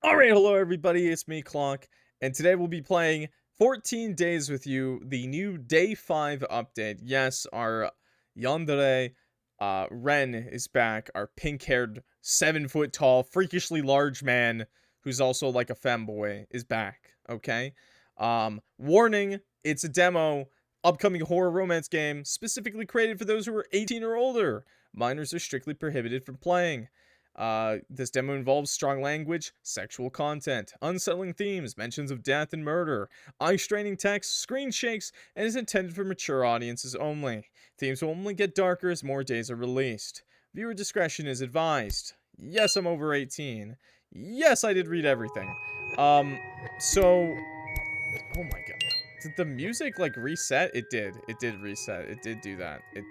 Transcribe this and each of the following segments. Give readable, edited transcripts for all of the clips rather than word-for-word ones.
Alright, hello everybody, it's me, Clock, and today we'll be playing 14 Days with You, the new Day 5 update. Yes, our Yandere, REN is back, our pink-haired, 7-foot-tall, freakishly large man, who's also like a femboy, is back, okay? Warning, it's a demo, upcoming horror romance game, specifically created for those who are 18 or older. Minors are strictly prohibited from playing. This demo involves strong language, sexual content, unsettling themes, mentions of death and murder, eye-straining text, screen shakes, and is intended for mature audiences only. Themes will only get darker as more days are released. Viewer discretion is advised. Yes, I'm over 18. Yes, I did read everything. Oh my god. Did the music, like, reset? It did. It did reset. It did do that. It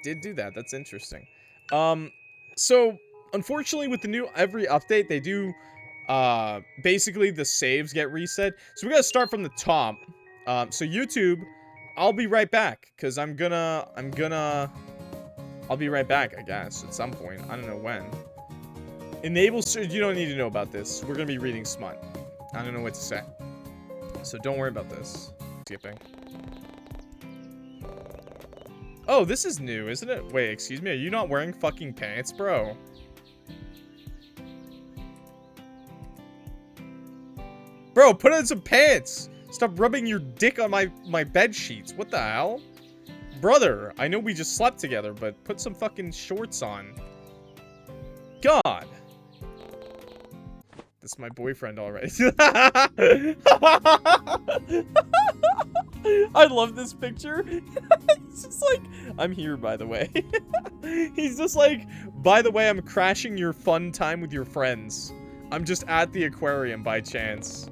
did do that. That's interesting. So unfortunately, with the new every update, they do basically the saves get reset. So we gotta start from the top. So YouTube, I'll be right back, because I'll be right back, I guess, at some point. I don't know when. Enable search. You don't need to know about this. We're gonna be reading smut. I don't know what to say. So don't worry about this. Skipping. Oh, this is new, isn't it? Wait, excuse me. Are you not wearing fucking pants, bro? Bro, put on some pants. Stop rubbing your dick on my bed sheets. What the hell? Brother, I know we just slept together, but put some fucking shorts on. God. This is my boyfriend already. I love this picture. He's just like, I'm here, by the way. He's just like, by the way, I'm crashing your fun time with your friends. I'm just at the aquarium by chance.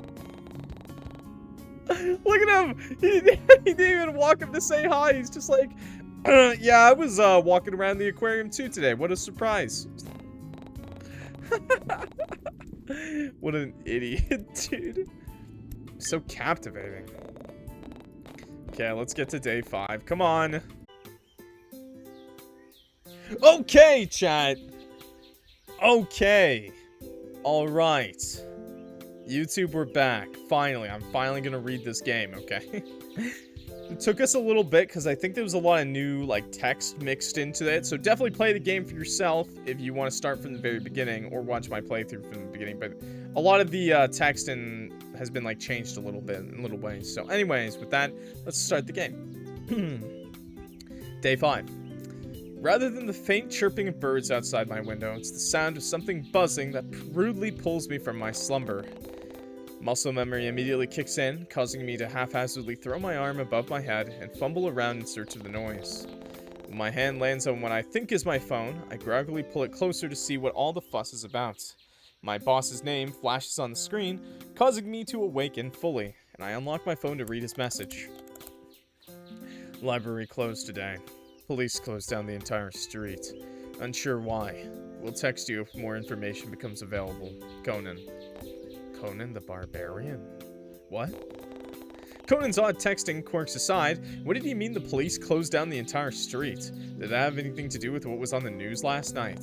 Look at him. He didn't even walk up to say hi. He's just like, yeah, I was walking around the aquarium too today. What a surprise. What an idiot, dude. So captivating. Okay, let's get to day 5. Come on. Okay, chat. Okay. All right. YouTube, we're back. Finally, I'm finally gonna read this game, okay? It took us a little bit because I think there was a lot of new, like, text mixed into it. So definitely play the game for yourself if you want to start from the very beginning, or watch my playthrough from the beginning. But a lot of the text has been, like, changed a little bit in little ways. So anyways, with that, let's start the game. Day 5. Rather than the faint chirping of birds outside my window, it's the sound of something buzzing that rudely pulls me from my slumber. Muscle memory immediately kicks in, causing me to haphazardly throw my arm above my head and fumble around in search of the noise. When my hand lands on what I think is my phone, I groggily pull it closer to see what all the fuss is about. My boss's name flashes on the screen, causing me to awaken fully, and I unlock my phone to read his message. Library closed today. Police closed down the entire street. Unsure why. We'll text you if more information becomes available. Conan. Conan the Barbarian? What? Conan's odd texting quirks aside, what did he mean the police closed down the entire street? Did that have anything to do with what was on the news last night?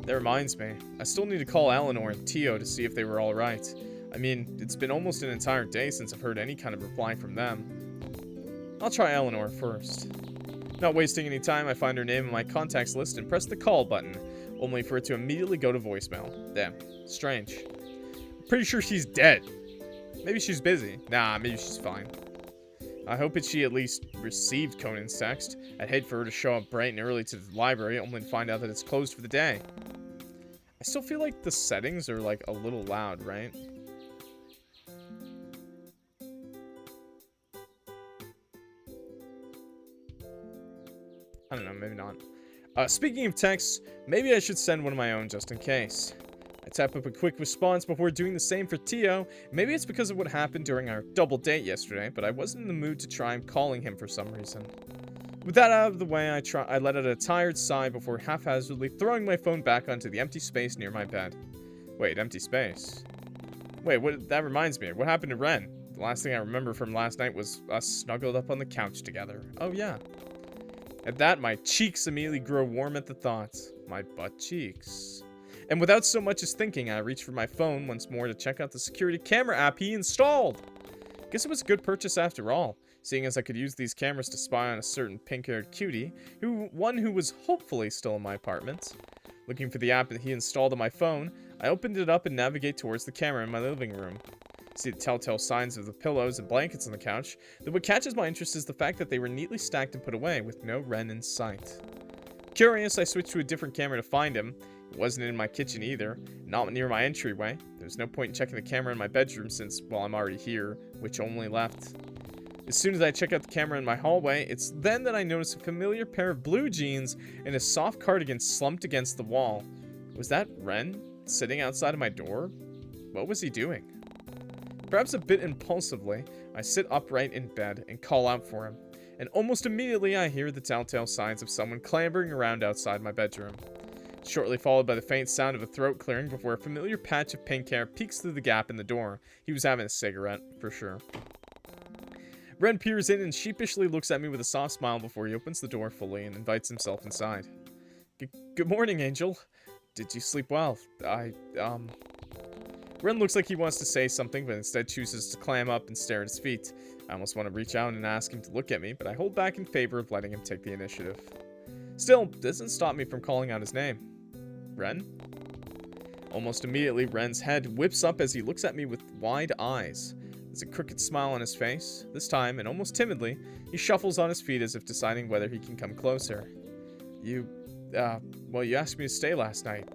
That reminds me, I still need to call Eleanor and Tio to see if they were alright. I mean, it's been almost an entire day since I've heard any kind of reply from them. I'll try Eleanor first. Not wasting any time, I find her name in my contacts list and press the call button, only for it to immediately go to voicemail. Damn, strange. Pretty sure she's dead. Maybe she's busy. Nah, maybe she's fine. I hope she at least received Conan's text. I'd hate for her to show up bright and early to the library, only to find out that it's closed for the day. I still feel like the settings are, like, a little loud, right? I don't know, maybe not. Speaking of texts, maybe I should send one of my own just in case. I tap up a quick response before doing the same for Tio. Maybe it's because of what happened during our double date yesterday, but I wasn't in the mood to try calling him for some reason. With that out of the way, I let out a tired sigh before haphazardly throwing my phone back onto the empty space near my bed. Wait, empty space? Wait, that reminds me. What happened to Ren? The last thing I remember from last night was us snuggled up on the couch together. Oh yeah. At that, my cheeks immediately grow warm at the thought. My butt cheeks. And without so much as thinking, I reached for my phone once more to check out the security camera app he installed. Guess it was a good purchase after all, seeing as I could use these cameras to spy on a certain pink-haired cutie, one who was hopefully still in my apartment. Looking for the app that he installed on my phone, I opened it up and navigate towards the camera in my living room. See the telltale signs of the pillows and blankets on the couch, though what catches my interest is the fact that they were neatly stacked and put away, with no Ren in sight. Curious, I switched to a different camera to find him. It wasn't in my kitchen either, not near my entryway. There's no point in checking the camera in my bedroom since, well, I'm already here, which only left. As soon as I check out the camera in my hallway, it's then that I notice a familiar pair of blue jeans and a soft cardigan slumped against the wall. Was that Ren sitting outside of my door? What was he doing? Perhaps a bit impulsively, I sit upright in bed and call out for him, and almost immediately I hear the telltale signs of someone clambering around outside my bedroom. Shortly followed by the faint sound of a throat clearing before a familiar patch of pink hair peeks through the gap in the door. He was having a cigarette, for sure. Ren peers in and sheepishly looks at me with a soft smile before he opens the door fully and invites himself inside. Good morning, Angel. Did you sleep well? Ren looks like he wants to say something, but instead chooses to clam up and stare at his feet. I almost want to reach out and ask him to look at me, but I hold back in favor of letting him take the initiative. Still, doesn't stop me from calling out his name. Ren? Almost immediately, Ren's head whips up as he looks at me with wide eyes. There's a crooked smile on his face. This time, and almost timidly, he shuffles on his feet as if deciding whether he can come closer. Well, you asked me to stay last night.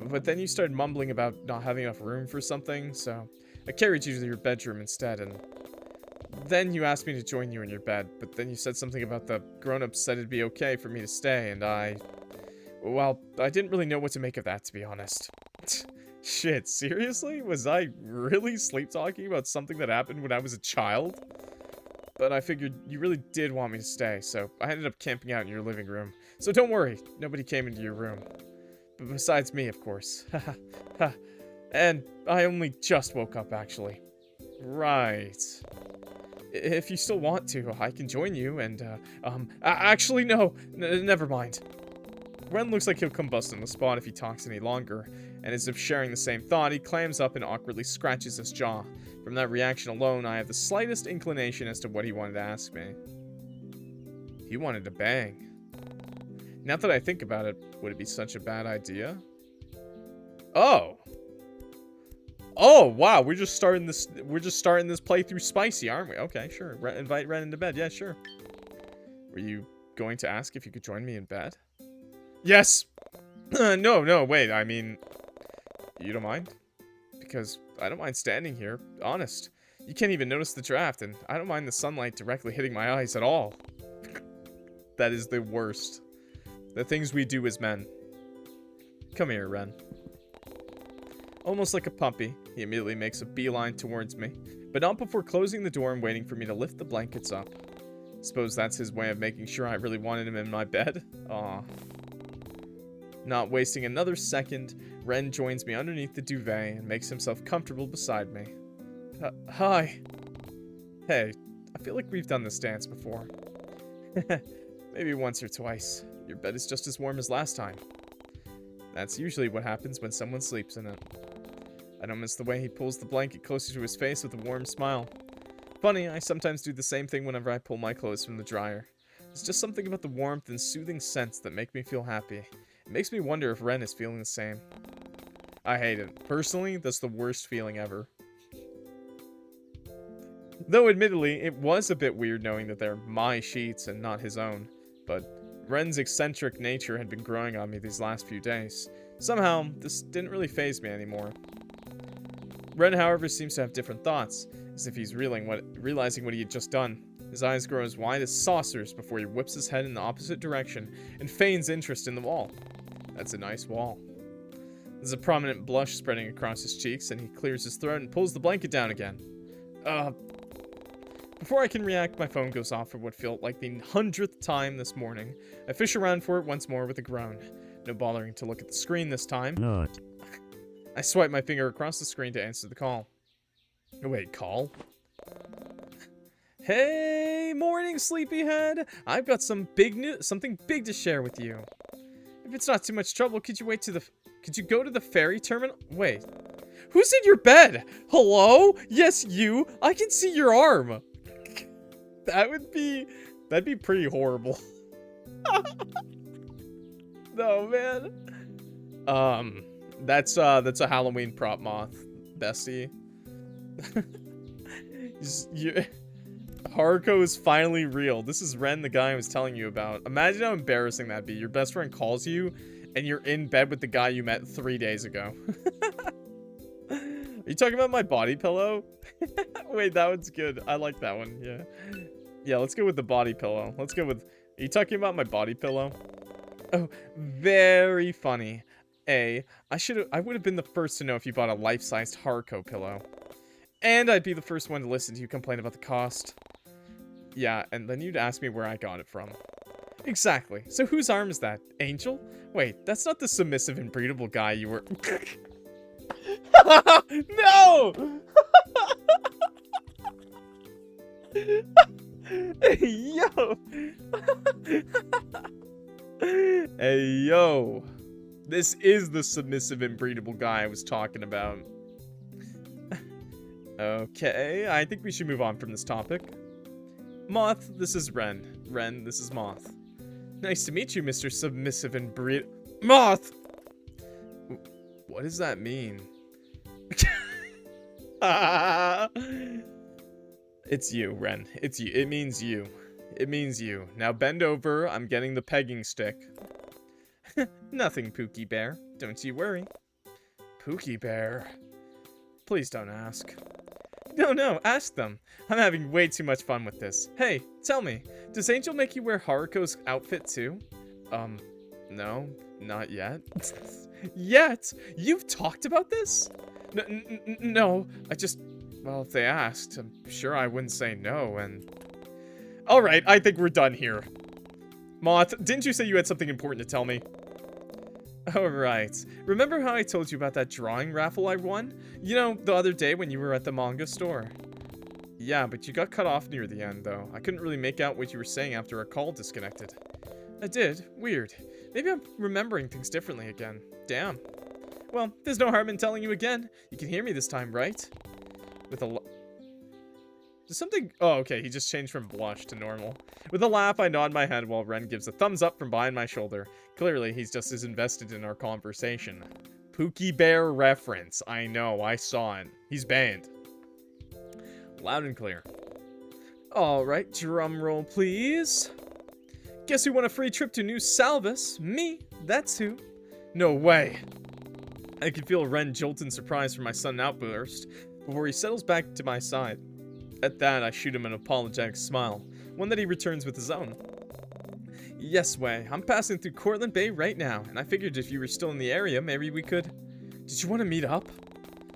But then you started mumbling about not having enough room for something, so I carried you to your bedroom instead, and then you asked me to join you in your bed, but then you said something about the grown-ups said it'd be okay for me to stay, and I didn't really know what to make of that, to be honest. Shit, seriously? Was I really sleep-talking about something that happened when I was a child? But I figured you really did want me to stay, so I ended up camping out in your living room. So don't worry, nobody came into your room. But besides me, of course. And I only just woke up, actually. Right. If you still want to, I can join you, and, actually, no, never mind. Ren looks like he'll combust on the spot if he talks any longer, and as if sharing the same thought, he clams up and awkwardly scratches his jaw. From that reaction alone, I have the slightest inclination as to what he wanted to ask me. He wanted to bang. Now that I think about it, would it be such a bad idea? Oh, wow, we're just starting this playthrough spicy, aren't we? Okay, sure. Invite Ren into bed. Yeah, sure. Were you going to ask if you could join me in bed? Yes. No, wait, I mean, you don't mind? Because I don't mind standing here, honest. You can't even notice the draft, and I don't mind the sunlight directly hitting my eyes at all. That is the worst. The things we do as men. Come here, Ren. Almost like a puppy, he immediately makes a beeline towards me, but not before closing the door and waiting for me to lift the blankets up. Suppose that's his way of making sure I really wanted him in my bed? Aw. Not wasting another second, Ren joins me underneath the duvet and makes himself comfortable beside me. Hi. Hey, I feel like we've done this dance before. Maybe once or twice. Your bed is just as warm as last time. That's usually what happens when someone sleeps in it. I don't miss the way he pulls the blanket closer to his face with a warm smile. Funny, I sometimes do the same thing whenever I pull my clothes from the dryer. There's just something about the warmth and soothing scents that make me feel happy. It makes me wonder if Ren is feeling the same. I hate it. Personally, that's the worst feeling ever. Though admittedly, it was a bit weird knowing that they're my sheets and not his own, but Ren's eccentric nature had been growing on me these last few days. Somehow, this didn't really faze me anymore. Ren, however, seems to have different thoughts, as if he's realizing what he had just done. His eyes grow as wide as saucers before he whips his head in the opposite direction and feigns interest in the wall. That's a nice wall. There's a prominent blush spreading across his cheeks, and he clears his throat and pulls the blanket down again. Before I can react, my phone goes off for what felt like the 100th time this morning. I fish around for it once more with a groan. No bothering to look at the screen this time. Not. I swipe my finger across the screen to answer the call. Oh, wait, call? Hey, morning, sleepyhead. I've got something big to share with you. If it's not too much trouble, could you wait to the... Could you go to the ferry terminal? Wait. Who's in your bed? Hello? Yes, you. I can see your arm. That'd be pretty horrible. No, man. That's a Halloween prop, Moth, bestie. Haruko is finally real. This is Ren, the guy I was telling you about. Imagine how embarrassing that'd be. Your best friend calls you, and you're in bed with the guy you met 3 days ago. Are you talking about my body pillow? Wait, that one's good. I like that one, yeah. Yeah, let's go with the body pillow. Let's go with... Are you talking about my body pillow? Oh, very funny. I would have been the first to know if you bought a life-sized Haruko pillow. And I'd be the first one to listen to you complain about the cost. Yeah, and then you'd ask me where I got it from. Exactly. So whose arm is that? Angel? Wait, that's not the submissive and breedable guy you were... No! Yo! Hey, yo. This is the submissive and breedable guy I was talking about. Okay, I think we should move on from this topic. Moth, this is Ren. Ren, this is Moth. Nice to meet you, Mr. Submissive and Breed... Moth! What does that mean? It's you, Ren. It's you. It means you. It means you. Now bend over. I'm getting the pegging stick. Nothing, Pookie Bear. Don't you worry. Pookie Bear. Please don't ask. No, ask them. I'm having way too much fun with this. Hey, tell me, does Angel make you wear Haruko's outfit too? No, not yet. Yet? You've talked about this? No, well, if they asked, I'm sure I wouldn't say no, and... Alright, I think we're done here. Moth, didn't you say you had something important to tell me? Alright. Remember how I told you about that drawing raffle I won? You know, the other day when you were at the manga store. Yeah, but you got cut off near the end, though. I couldn't really make out what you were saying after our call disconnected. I did. Weird. Maybe I'm remembering things differently again. Damn. Well, there's no harm in telling you again. You can hear me this time, right? With a something... Oh, okay. He just changed from blush to normal. With a laugh, I nod my head while Ren gives a thumbs up from behind my shoulder. Clearly, he's just as invested in our conversation. Pookie Bear reference. I know. I saw it. He's banned. Loud and clear. Alright, drum roll, please. Guess who won a free trip to New Salvis? Me. That's who. No way. I can feel Ren jolt in surprise from my sudden outburst before he settles back to my side. At that, I shoot him an apologetic smile, one that he returns with his own. Yes, Wei, I'm passing through Cortland Bay right now, and I figured if you were still in the area, maybe we could... Did you want to meet up?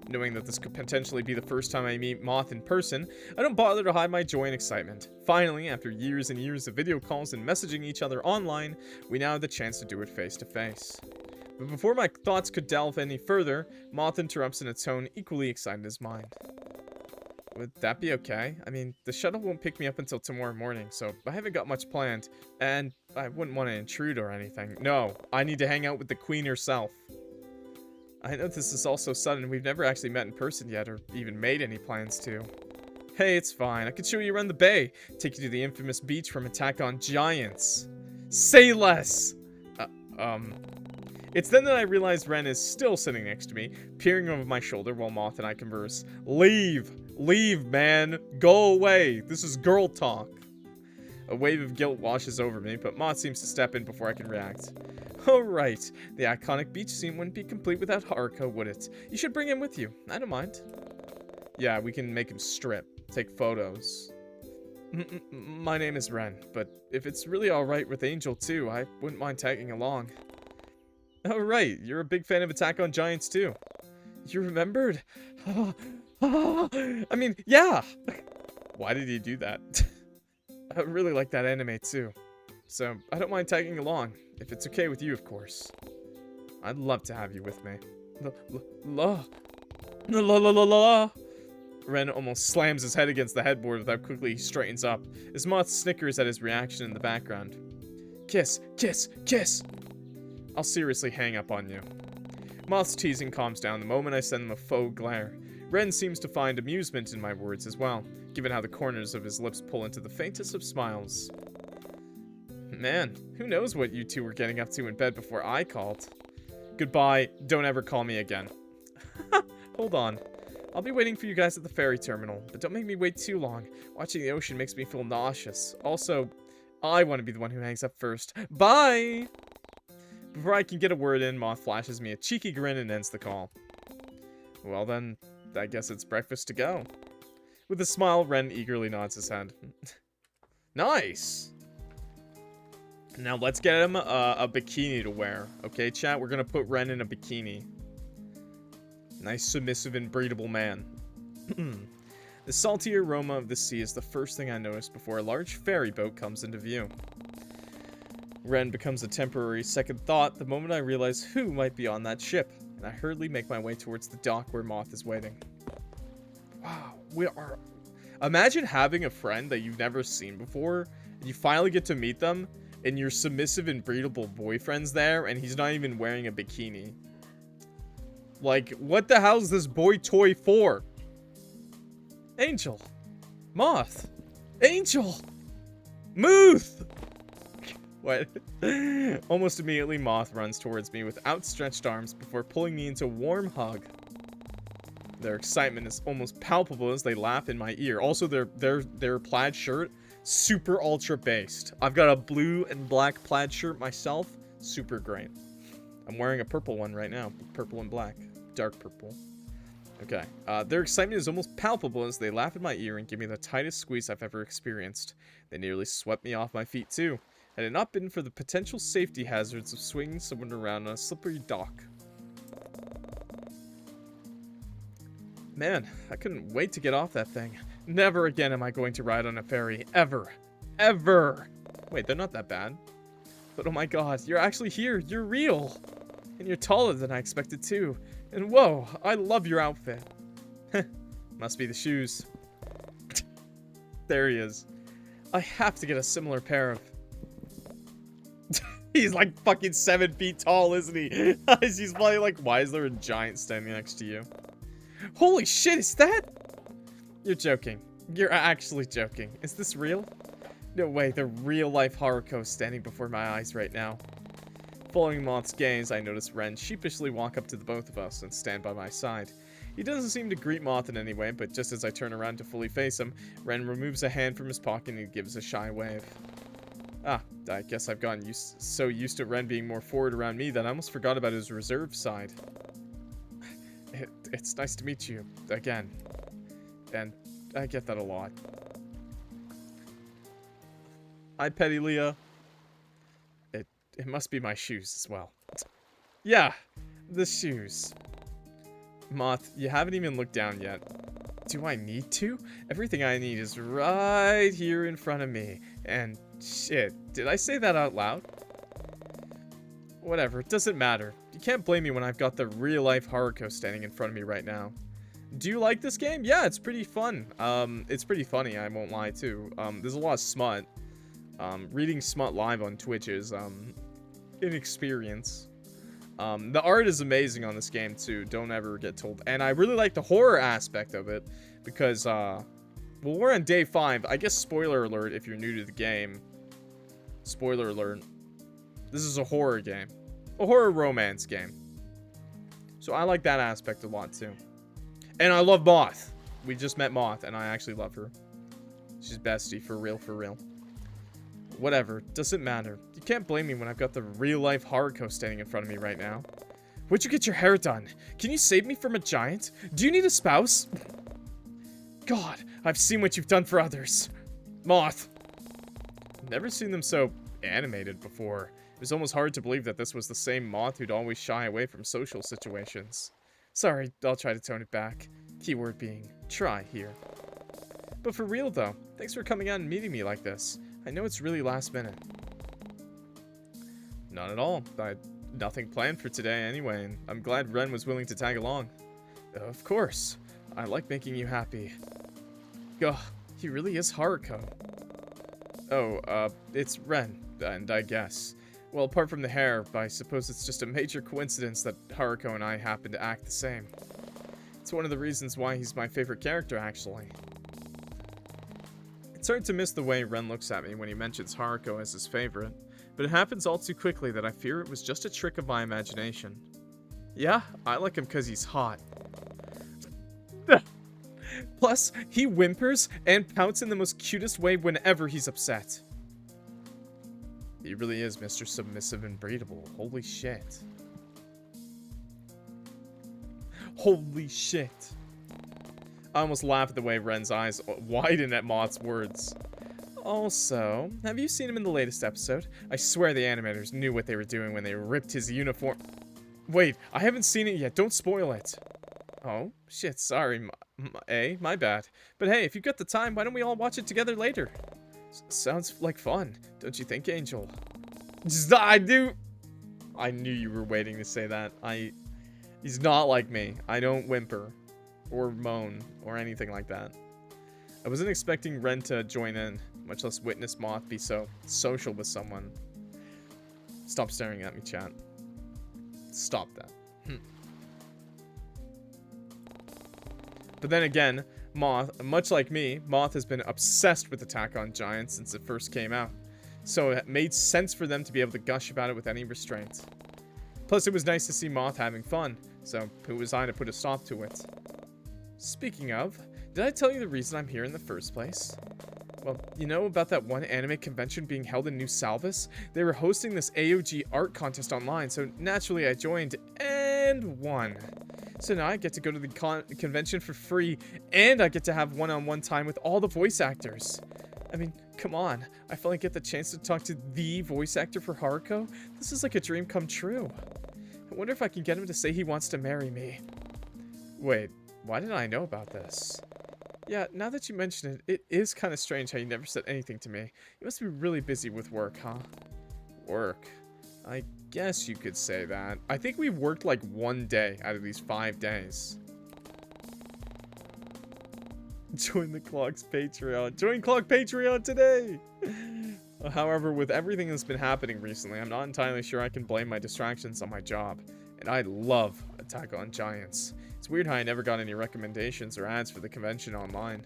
Knowing that this could potentially be the first time I meet Moth in person, I don't bother to hide my joy and excitement. Finally, after years and years of video calls and messaging each other online, we now have the chance to do it face to face. But before my thoughts could delve any further, Moth interrupts in a tone equally excited as mine. Would that be okay? I mean, the shuttle won't pick me up until tomorrow morning, so I haven't got much planned, and I wouldn't want to intrude or anything. No, I need to hang out with the queen herself. I know this is all so sudden, we've never actually met in person yet, or even made any plans to. Hey, it's fine. I could show you around the bay, take you to the infamous beach from Attack on Giants. Say less! It's then that I realize Ren is still sitting next to me, peering over my shoulder while Moth and I converse. Leave! Leave, man! Go away! This is girl talk! A wave of guilt washes over me, but Moth seems to step in before I can react. Oh, right. The iconic beach scene wouldn't be complete without Haruko, would it? You should bring him with you. I don't mind. Yeah, we can make him strip. Take photos. My name is Ren, but if it's really alright with Angel too, I wouldn't mind tagging along. Oh, right. You're a big fan of Attack on Giants too. You remembered? I mean, yeah! Why did you do that? I really like that anime too. So, I don't mind tagging along. If it's okay with you, of course. I'd love to have you with me. Ren almost slams his head against the headboard without quickly he straightens up. His Moth snickers at his reaction in the background. Kiss, kiss, kiss! I'll seriously hang up on you. Moth's teasing calms down the moment I send them a faux glare. Ren seems to find amusement in my words as well, given how the corners of his lips pull into the faintest of smiles. Man, who knows what you two were getting up to in bed before I called. Goodbye, don't ever call me again. Hold on. I'll be waiting for you guys at the ferry terminal, but don't make me wait too long. Watching the ocean makes me feel nauseous. Also, I want to be the one who hangs up first. Bye! Before I can get a word in, Moth flashes me a cheeky grin and ends the call. Well then, I guess it's breakfast to go. With a smile, Ren eagerly nods his head. Nice! Now let's get him a bikini to wear. Okay, chat? We're gonna put Ren in a bikini. Nice, submissive, and breedable man. The salty aroma of the sea is the first thing I notice before a large ferry boat comes into view. Ren becomes a temporary second thought the moment I realize who might be on that ship, and I hurriedly make my way towards the dock where Moth is waiting. Wow, we are... Imagine having a friend that you've never seen before, and you finally get to meet them, and your submissive and breedable boyfriend's there, and he's not even wearing a bikini. Like, what the hell is this boy toy for? Angel. Moth. Angel. Moth. What? Almost immediately, Moth runs towards me with outstretched arms before pulling me into a warm hug. Their excitement is almost palpable as they laugh in my ear. Also, their plaid shirt, super ultra based. I've got a blue and black plaid shirt myself. Super great. I'm wearing a purple one right now. Purple and black. Dark purple. Okay. Their excitement is almost palpable as they laugh in my ear and give me the tightest squeeze I've ever experienced. They nearly swept me off my feet too. Had it not been for the potential safety hazards of swinging someone around on a slippery dock. Man, I couldn't wait to get off that thing. Never again am I going to ride on a ferry. Ever. Ever. Wait, they're not that bad. But oh my god, you're actually here. You're real. And you're taller than I expected too. And whoa, I love your outfit. Must be the shoes. There he is. I have to get a similar pair of... He's like fucking 7 feet tall, isn't he? He's probably like, why is there a giant standing next to you? Holy shit, is that? You're joking. You're actually joking. Is this real? No way, the real-life Haruko standing before my eyes right now. Following Moth's gaze, I notice Ren sheepishly walk up to the both of us and stand by my side. He doesn't seem to greet Moth in any way, but just as I turn around to fully face him, Ren removes a hand from his pocket and gives a shy wave. Ah, I guess I've gotten so used to Ren being more forward around me that I almost forgot about his reserved side. It's nice to meet you again, and I get that a lot. Hi, Petty Leah. It must be my shoes as well. Yeah, the shoes. Moth, you haven't even looked down yet. Do I need to? Everything I need is right here in front of me. And shit, did I say that out loud? Whatever, it doesn't matter. You can't blame me when I've got the real-life Haruko standing in front of me right now. Do you like this game? Yeah, it's pretty fun. It's pretty funny, I won't lie, too. There's a lot of smut. Reading smut live on Twitch is, an experience. The art is amazing on this game, too. Don't ever get told. And I really like the horror aspect of it, because, well, we're on day 5. I guess spoiler alert if you're new to the game. Spoiler alert. This is a horror game. A horror romance game. So I like that aspect a lot, too. And I love Moth. We just met Moth, and I actually love her. She's bestie, for real, for real. Whatever, doesn't matter. You can't blame me when I've got the real-life Haruko standing in front of me right now. Where'd you get your hair done? Can you save me from a giant? Do you need a spouse? God, I've seen what you've done for others. Moth. Never seen them so animated before. It was almost hard to believe that this was the same Moth who'd always shy away from social situations. Sorry, I'll try to tone it back. Keyword being, try here. But for real though, thanks for coming out and meeting me like this. I know it's really last minute. Not at all. I had nothing planned for today anyway, and I'm glad Ren was willing to tag along. Of course. I like making you happy. Ugh, he really is Haruko. Oh, it's Ren, and I guess. Well, apart from the hair, I suppose it's just a major coincidence that Haruko and I happen to act the same. It's one of the reasons why he's my favorite character, actually. It's hard to miss the way Ren looks at me when he mentions Haruko as his favorite, but it happens all too quickly that I fear it was just a trick of my imagination. Yeah, I like him because he's hot. Plus, he whimpers and pouts in the most cutest way whenever he's upset. He really is Mr. Submissive and Breedable. Holy shit. Holy shit. I almost laugh at the way Ren's eyes widen at Moth's words. Also, have you seen him in the latest episode? I swear the animators knew what they were doing when they ripped his uniform. Wait, I haven't seen it yet. Don't spoil it. Oh, shit, sorry. My bad. But hey, if you've got the time, why don't we all watch it together later? Sounds like fun, don't you think, Angel? I knew you were waiting to say that. He's not like me. I don't whimper or moan or anything like that. I wasn't expecting Ren to join in, much less witness Moth be so social with someone. Stop staring at me, chat. Stop that. But then again, Moth, much like me, Moth has been obsessed with Attack on Giants since it first came out. So it made sense for them to be able to gush about it with any restraint. Plus, it was nice to see Moth having fun, so who was I to put a stop to it? Speaking of, did I tell you the reason I'm here in the first place? Well, you know about that one anime convention being held in New Salvis? They were hosting this AOG art contest online, so naturally I joined and won. So now I get to go to the convention for free, and I get to have one-on-one time with all the voice actors. I mean, come on. I finally get the chance to talk to the voice actor for Haruko. This is like a dream come true. I wonder if I can get him to say he wants to marry me. Wait, why didn't I know about this? Yeah, now that you mention it, it is kind of strange how you never said anything to me. You must be really busy with work, huh? Work? I guess you could say that. I think we worked like one day out of these 5 days. Join the Clock's Patreon. Join Clock Patreon today! However, with everything that's been happening recently, I'm not entirely sure I can blame my distractions on my job. And I love Attack on Giants. It's weird how I never got any recommendations or ads for the convention online.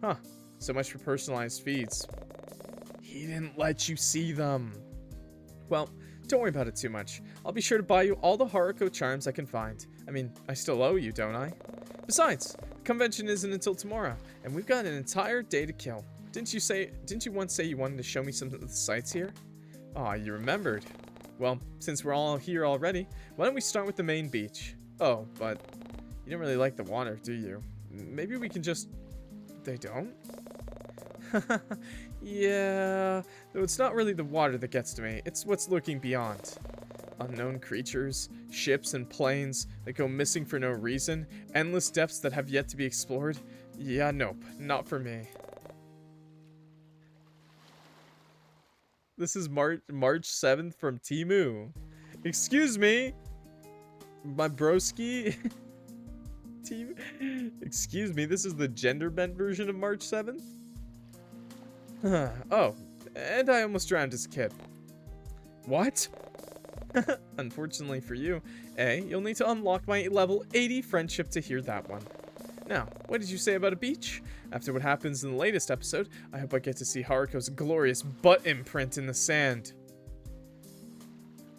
Huh. So much for personalized feeds. He didn't let you see them. Well, don't worry about it too much. I'll be sure to buy you all the Haruko charms I can find. I mean, I still owe you, don't I? Besides, the convention isn't until tomorrow, and we've got an entire day to kill. Didn't you once say you wanted to show me some of the sights here? Aw, you remembered. Well, since we're all here already, why don't we start with the main beach? Oh, but you don't really like the water, do you? Maybe we can just... They don't? Yeah, though it's not really the water that gets to me, it's what's lurking beyond. Unknown creatures, ships and planes that go missing for no reason, endless depths that have yet to be explored. Yeah, nope, not for me. This is March 7th from Temu. Excuse me, my broski. Excuse me, this is the gender-bent version of March 7th? Oh, and I almost drowned as a kid. What? Unfortunately for you, you'll need to unlock my level 80 friendship to hear that one. Now, what did you say about a beach? After what happens in the latest episode, I hope I get to see Haruko's glorious butt imprint in the sand.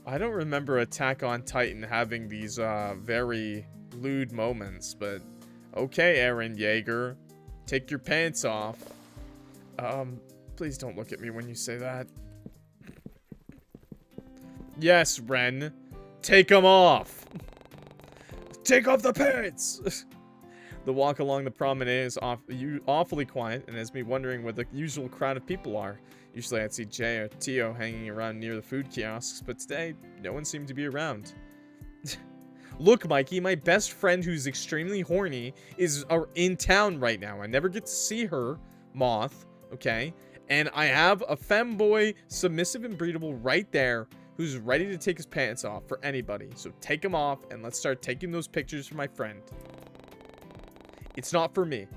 I don't remember Attack on Titan having these very lewd moments, but okay, Eren Yeager, take your pants off. Please don't look at me when you say that. Yes, Ren, take them off. Take off the pants. The walk along the promenade is awfully quiet and has me wondering where the usual crowd of people are. Usually I'd see Jay or Tio hanging around near the food kiosks, but today, no one seemed to be around. Look, Mikey, my best friend who's extremely horny is in town right now. I never get to see her, Moth, okay? And I have a femboy, submissive and breedable right there who's ready to take his pants off for anybody. So take them off and let's start taking those pictures for my friend. It's not for me.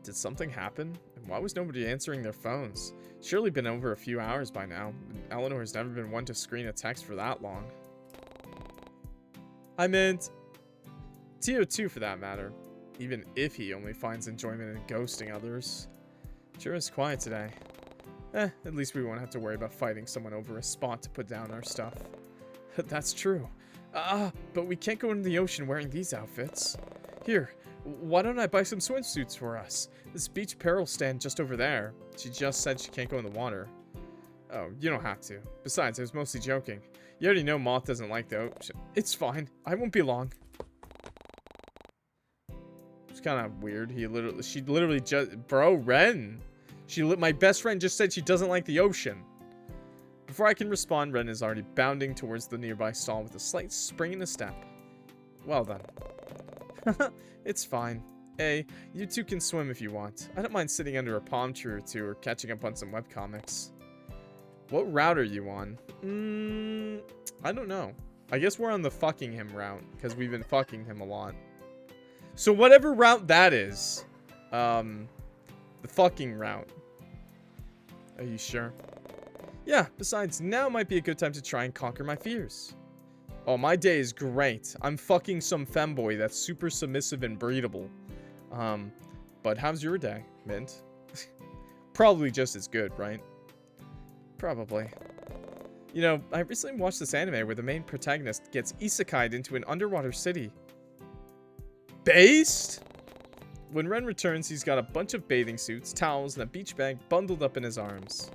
Did something happen? Why was nobody answering their phones? Surely been over a few hours by now. Eleanor's never been one to screen a text for that long. I meant TO2 for that matter. Even if he only finds enjoyment in ghosting others. Sure is quiet today. At least we won't have to worry about fighting someone over a spot to put down our stuff. That's true. But we can't go into the ocean wearing these outfits. Here, why don't I buy some swimsuits for us? This beach apparel stand just over there. She just said she can't go in the water. Oh, you don't have to. Besides, I was mostly joking. You already know Moth doesn't like the ocean. It's fine. I won't be long. It's kind of weird. She literally just... Bro, Ren! My best friend just said she doesn't like the ocean. Before I can respond, Ren is already bounding towards the nearby stall with a slight spring in his step. Well done. It's fine. Hey, you two can swim if you want. I don't mind sitting under a palm tree or two or catching up on some webcomics. What route are you on? I don't know. I guess we're on the fucking him route, because we've been fucking him a lot. So whatever route that is, the fucking route. Are you sure? Yeah, besides, now might be a good time to try and conquer my fears. Oh, my day is great. I'm fucking some femboy that's super submissive and breedable. But how's your day, Mint? Probably just as good, right? Probably. You know, I recently watched this anime where the main protagonist gets isekai'd into an underwater city. Based? When Ren returns, he's got a bunch of bathing suits, towels, and a beach bag bundled up in his arms.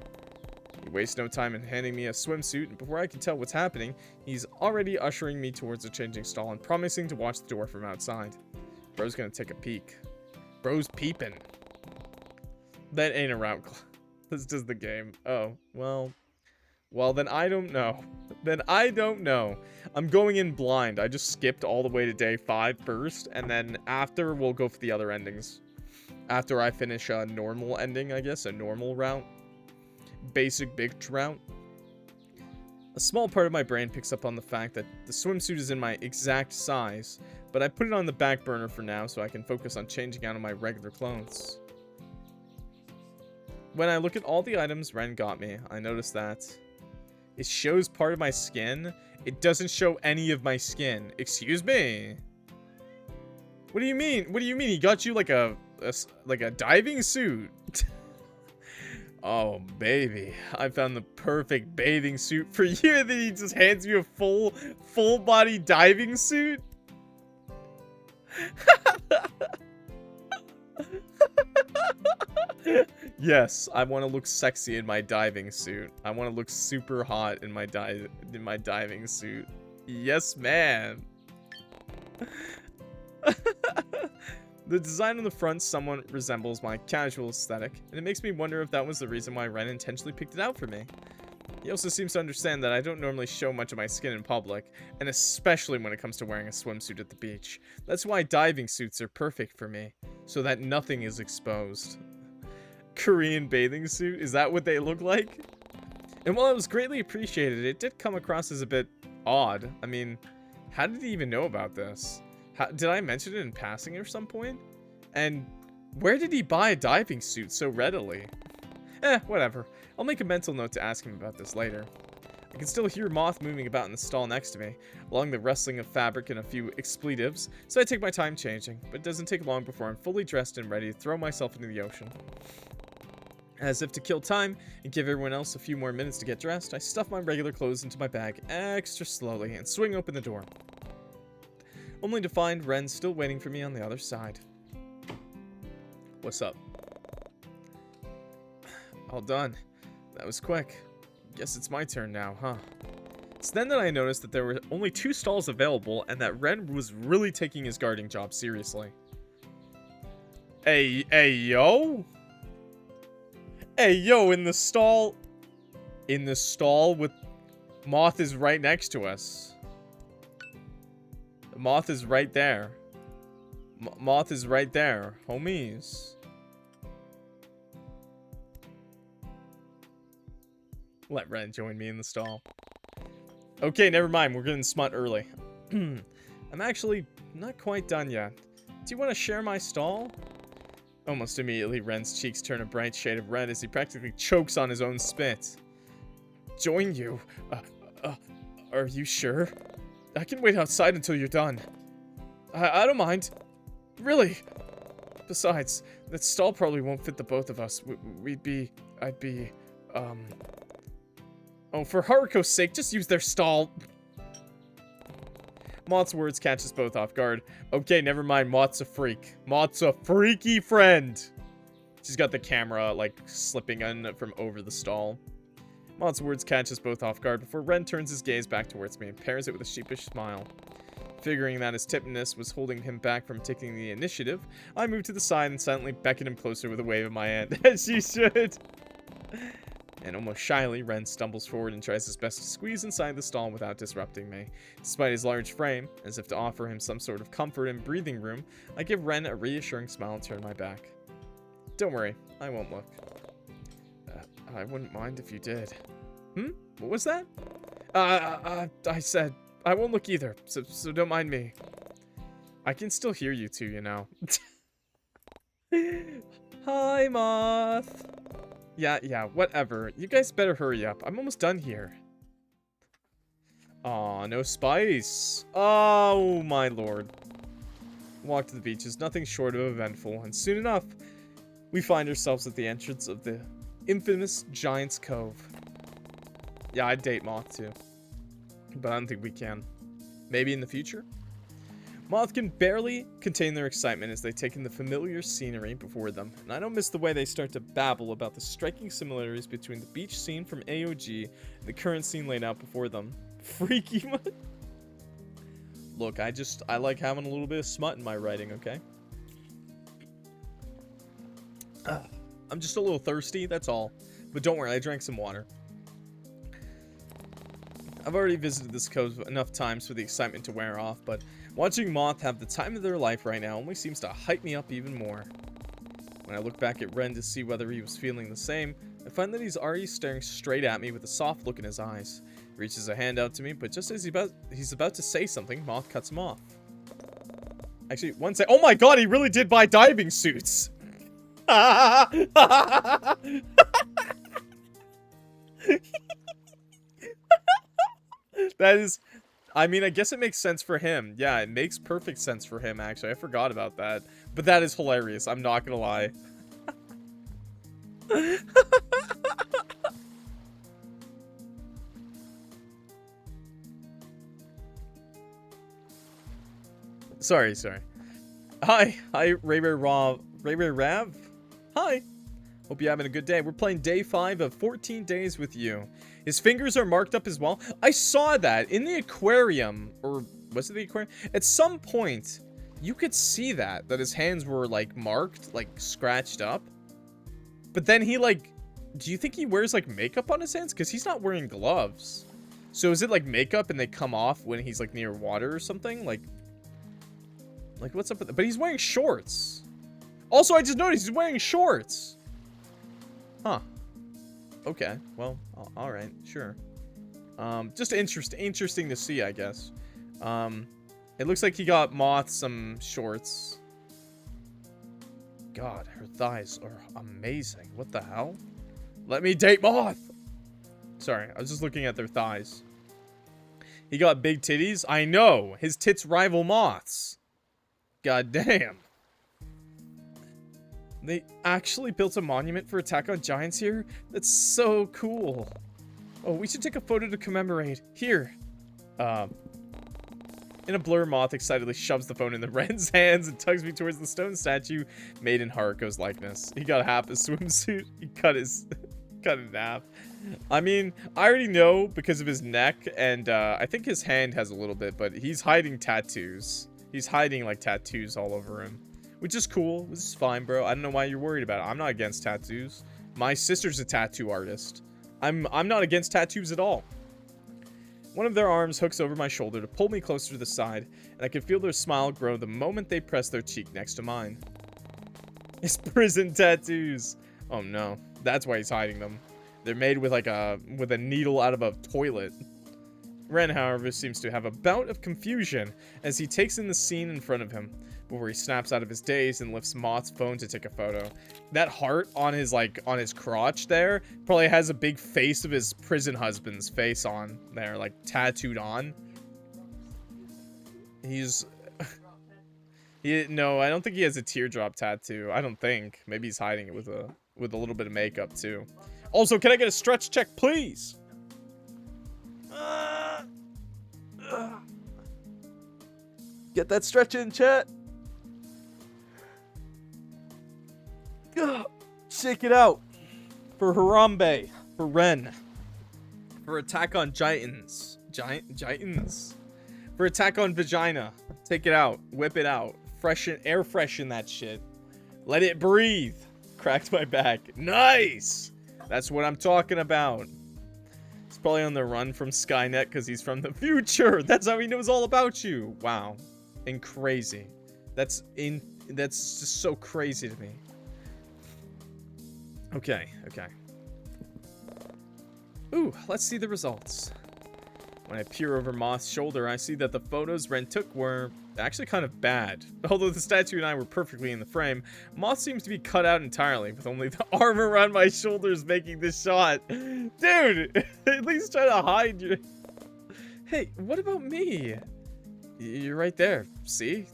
He wastes no time in handing me a swimsuit, and before I can tell what's happening, he's already ushering me towards a changing stall and promising to watch the door from outside. Bro's gonna take a peek. Bro's peeping. That ain't a route. That's just the game. Oh, well. Well, then I don't know. Then I don't know. I'm going in blind. I just skipped all the way to day 5 first, and then after, we'll go for the other endings. After I finish a normal ending, I guess. A normal route. Basic bitch route. A small part of my brain picks up on the fact that the swimsuit is in my exact size, but I put it on the back burner for now so I can focus on changing out of my regular clothes. When I look at all the items Ren got me, I notice that it shows part of my skin. It doesn't show any of my skin. Excuse me? What do you mean? What do you mean? He got you like a diving suit? Oh, baby. I found the perfect bathing suit for you. And then he just hands you a full body diving suit? Yes, I want to look sexy in my diving suit. I want to look super hot in my diving suit. Yes, ma'am. The design on the front somewhat resembles my casual aesthetic, and it makes me wonder if that was the reason why Ren intentionally picked it out for me. He also seems to understand that I don't normally show much of my skin in public, and especially when it comes to wearing a swimsuit at the beach. That's why diving suits are perfect for me, so that nothing is exposed. Korean bathing suit? Is that what they look like? And while it was greatly appreciated, it did come across as a bit odd. I mean, how did he even know about this? Did I mention it in passing at some point? And where did he buy a diving suit so readily? Whatever. I'll make a mental note to ask him about this later. I can still hear Moth moving about in the stall next to me, along the rustling of fabric and a few expletives, so I take my time changing, but it doesn't take long before I'm fully dressed and ready to throw myself into the ocean. As if to kill time and give everyone else a few more minutes to get dressed, I stuff my regular clothes into my bag extra slowly and swing open the door. Only to find Ren still waiting for me on the other side. What's up? All done. That was quick. Guess it's my turn now, huh? It's then that I noticed that there were only 2 stalls available and that Ren was really taking his guarding job seriously. Hey, yo? Hey, yo, in the stall with Moth is right next to us. Moth is right there. Moth is right there, homies. Let Ren join me in the stall. Okay, never mind. We're getting smut early. I'm actually not quite done yet. Do you want to share my stall? Almost immediately, Ren's cheeks turn a bright shade of red as he practically chokes on his own spit. Join you? Are you sure? I can wait outside until you're done. I don't mind. Really. Besides, that stall probably won't fit the both of us. Oh, for Haruko's sake, just use their stall. Moth's words catch us both off guard. Okay, never mind. Moth's a freak. Moth's a freaky friend. She's got the camera, like, slipping in from over the stall. Moth's words catch us both off guard before Ren turns his gaze back towards me and pairs it with a sheepish smile. Figuring that his tipness was holding him back from taking the initiative, I move to the side and silently beckon him closer with a wave of my hand, as she should. And almost shyly, Ren stumbles forward and tries his best to squeeze inside the stall without disrupting me. Despite his large frame, as if to offer him some sort of comfort and breathing room, I give Ren a reassuring smile and turn my back. Don't worry, I won't look. I wouldn't mind if you did. What was that? I said, I won't look either, so don't mind me. I can still hear you two, you know. Hi, Moth. Yeah, whatever. You guys better hurry up. I'm almost done here. Aw, no spice. Oh, my lord. Walk to the beach is nothing short of eventful, and soon enough, we find ourselves at the entrance of the infamous Giant's Cove. Yeah, I'd date Moth too. But I don't think we can. Maybe in the future? Moth can barely contain their excitement as they take in the familiar scenery before them, and I don't miss the way they start to babble about the striking similarities between the beach scene from AOG and the current scene laid out before them. Freaky much? Look, I like having a little bit of smut in my writing, okay? I'm just a little thirsty, that's all. But don't worry, I drank some water. I've already visited this cove enough times for the excitement to wear off, but watching Moth have the time of their life right now only seems to hype me up even more. When I look back at Ren to see whether he was feeling the same, I find that he's already staring straight at me with a soft look in his eyes. He reaches a hand out to me, but just as he's about to say something, Moth cuts him off. Actually, one second. Oh my god, he really did buy diving suits! That is, I mean, I guess it makes sense for him. Yeah, it makes perfect sense for him, actually. I forgot about that. But that is hilarious. I'm not gonna lie. Sorry. Hi, Ray Rav. Hi. Hope you're having a good day. We're playing day 5 of 14 days with you. His fingers are marked up as well. I saw that in the aquarium, or was it the aquarium? At some point, you could see that his hands were like marked, like scratched up. But then he like, do you think he wears like makeup on his hands? Because he's not wearing gloves. So is it like makeup and they come off when he's like near water or something? Like what's up with that? But he's wearing shorts. Also, I just noticed he's wearing shorts. Huh. Okay, well, all right, sure. Just interesting to see, I guess. It looks like he got Moth some shorts. God, her thighs are amazing. What the hell? Let me date Moth! Sorry, I was just looking at their thighs. He got big titties? I know! His tits rival Moth's. God damn. They actually built a monument for Attack on Giants here? That's so cool. Oh, we should take a photo to commemorate. Here. In a blur, Moth excitedly shoves the phone in the Ren's hands and tugs me towards the stone statue made in Haruko's likeness. He got half his swimsuit. He cut it in half. I mean, I already know because of his neck, and I think his hand has a little bit, but he's hiding tattoos. He's hiding, like, tattoos all over him. Which is cool. This is fine, bro. I don't know why you're worried about it. I'm not against tattoos. My sister's a tattoo artist. I'm not against tattoos at all. One of their arms hooks over my shoulder to pull me closer to the side, and I can feel their smile grow the moment they press their cheek next to mine. His prison tattoos. Oh no, that's why he's hiding them. They're made with like a needle out of a toilet. Ren, however, seems to have a bout of confusion as he takes in the scene in front of him. before he snaps out of his daze and lifts Moth's phone to take a photo. That heart on his, like, on his crotch there probably has a big face of his prison husband's face on there, like, tattooed on. He's... No, I don't think he has a teardrop tattoo. I don't think. Maybe he's hiding it with a little bit of makeup, too. Also, can I get a stretch check, please? Get that stretch in, chat. Shake it out. For Harambe. For Ren. For Attack on Gitans. Gitans. For Attack on Vagina. Take it out. Whip it out. Air freshen that shit. Let it breathe. Cracked my back. Nice. That's what I'm talking about. He's probably on the run from Skynet because he's from the future. That's how he knows all about you. Wow. And crazy. That's just so crazy to me. Okay. Ooh, let's see the results. When I peer over Moth's shoulder, I see that the photos Ren took were actually kind of bad. Although the statue and I were perfectly in the frame, Moth seems to be cut out entirely, with only the arm around my shoulders making this shot. Dude, at least try to hide your... Hey, what about me? You're right there, see?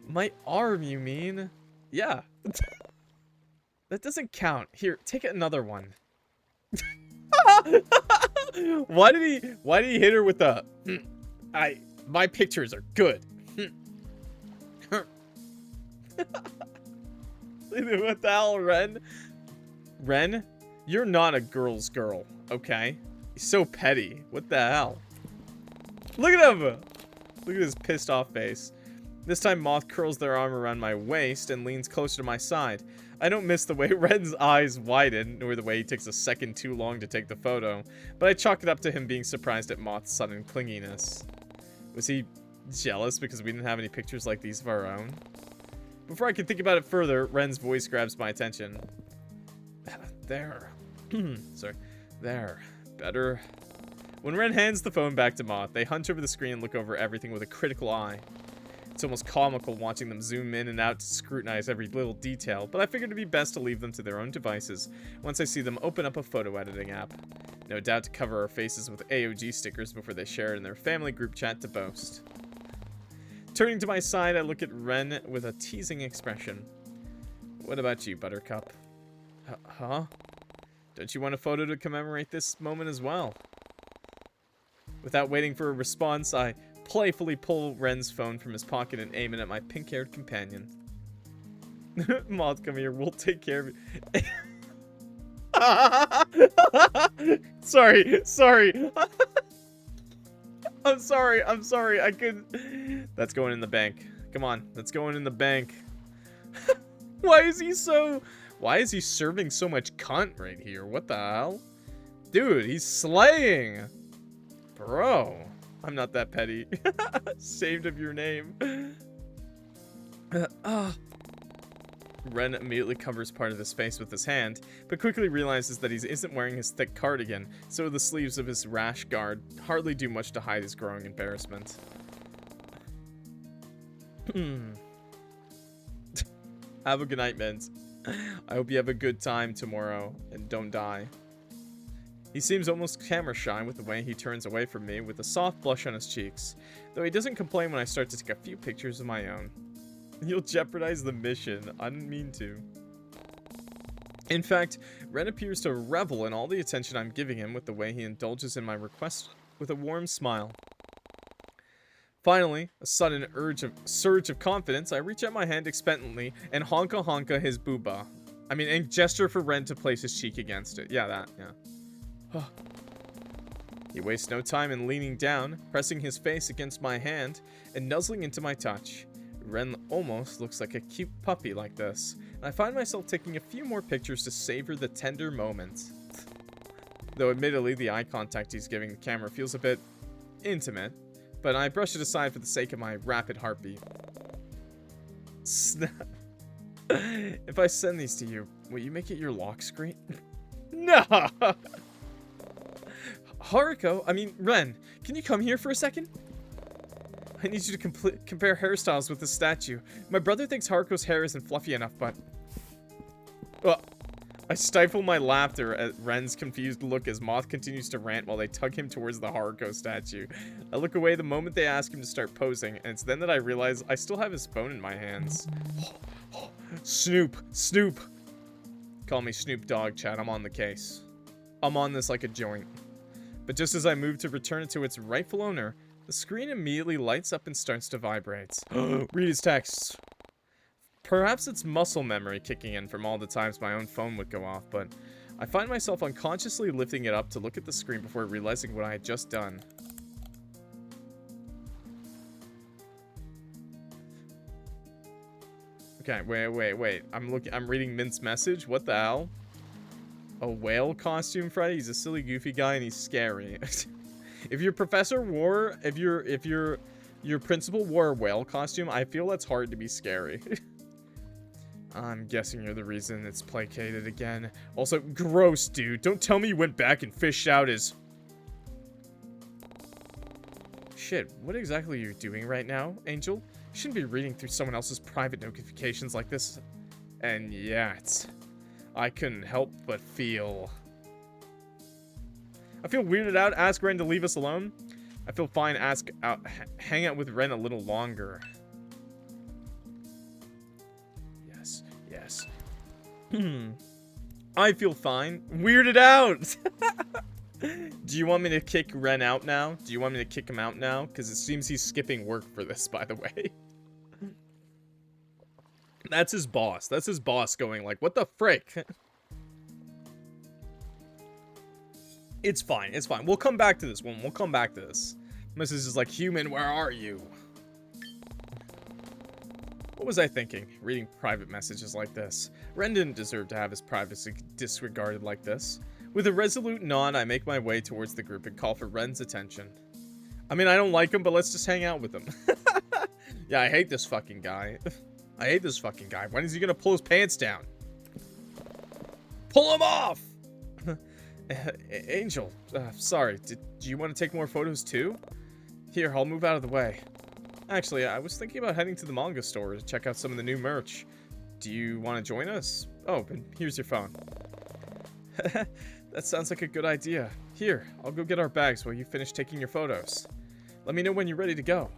My arm, you mean? Yeah. That doesn't count. Here, take another one. Why did he hit her with the my pictures are good. What the hell, Ren? Ren, you're not a girl's girl, okay? He's so petty. What the hell? Look at him! Look at his pissed off face. This time Moth curls their arm around my waist and leans closer to my side. I don't miss the way Ren's eyes widen, nor the way he takes a second too long to take the photo, but I chalk it up to him being surprised at Moth's sudden clinginess. Was he jealous because we didn't have any pictures like these of our own? Before I can think about it further, Ren's voice grabs my attention. There. Sorry. There. Better. When Ren hands the phone back to Moth, they hunch over the screen and look over everything with a critical eye. It's almost comical watching them zoom in and out to scrutinize every little detail, but I figured it'd be best to leave them to their own devices once I see them open up a photo editing app. No doubt to cover our faces with AOG stickers before they share it in their family group chat to boast. Turning to my side, I look at Ren with a teasing expression. What about you, Buttercup? Huh? Don't you want a photo to commemorate this moment as well? Without waiting for a response, I playfully pull Ren's phone from his pocket and aim it at my pink-haired companion. Moth, come here. We'll take care of you. Sorry. I'm sorry. I couldn't. That's going in the bank. Come on. That's going in the bank. Why is he serving so much cunt right here? What the hell? Dude, he's slaying. Bro. I'm not that petty. Saved of your name. Ren immediately covers part of his face with his hand, but quickly realizes that he isn't wearing his thick cardigan, so the sleeves of his rash guard hardly do much to hide his growing embarrassment. Have a good night, Mint. I hope you have a good time tomorrow, and don't die. He seems almost camera shy with the way he turns away from me with a soft blush on his cheeks, though he doesn't complain when I start to take a few pictures of my own. You'll jeopardize the mission. I didn't mean to. In fact, Ren appears to revel in all the attention I'm giving him with the way he indulges in my request with a warm smile. Finally, a sudden surge of confidence, I reach out my hand expectantly and honka his booba. And gesture for Ren to place his cheek against it. Yeah, that, yeah. He wastes no time in leaning down, pressing his face against my hand, and nuzzling into my touch. Ren almost looks like a cute puppy like this, and I find myself taking a few more pictures to savor the tender moment. Though admittedly, the eye contact he's giving the camera feels a bit intimate, but I brush it aside for the sake of my rapid heartbeat. Snap. If I send these to you, will you make it your lock screen? No! Ren, can you come here for a second? I need you to compare hairstyles with the statue. My brother thinks Haruko's hair isn't fluffy enough, but... Well, I stifle my laughter at Ren's confused look as Moth continues to rant while they tug him towards the Haruko statue. I look away the moment they ask him to start posing, and it's then that I realize I still have his phone in my hands. Snoop! Snoop! Call me Snoop Dogg, chat. I'm on the case. I'm on this like a joint. But just as I move to return it to its rightful owner, the screen immediately lights up and starts to vibrate. Read his texts. Perhaps it's muscle memory kicking in from all the times my own phone would go off, but I find myself unconsciously lifting it up to look at the screen before realizing what I had just done. Okay, wait. I'm reading Mint's message. What the hell? A whale costume, Freddy? He's a silly, goofy guy, and he's scary. If your professor wore, if your principal wore a whale costume, I feel that's hard to be scary. I'm guessing you're the reason it's placated again. Also, gross, dude. Don't tell me you went back and fished out his... Shit, what exactly are you doing right now, Angel? You shouldn't be reading through someone else's private notifications like this. And yet, I couldn't help but feel... I feel weirded out. Ask Ren to leave us alone. I feel fine. Hang out with Ren a little longer. Yes. I feel fine. Weirded out. Do you want me to kick Ren out now? Do you want me to kick him out now? Because it seems he's skipping work for this, by the way. That's his boss. That's his boss going like, what the frick? It's fine. It's fine. We'll come back to this one. We'll come back to this. Mrs. is like, human, where are you? What was I thinking? Reading private messages like this. Ren didn't deserve to have his privacy disregarded like this. With a resolute nod, I make my way towards the group and call for Ren's attention. I mean, I don't like him, but let's just hang out with him. Yeah, I hate this fucking guy. I hate this fucking guy. When is he gonna pull his pants down? Pull him off! Angel, sorry. Do you want to take more photos too? Here, I'll move out of the way. Actually, I was thinking about heading to the manga store to check out some of the new merch. Do you want to join us? Oh, and here's your phone. That sounds like a good idea. Here, I'll go get our bags while you finish taking your photos. Let me know when you're ready to go.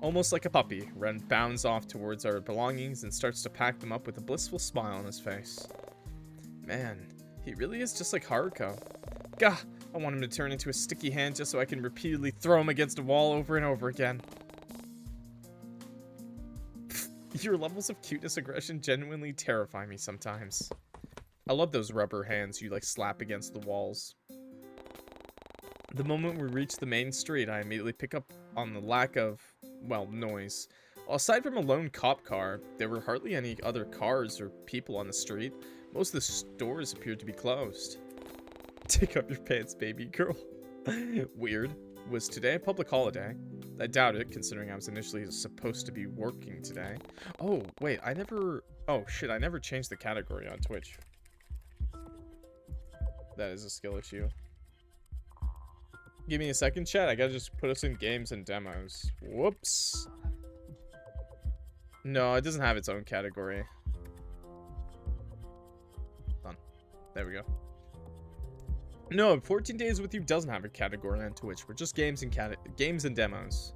Almost like a puppy, Ren bounds off towards our belongings and starts to pack them up with a blissful smile on his face. Man, he really is just like Haruko. Gah, I want him to turn into a sticky hand just so I can repeatedly throw him against a wall over and over again. Your levels of cuteness aggression genuinely terrify me sometimes. I love those rubber hands you like slap against the walls. The moment we reach the main street, I immediately pick up on the lack of, well, noise. Aside from a lone cop car, there were hardly any other cars or people on the street. Most of the stores appeared to be closed. Take up your pants, baby girl. Weird. Was today a public holiday? I doubt it, considering I was initially supposed to be working today. Oh, wait, oh, shit, I never changed the category on Twitch. That is a skill issue. Give me a second, chat. I gotta just put us in games and demos. Whoops. No, it doesn't have its own category. Done. There we go. No, 14 Days With You doesn't have a category on Twitch. We're just games and demos.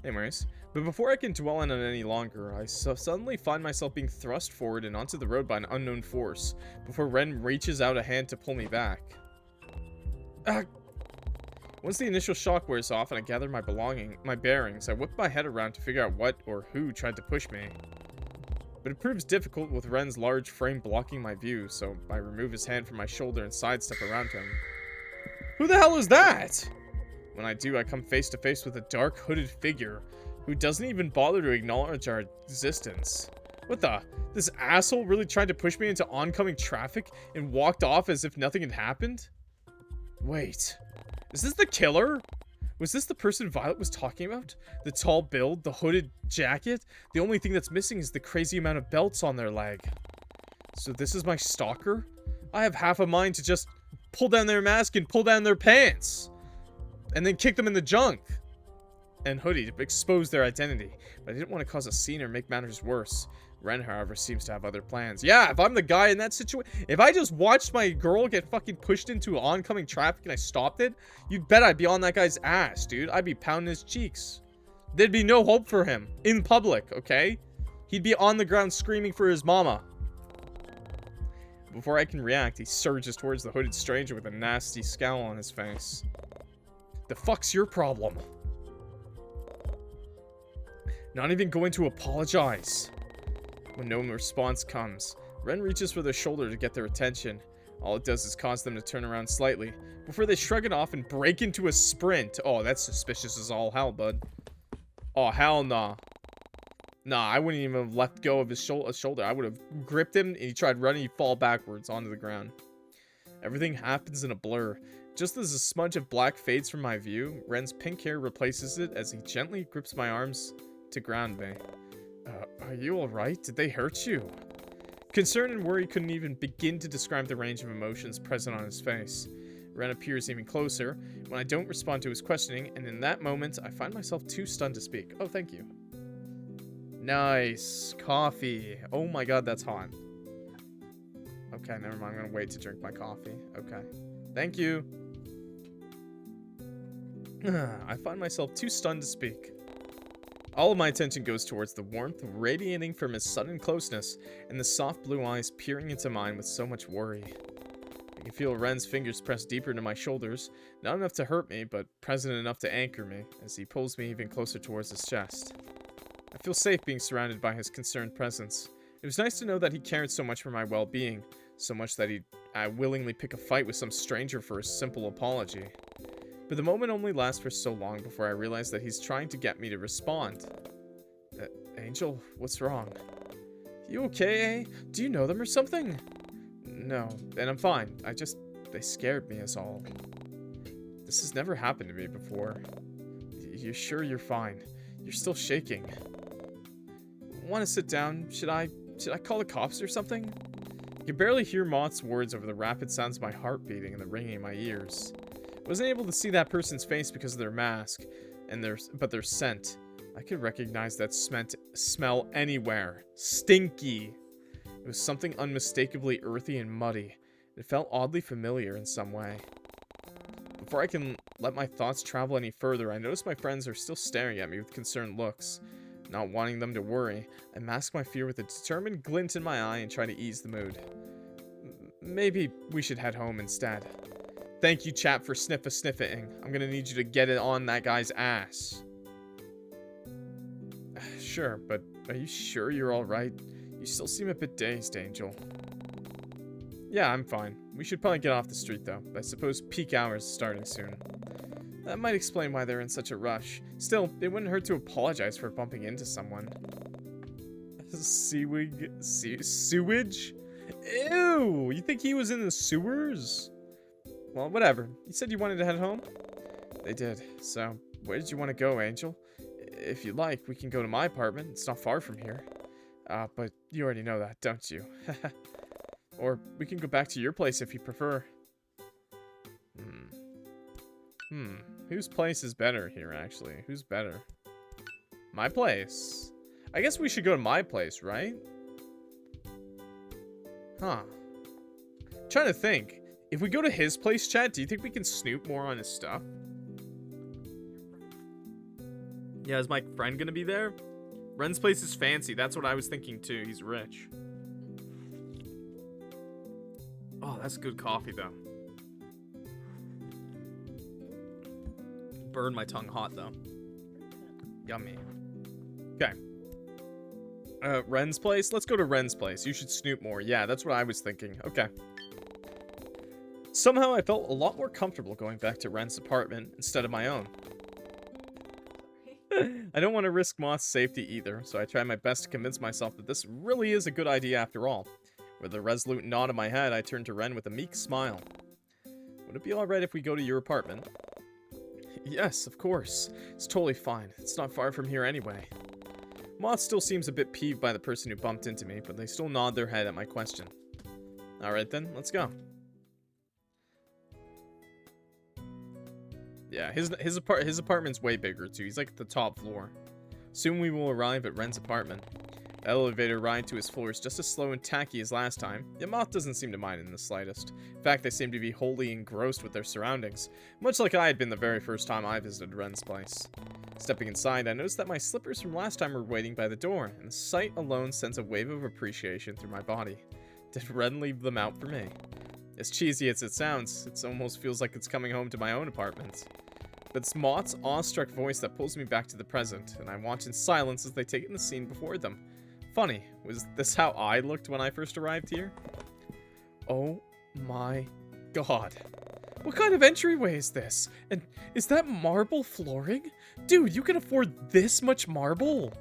Anyways, but before I can dwell on it any longer, I suddenly find myself being thrust forward and onto the road by an unknown force, before Ren reaches out a hand to pull me back. Ah! Once the initial shock wears off and I gather my bearings, I whip my head around to figure out what or who tried to push me. But it proves difficult with Ren's large frame blocking my view, so I remove his hand from my shoulder and sidestep around him. Who the hell is that? When I do, I come face to face with a dark, hooded figure who doesn't even bother to acknowledge our existence. What the? This asshole really tried to push me into oncoming traffic and walked off as if nothing had happened? Wait, is this the killer? Was this the person Violet was talking about? The tall build, the hooded jacket? The only thing that's missing is the crazy amount of belts on their leg. So this is my stalker? I have half a mind to just pull down their mask and pull down their pants. And then kick them in the junk. and hoodie to expose their identity, but I didn't want to cause a scene or make matters worse. Ren, however, seems to have other plans. Yeah, if I'm the guy in that situation, if I just watched my girl get fucking pushed into oncoming traffic and I stopped it, you'd bet I'd be on that guy's ass, dude. I'd be pounding his cheeks. There'd be no hope for him in public, okay? He'd be on the ground screaming for his mama. Before I can react, he surges towards the hooded stranger with a nasty scowl on his face. The fuck's your problem? Not even going to apologize. When no response comes, Ren reaches for their shoulder to get their attention. All it does is cause them to turn around slightly, before they shrug it off and break into a sprint. Oh, that's suspicious as all hell, bud. Oh, hell nah. Nah, I wouldn't even have let go of his shoulder. I would have gripped him, and he tried running, he'd fall backwards onto the ground. Everything happens in a blur. Just as a smudge of black fades from my view, Ren's pink hair replaces it as he gently grips my arms to ground me. Are you alright? Did they hurt you? Concern and worry couldn't even begin to describe the range of emotions present on his face. Ren appears even closer when I don't respond to his questioning, and in that moment, I find myself too stunned to speak. Oh, thank you. Nice. Coffee. Oh my god, that's hot. Okay, never mind. I'm gonna wait to drink my coffee. Okay. Thank you. I find myself too stunned to speak. All of my attention goes towards the warmth radiating from his sudden closeness and the soft blue eyes peering into mine with so much worry. I can feel Ren's fingers press deeper into my shoulders, not enough to hurt me, but present enough to anchor me, as he pulls me even closer towards his chest. I feel safe being surrounded by his concerned presence. It was nice to know that he cared so much for my well-being, so much that he'd willingly pick a fight with some stranger for a simple apology. But the moment only lasts for so long before I realize that he's trying to get me to respond. Angel, what's wrong? You okay, eh? Do you know them or something? No, and I'm fine. They scared me is all. This has never happened to me before. You sure you're fine? You're still shaking. Want to sit down? Should I call the cops or something? I can barely hear Moth's words over the rapid sounds of my heart beating and the ringing in my ears. Wasn't able to see that person's face because of their mask, but their scent. I could recognize that smell anywhere. Stinky. It was something unmistakably earthy and muddy. It felt oddly familiar in some way. Before I can let my thoughts travel any further, I notice my friends are still staring at me with concerned looks. Not wanting them to worry, I mask my fear with a determined glint in my eye and try to ease the mood. Maybe we should head home instead. Thank you, chap, for sniffing. I'm gonna need you to get it on that guy's ass. Sure, but are you sure you're alright? You still seem a bit dazed, Angel. Yeah, I'm fine. We should probably get off the street, though. I suppose peak hours is starting soon. That might explain why they're in such a rush. Still, it wouldn't hurt to apologize for bumping into someone. Sewage? Ew! You think he was in the sewers? Well, whatever. You said you wanted to head home? They did. So, where did you want to go, Angel? If you like, we can go to my apartment. It's not far from here. But you already know that, don't you? Or we can go back to your place if you prefer. Whose place is better here, actually? Who's better? My place. I guess we should go to my place, right? Huh. I'm trying to think. If we go to his place, Chad, do you think we can snoop more on his stuff? Yeah, is my friend gonna be there? Ren's place is fancy. That's what I was thinking too. He's rich. Oh, that's good coffee though. Burned my tongue hot though. Yummy. Okay. Ren's place? Let's go to Ren's place. You should snoop more. Yeah, that's what I was thinking. Okay. Somehow I felt a lot more comfortable going back to Ren's apartment instead of my own. I don't want to risk Moth's safety either, so I try my best to convince myself that this really is a good idea after all. With a resolute nod in my head, I turn to Ren with a meek smile. Would it be alright if we go to your apartment? Yes, of course. It's totally fine. It's not far from here anyway. Moth still seems a bit peeved by the person who bumped into me, but they still nod their head at my question. Alright then, let's go. Yeah, his apartment's way bigger too. He's like at the top floor. Soon we will arrive at Ren's apartment. The elevator ride to his floor is just as slow and tacky as last time, yet Moth doesn't seem to mind in the slightest. In fact, they seem to be wholly engrossed with their surroundings, much like I had been the very first time I visited Ren's place. Stepping inside, I noticed that my slippers from last time were waiting by the door, and the sight alone sends a wave of appreciation through my body. Did Ren leave them out for me? As cheesy as it sounds, it almost feels like it's coming home to my own apartment. But it's Moth's awestruck voice that pulls me back to the present, and I watch in silence as they take in the scene before them. Funny, was this how I looked when I first arrived here? Oh my god. What kind of entryway is this? And is that marble flooring? Dude, you can afford this much marble?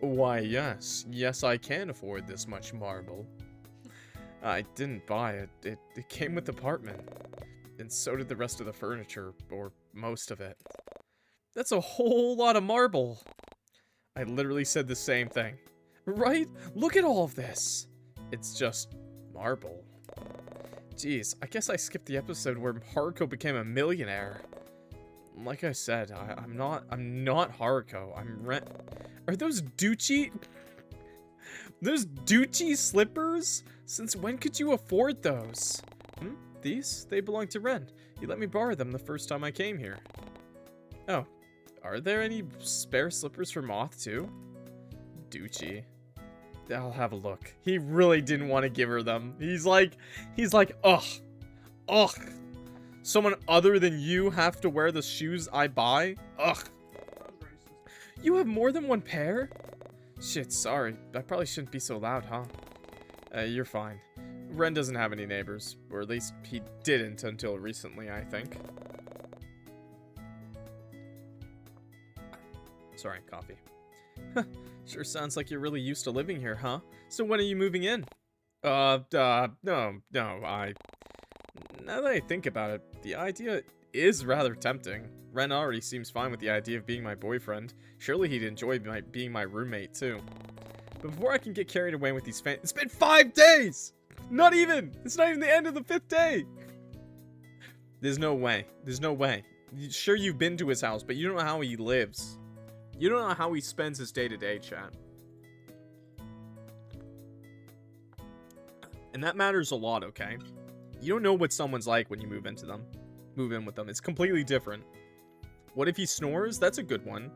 Why, yes. Yes, I can afford this much marble. I didn't buy it. It came with the apartment. And so did the rest of the furniture, or most of it. That's a whole lot of marble. I literally said the same thing. Right? Look at all of this. It's just marble. Jeez, I guess I skipped the episode where Haruko became a millionaire. Like I said, I'm not Haruko. I'm Ren. Are those Duchi? Those Duchi slippers? Since when could you afford those? These? They belong to Ren. He let me borrow them the first time I came here. Oh. Are there any spare slippers for Moth, too? Duchi. I'll have a look. He really didn't want to give her them. He's like, ugh. Someone other than you have to wear the shoes I buy? Ugh. You have more than one pair? Shit, sorry. I probably shouldn't be so loud, huh? You're fine. Ren doesn't have any neighbors. Or at least he didn't until recently, I think. Sorry, coffee. Sure sounds like you're really used to living here, huh? So when are you moving in? No, now that I think about it, the idea is rather tempting. Ren already seems fine with the idea of being my boyfriend. Surely he'd enjoy being my roommate, too. But before I can get carried away with these it's been 5 days! Not even! It's not even the end of the 5th day! There's no way. There's no way. Sure, you've been to his house, but you don't know how he lives. You don't know how he spends his day-to-day, chat. And that matters a lot, okay? You don't know what someone's like when you move in with them. It's completely different. What if he snores? That's a good one.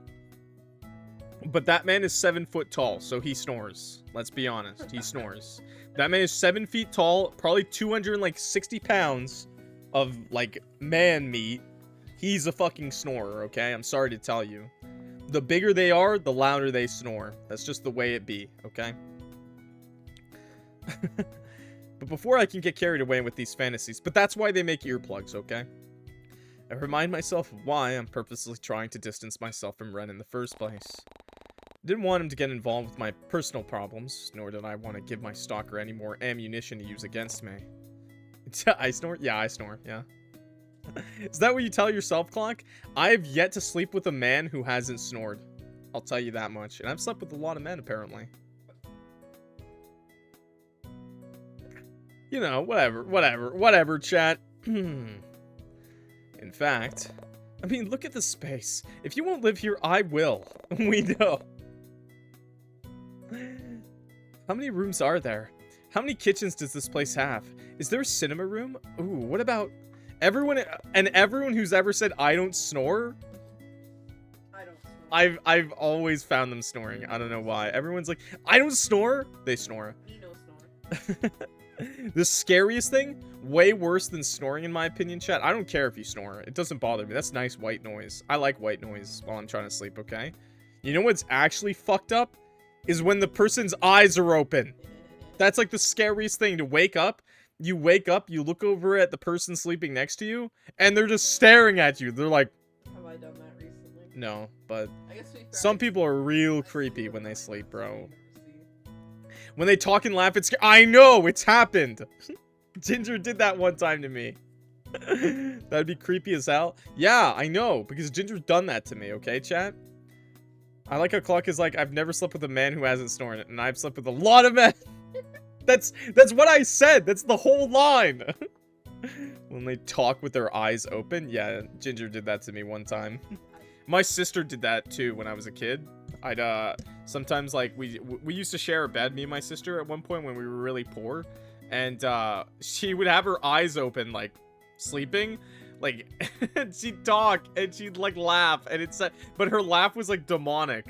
But that man is 7 foot tall, so he snores. Let's be honest. He snores. That man is 7 feet tall, probably 260 pounds of, like, man meat. He's a fucking snorer, okay? I'm sorry to tell you. The bigger they are, the louder they snore. That's just the way it be, okay? But before I can get carried away with these fantasies, but that's why they make earplugs, okay? I remind myself of why I'm purposely trying to distance myself from Ren in the first place. I didn't want him to get involved with my personal problems, nor did I want to give my stalker any more ammunition to use against me. I snore? Yeah, I snore, yeah. Is that what you tell yourself, Clock? I have yet to sleep with a man who hasn't snored. I'll tell you that much. And I've slept with a lot of men, apparently. You know, whatever, chat. In fact, I mean, look at the space. If you won't live here, I will. We know. How many rooms are there? How many kitchens does this place have? Is there a cinema room? Ooh, what about... Everyone who's ever said I don't snore, I don't snore. I've always found them snoring. I don't know why. Everyone's like, I don't snore. They snore. You know snore. The scariest thing, way worse than snoring in my opinion, chat. I don't care if you snore. It doesn't bother me. That's nice white noise. I like white noise while I'm trying to sleep, okay? You know what's actually fucked up? Is when the person's eyes are open. That's like the scariest thing, to wake up. You wake up, you look over at the person sleeping next to you, and they're just staring at you. They're like... Have I done that recently? No, but some people are real creepy when they sleep, bro. When they talk and laugh, it's... I know! It's happened! Ginger did that one time to me. That'd be creepy as hell. Yeah, I know, because Ginger's done that to me, okay, chat? I like how Clock is like, I've never slept with a man who hasn't snored, and I've slept with a lot of men. That's what I said. That's the whole line. When they talk with their eyes open. Yeah, Ginger did that to me one time. My sister did that too when I was a kid. I'd sometimes like we used to share a bed, me and my sister, at one point when we were really poor, and she would have her eyes open like sleeping, like and she'd talk and she'd like laugh, and it's but her laugh was like demonic.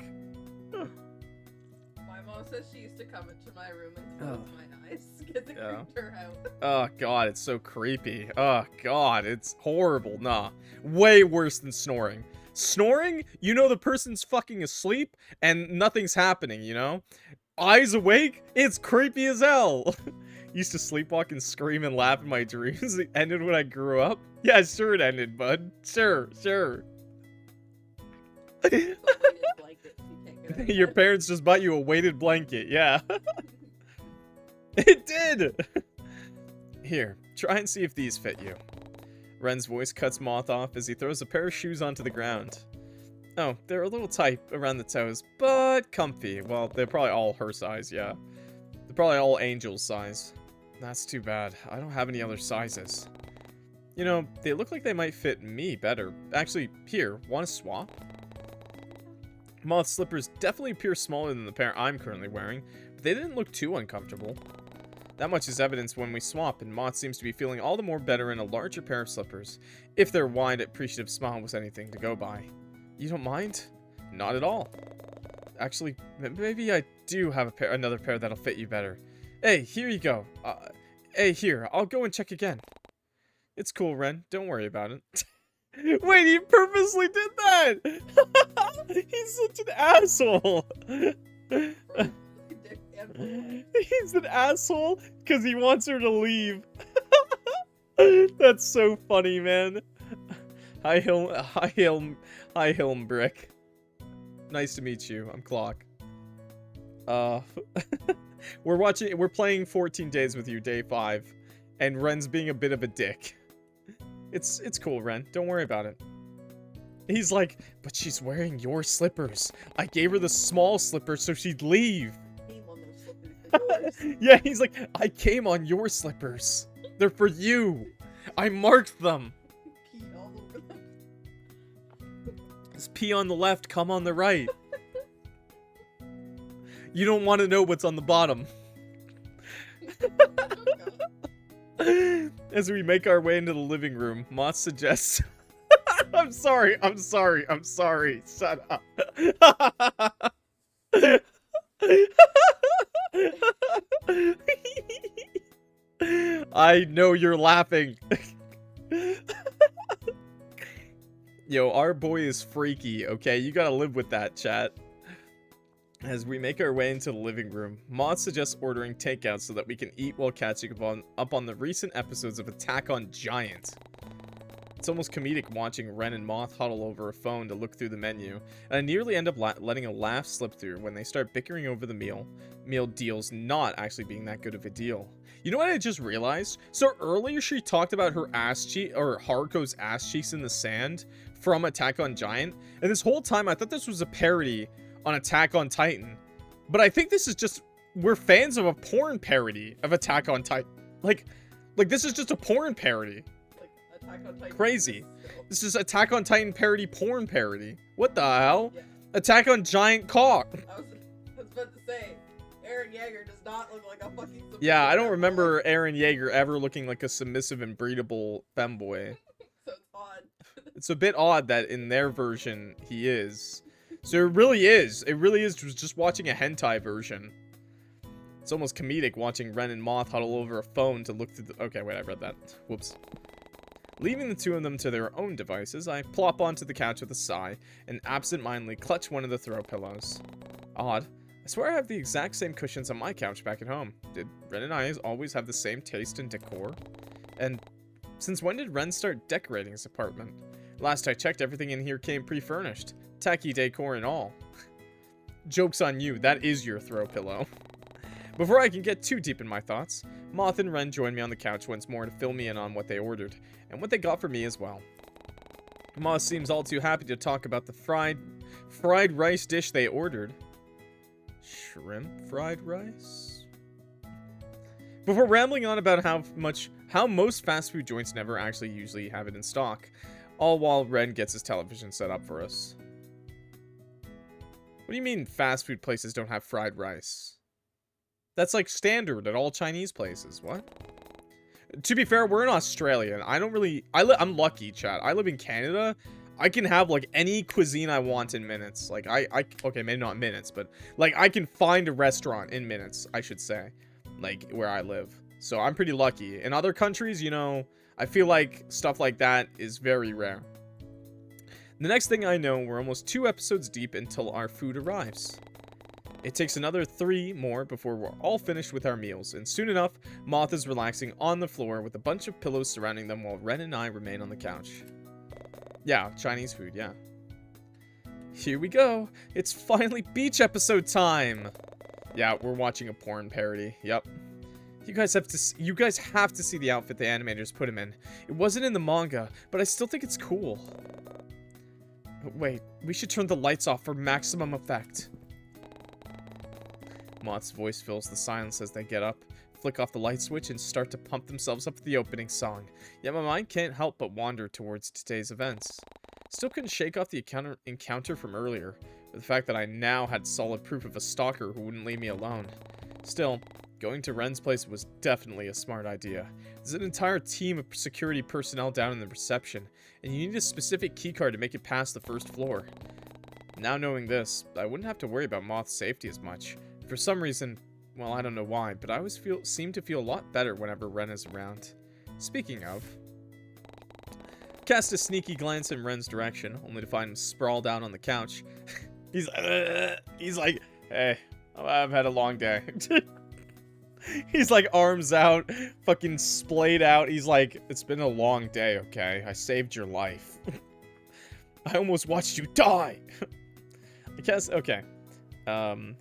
My mom says she used to come into my room and close my eyes because it creeped her out. Oh god, it's so creepy. Oh god, it's horrible. Nah, way worse than snoring. Snoring, you know the person's fucking asleep and nothing's happening, you know? Eyes awake, it's creepy as hell. Used to sleepwalk and scream and laugh in my dreams. It ended when I grew up. Yeah, sure it ended, bud. Sure. Your parents just bought you a weighted blanket, yeah. It did! Here, try and see if these fit you. Ren's voice cuts Moth off as he throws a pair of shoes onto the ground. Oh, they're a little tight around the toes, but comfy. Well, they're probably all her size, yeah. They're probably all Angel's size. That's too bad. I don't have any other sizes. You know, they look like they might fit me better. Actually, here, want to swap? Moth's slippers definitely appear smaller than the pair I'm currently wearing, but they didn't look too uncomfortable. That much is evidence when we swap, and Moth seems to be feeling all the more better in a larger pair of slippers, if their wide, appreciative smile was anything to go by. You don't mind? Not at all. Actually, maybe I do have another pair that'll fit you better. Hey, here you go. Hey, here, I'll go and check again. It's cool, Ren. Don't worry about it. Wait, he purposely did that! He's such an asshole! He's an asshole because he wants her to leave. That's so funny, man. Hi, Hilmbrick. Nice to meet you. I'm Clock. We're playing 14 Days with You, day 5, and Ren's being a bit of a dick. It's cool, Ren. Don't worry about it. He's like, but she's wearing your slippers. I gave her the small slippers so she'd leave. Yeah, he's like, I came on your slippers. They're for you. I marked them. Pee all over them. It's pee on the left, come on the right. You don't want to know what's on the bottom. As we make our way into the living room, Moth suggests... I'm sorry. Shut up. I know you're laughing. Yo, our boy is freaky, okay? You gotta live with that, chat. As we make our way into the living room, Moth suggests ordering takeout so that we can eat while catching up on the recent episodes of Attack on Giant. It's almost comedic watching Ren and Moth huddle over a phone to look through the menu, and I nearly end up letting a laugh slip through when they start bickering over the meal deals not actually being that good of a deal. You know what I just realized? So earlier she talked about her ass cheek, or Haruko's ass cheeks in the sand from Attack on Giant, and this whole time I thought this was a parody on Attack on Titan, but I think this is just, we're fans of a porn parody of Attack on Titan. Like this is just a porn parody. Attack on Titan. Crazy. This is Attack on Titan parody porn parody. What the hell? Yeah. Attack on Giant Cock. I was about to say, Eren Yeager does not look like a fucking submissive Yeah, I don't remember femboy. Eren Yeager ever looking like a submissive and breedable femboy. So it's odd. It's a bit odd that in their version he is. So it really is just watching a hentai version. It's almost comedic watching Ren and Moth huddle over a phone to look through the... Okay, wait, I read that. Whoops. Leaving the two of them to their own devices, I plop onto the couch with a sigh and absent-mindedly clutch one of the throw pillows. Odd. I swear I have the exact same cushions on my couch back at home. Did Ren and I always have the same taste in decor? And since when did Ren start decorating his apartment? Last I checked, everything in here came pre-furnished. Tacky decor and all. Joke's on you, that is your throw pillow. Before I can get too deep in my thoughts, Moth and Ren join me on the couch once more to fill me in on what they ordered, and what they got for me as well. Moth seems all too happy to talk about the fried rice dish they ordered. Shrimp fried rice? Before rambling on about how how most fast food joints never actually usually have it in stock, all while Ren gets his television set up for us. What do you mean fast food places don't have fried rice? That's like standard at all Chinese places. What? To be fair, we're in Australia, and I don't really... I'm lucky, chat. I live in Canada. I can have, like, any cuisine I want in minutes. Like, okay, maybe not minutes, but, like, I can find a restaurant in minutes, I should say. Like, where I live. So, I'm pretty lucky. In other countries, you know, I feel like stuff like that is very rare. The next thing I know, we're almost 2 episodes deep until our food arrives. It takes another 3 more before we're all finished with our meals, and soon enough, Moth is relaxing on the floor with a bunch of pillows surrounding them while Ren and I remain on the couch. Yeah, Chinese food, yeah. Here we go. It's finally beach episode time. Yeah, we're watching a porn parody. Yep. You guys have to see the outfit the animators put him in. It wasn't in the manga, but I still think it's cool. Wait, we should turn the lights off for maximum effect. Moth's voice fills the silence as they get up, flick off the light switch, and start to pump themselves up for the opening song. Yet my mind can't help but wander towards today's events. Still couldn't shake off the encounter from earlier, with the fact that I now had solid proof of a stalker who wouldn't leave me alone. Still, going to Ren's place was definitely a smart idea. There's an entire team of security personnel down in the reception, and you need a specific keycard to make it past the first floor. Now knowing this, I wouldn't have to worry about Moth's safety as much. For some reason, well, I don't know why, but I always seem to feel a lot better whenever Ren is around. Speaking of, cast a sneaky glance in Ren's direction, only to find him sprawled out on the couch. He's like, hey, I've had a long day. He's like arms out, fucking splayed out. He's like, it's been a long day, okay? I saved your life. I almost watched you die. I guess, okay.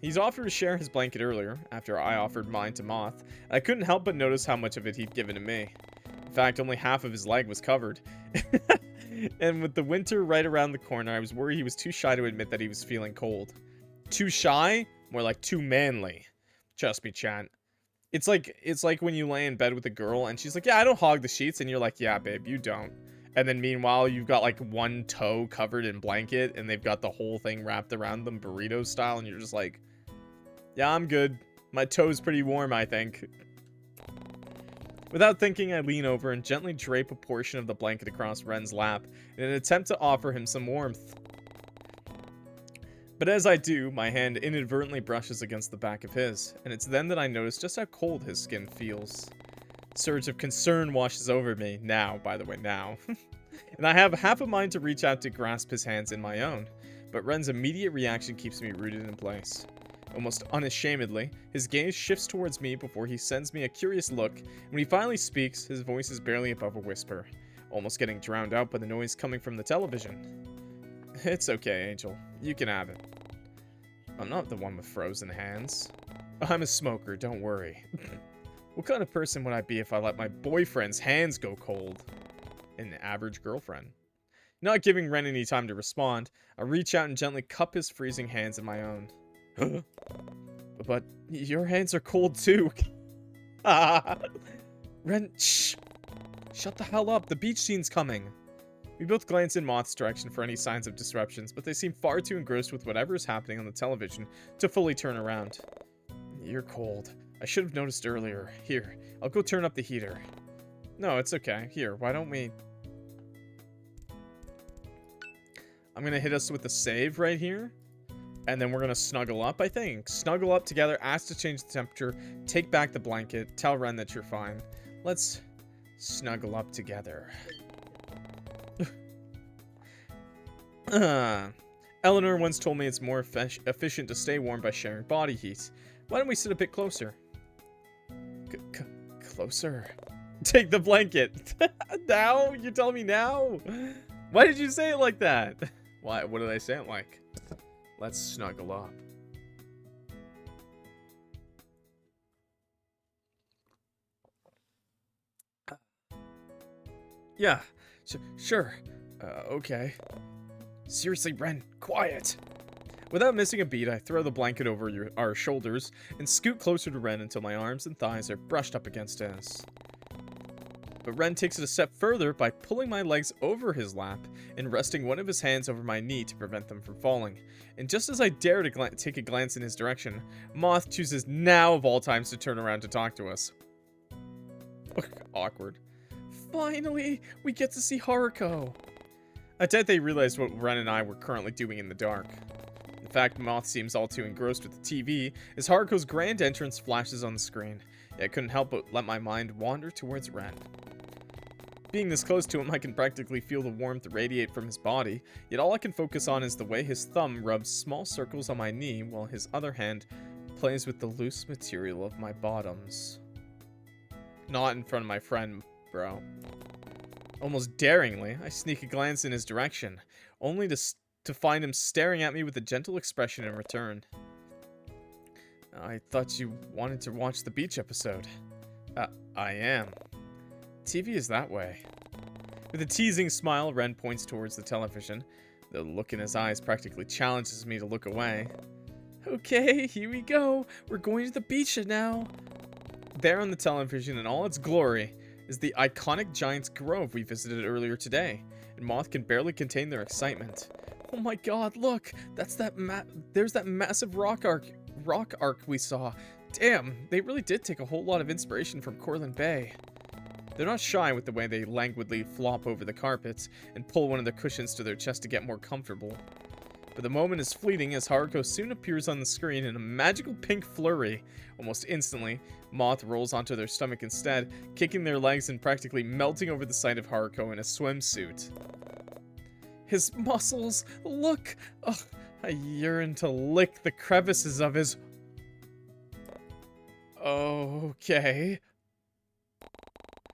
He's offered to share his blanket earlier, after I offered mine to Moth. I couldn't help but notice how much of it he'd given to me. In fact, only half of his leg was covered. And with the winter right around the corner, I was worried he was too shy to admit that he was feeling cold. Too shy? More like too manly. Trust me, chat. It's like when you lay in bed with a girl and she's like, yeah, I don't hog the sheets, and you're like, yeah, babe, you don't. And then meanwhile, you've got like one toe covered in blanket and they've got the whole thing wrapped around them burrito style. And you're just like, yeah, I'm good. My toe's pretty warm, I think. Without thinking, I lean over and gently drape a portion of the blanket across Ren's lap in an attempt to offer him some warmth. But as I do, my hand inadvertently brushes against the back of his, and it's then that I notice just how cold his skin feels. Surge of concern washes over me, now, by the way, now. And I have half a mind to reach out to grasp his hands in my own, but Ren's immediate reaction keeps me rooted in place. Almost unashamedly, his gaze shifts towards me before he sends me a curious look, and when he finally speaks, his voice is barely above a whisper, almost getting drowned out by the noise coming from the television. It's okay, Angel. You can have it. I'm not the one with frozen hands. I'm a smoker, don't worry. What kind of person would I be if I let my boyfriend's hands go cold? An average girlfriend. Not giving Ren any time to respond, I reach out and gently cup his freezing hands in my own. But your hands are cold too. Ren, shh! Shut the hell up, the beach scene's coming. We both glance in Moth's direction for any signs of disruptions, but they seem far too engrossed with whatever is happening on the television to fully turn around. You're cold. I should have noticed earlier. Here, I'll go turn up the heater. No, it's okay. Here, why don't we... I'm gonna hit us with a save right here. And then we're gonna snuggle up, I think. Snuggle up together, ask to change the temperature, take back the blanket, tell Ren that you're fine. Let's snuggle up together. Eleanor once told me it's more efficient to stay warm by sharing body heat. Why don't we sit a bit closer? Closer? Take the blanket. Now? You're telling me now? Why did you say it like that? Why? What did I say it like? Let's snuggle up. Yeah, sure. Okay. Seriously, Ren, quiet. Without missing a beat, I throw the blanket over our shoulders and scoot closer to Ren until my arms and thighs are brushed up against his. But Ren takes it a step further by pulling my legs over his lap and resting one of his hands over my knee to prevent them from falling. And just as I dare to take a glance in his direction, Moth chooses now of all times to turn around to talk to us. Awkward. Finally, we get to see Haruko. I doubt they realized what Ren and I were currently doing in the dark. In fact, Moth seems all too engrossed with the TV as Haruko's grand entrance flashes on the screen. Yet I couldn't help but let my mind wander towards Ren. Being this close to him, I can practically feel the warmth radiate from his body, yet all I can focus on is the way his thumb rubs small circles on my knee while his other hand plays with the loose material of my bottoms. Not in front of my friend, bro. Almost daringly, I sneak a glance in his direction, only to find him staring at me with a gentle expression in return. I thought you wanted to watch the beach episode. I am. TV is that way. With a teasing smile, Ren points towards the television. The look in his eyes practically challenges me to look away. Okay, here we go. We're going to the beach now. There on the television in all its glory is the iconic Giant's Grove we visited earlier today, and Moth can barely contain their excitement. Oh my god, look! There's that massive rock arc we saw. Damn, they really did take a whole lot of inspiration from Cortland Bay. They're not shy with the way they languidly flop over the carpets and pull one of the cushions to their chest to get more comfortable. But the moment is fleeting as Haruko soon appears on the screen in a magical pink flurry. Almost instantly, Moth rolls onto their stomach instead, kicking their legs and practically melting over the sight of Haruko in a swimsuit. His muscles, look! Ugh, I yearn to lick the crevices of his... Okay.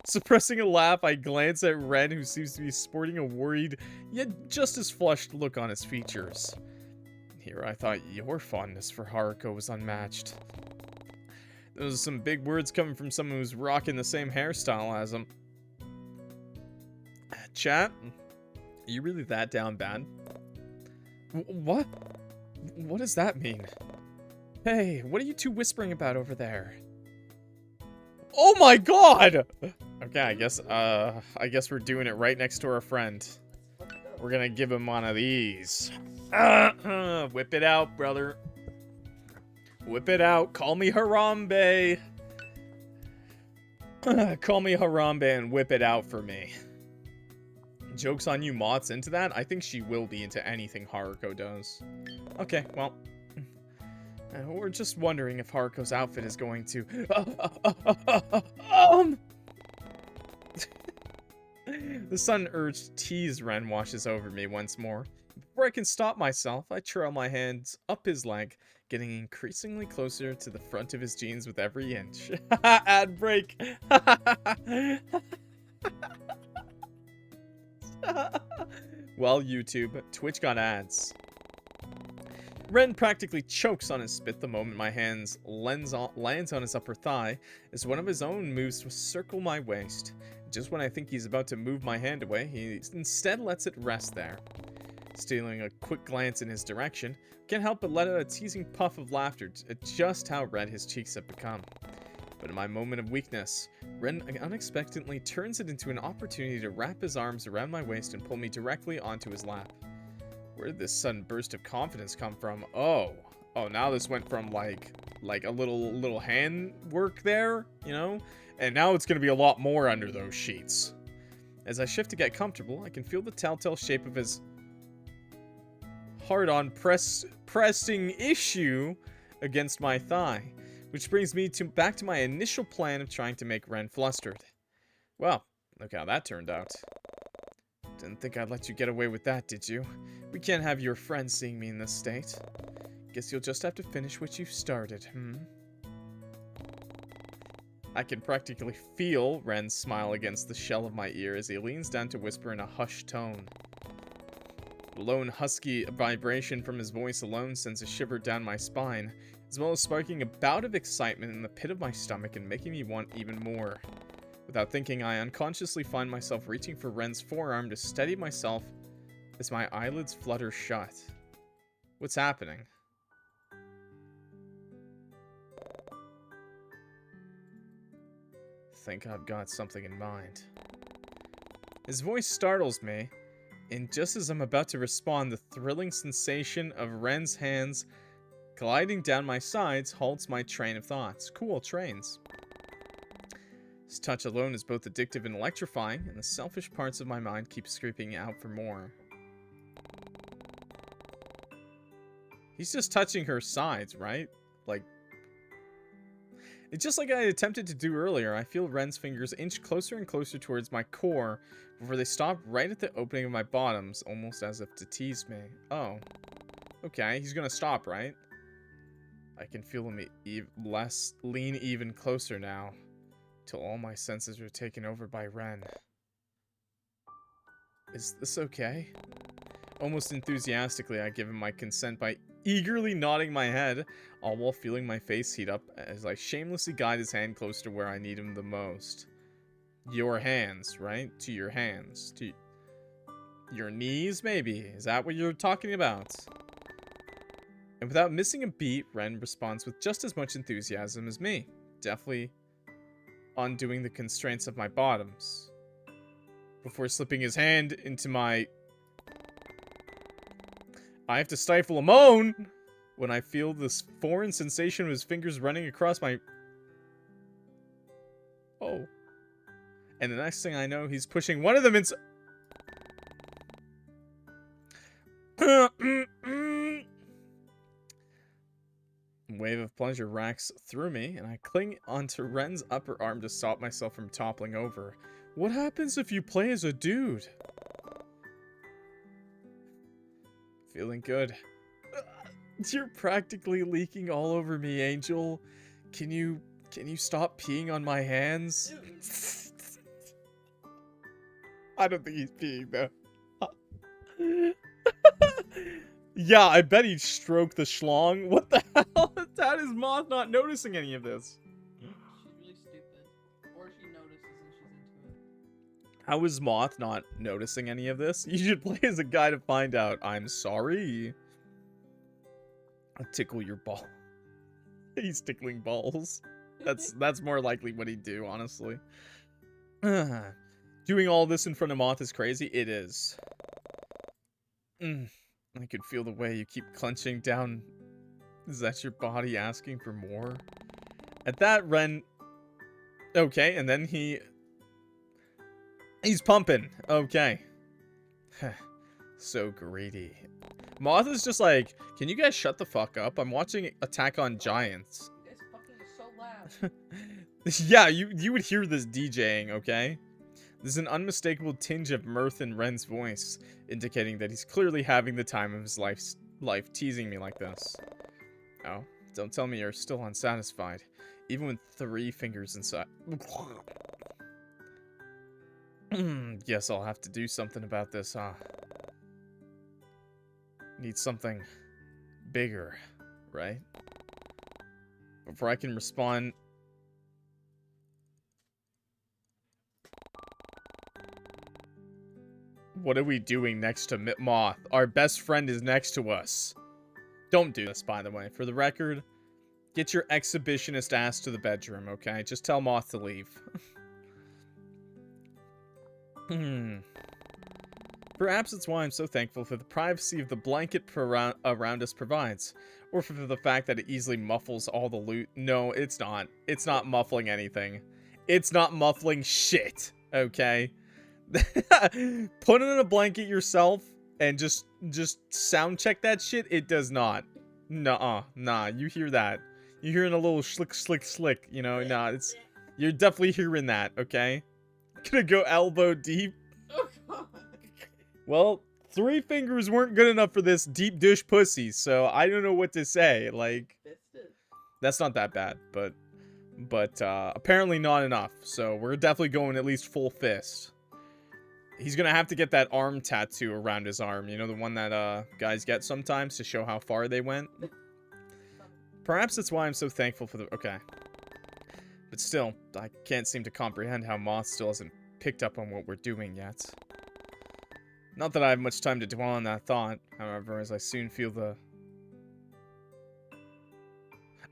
Suppressing a laugh, I glance at Ren, who seems to be sporting a worried, yet just as flushed look on his features. Here I thought your fondness for Haruko was unmatched. Those are some big words coming from someone who's rocking the same hairstyle as him. Chat? Are you really that down bad? What? What does that mean? Hey, what are you two whispering about over there? Oh my god! Okay, I guess we're doing it right next to our friend. We're gonna give him one of these. Whip it out, brother. Whip it out. Call me Harambe. Call me Harambe and whip it out for me. Joke's on you, Moth's into that? I think she will be into anything Haruko does. Okay, well. We're just wondering if Haruko's outfit is going to... The sun-urged tease Ren washes over me once more. Before I can stop myself, I trail my hands up his leg, getting increasingly closer to the front of his jeans with every inch. Ad break! Well, YouTube, Twitch got ads. Ren practically chokes on his spit the moment my hands lands on his upper thigh, as one of his own moves to circle my waist. Just when I think he's about to move my hand away, he instead lets it rest there. Stealing a quick glance in his direction, can't help but let out a teasing puff of laughter at just how red his cheeks have become. But in my moment of weakness, Ren unexpectedly turns it into an opportunity to wrap his arms around my waist and pull me directly onto his lap. Where did this sudden burst of confidence come from? Oh, now this went from like a little hand work there, you know? And now it's gonna be a lot more under those sheets. As I shift to get comfortable, I can feel the telltale shape of his hard-on pressing issue against my thigh, which brings me back to my initial plan of trying to make Ren flustered. Well, look how that turned out. Didn't think I'd let you get away with that, did you? We can't have your friends seeing me in this state. Guess you'll just have to finish what you've started, I can practically feel Ren's smile against the shell of my ear as he leans down to whisper in a hushed tone. The lone husky vibration from his voice alone sends a shiver down my spine, as well as sparking a bout of excitement in the pit of my stomach and making me want even more. Without thinking, I unconsciously find myself reaching for Ren's forearm to steady myself as my eyelids flutter shut. What's happening? Think I've got something in mind. His voice startles me, and just as I'm about to respond, the thrilling sensation of Ren's hands gliding down my sides halts my train of thoughts. Cool, trains. His touch alone is both addictive and electrifying, and the selfish parts of my mind keep screaming out for more. He's just touching her sides, right? Like, it's just like I attempted to do earlier. I feel Ren's fingers inch closer and closer towards my core before they stop right at the opening of my bottoms, almost as if to tease me. Oh. Okay, he's gonna stop, right? I can feel him lean even closer now, till all my senses are taken over by Ren. Is this okay? Almost enthusiastically, I give him my consent by eagerly nodding my head, all while feeling my face heat up as I shamelessly guide his hand close to where I need him the most. Your hands, right? To your hands. To your knees, maybe? Is that what you're talking about? And without missing a beat, Ren responds with just as much enthusiasm as me, deftly undoing the constraints of my bottoms, before slipping his hand into my... I have to stifle a moan when I feel this foreign sensation of his fingers running across my... Oh. And the next thing I know, he's pushing one of them inside... Wave of pleasure racks through me, and I cling onto Ren's upper arm to stop myself from toppling over. What happens if you play as a dude? Feeling good. You're practically leaking all over me, Angel. Can you stop peeing on my hands? I don't think he's peeing though. Yeah, I bet he'd stroke the schlong. What the hell? How is Moth not noticing any of this? She's really stupid. Or she notices and she's into it. How is Moth not noticing any of this? You should play as a guy to find out. I'm sorry. I'll tickle your ball. He's tickling balls. That's more likely what he'd do, honestly. Doing all this in front of Moth is crazy. It is. I could feel the way you keep clenching down. Is that your body asking for more? At that, Ren... Okay, and then he's pumping. Okay. So greedy. Moth is just like, can you guys shut the fuck up? I'm watching Attack on Giants. You guys fucking are so loud. Yeah, you would hear this DJing, okay? There's an unmistakable tinge of mirth in Ren's voice, indicating that he's clearly having the time of his life teasing me like this. Oh, don't tell me you're still unsatisfied, even with 3 fingers inside. Guess I'll have to do something about this, huh? Need something bigger, right? Before I can respond... What are we doing next to Moth? Our best friend is next to us. Don't do this, by the way. For the record, get your exhibitionist ass to the bedroom, okay? Just tell Moth to leave. Perhaps it's why I'm so thankful for the privacy of the blanket around us provides. Or for the fact that it easily muffles all the loot. No, it's not. It's not muffling anything. It's not muffling shit, okay? Put it in a blanket yourself and just sound check that shit. It does not. Nah, you hear that. You're hearing a little slick, you know? Nah, you're definitely hearing that, okay? Gonna go elbow deep. Oh god. Well, 3 fingers weren't good enough for this deep dish pussy, so I don't know what to say. Like, Fisted. that's not that bad, but apparently not enough. So we're definitely going at least full fist. He's gonna have to get that arm tattoo around his arm. You know, the one that guys get sometimes to show how far they went? Perhaps that's why I'm so thankful for the... Okay. But still, I can't seem to comprehend how Moth still hasn't picked up on what we're doing yet. Not that I have much time to dwell on that thought, however, as I soon feel the...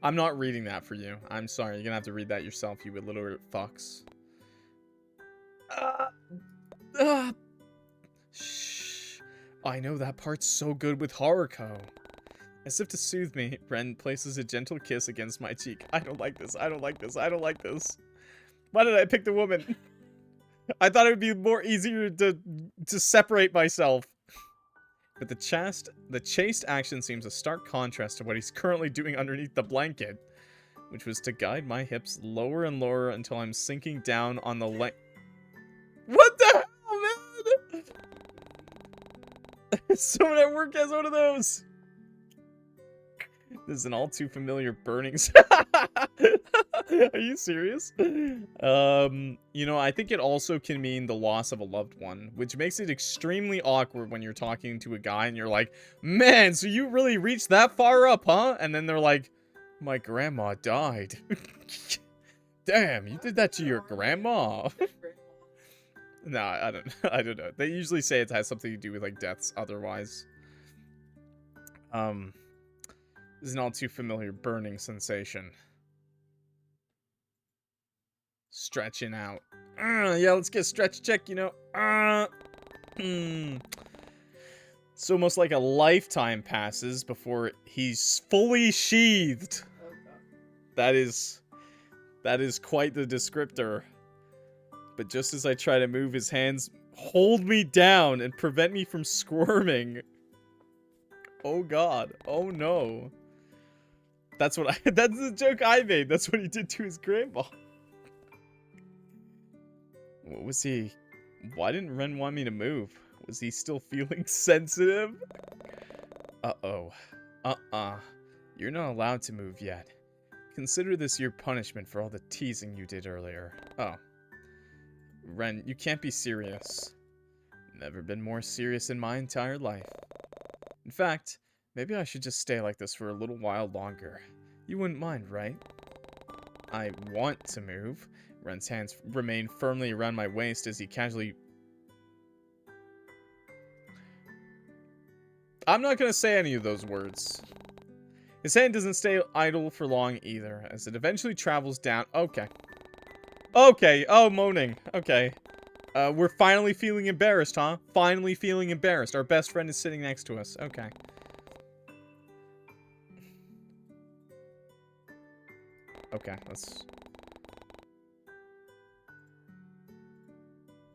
I'm not reading that for you. I'm sorry, you're gonna have to read that yourself, you illiterate fucks. Shh. I know that part's so good with Haruko. As if to soothe me, Ren places a gentle kiss against my cheek. I don't like this. I don't like this. I don't like this. Why did I pick the woman? I thought it would be more easier to separate myself. But the chaste action seems a stark contrast to what he's currently doing underneath the blanket, which was to guide my hips lower and lower until I'm sinking down on the length. What the hell, man? Someone at work has one of those. This is an all too familiar burning. Are you serious? You know, I think it also can mean the loss of a loved one, which makes it extremely awkward when you're talking to a guy and you're like, man, so you really reached that far up, huh? And then they're like, my grandma died. Damn, you did that to your grandma. No, I don't know. They usually say it has something to do with like deaths otherwise. This is an all too familiar burning sensation. Stretching out. Yeah, let's get a stretch check, you know. It's almost like a lifetime passes before he's fully sheathed. Oh, God. That is quite the descriptor. But just as I try to move, his hands hold me down and prevent me from squirming. Oh God. Oh no. That's the joke I made. That's what he did to his grandma. What was he? Why didn't Ren want me to move? Was he still feeling sensitive? Uh-oh. You're not allowed to move yet. Consider this your punishment for all the teasing you did earlier. Oh. Ren, you can't be serious. Never been more serious in my entire life. In fact, maybe I should just stay like this for a little while longer. You wouldn't mind, right? I want to move. Ren's hands remain firmly around my waist as he casually... I'm not gonna say any of those words. His hand doesn't stay idle for long either, as it eventually travels down... Okay. Okay, oh, moaning. Okay. We're finally feeling embarrassed, huh? Finally feeling embarrassed. Our best friend is sitting next to us. Okay. Okay, let's...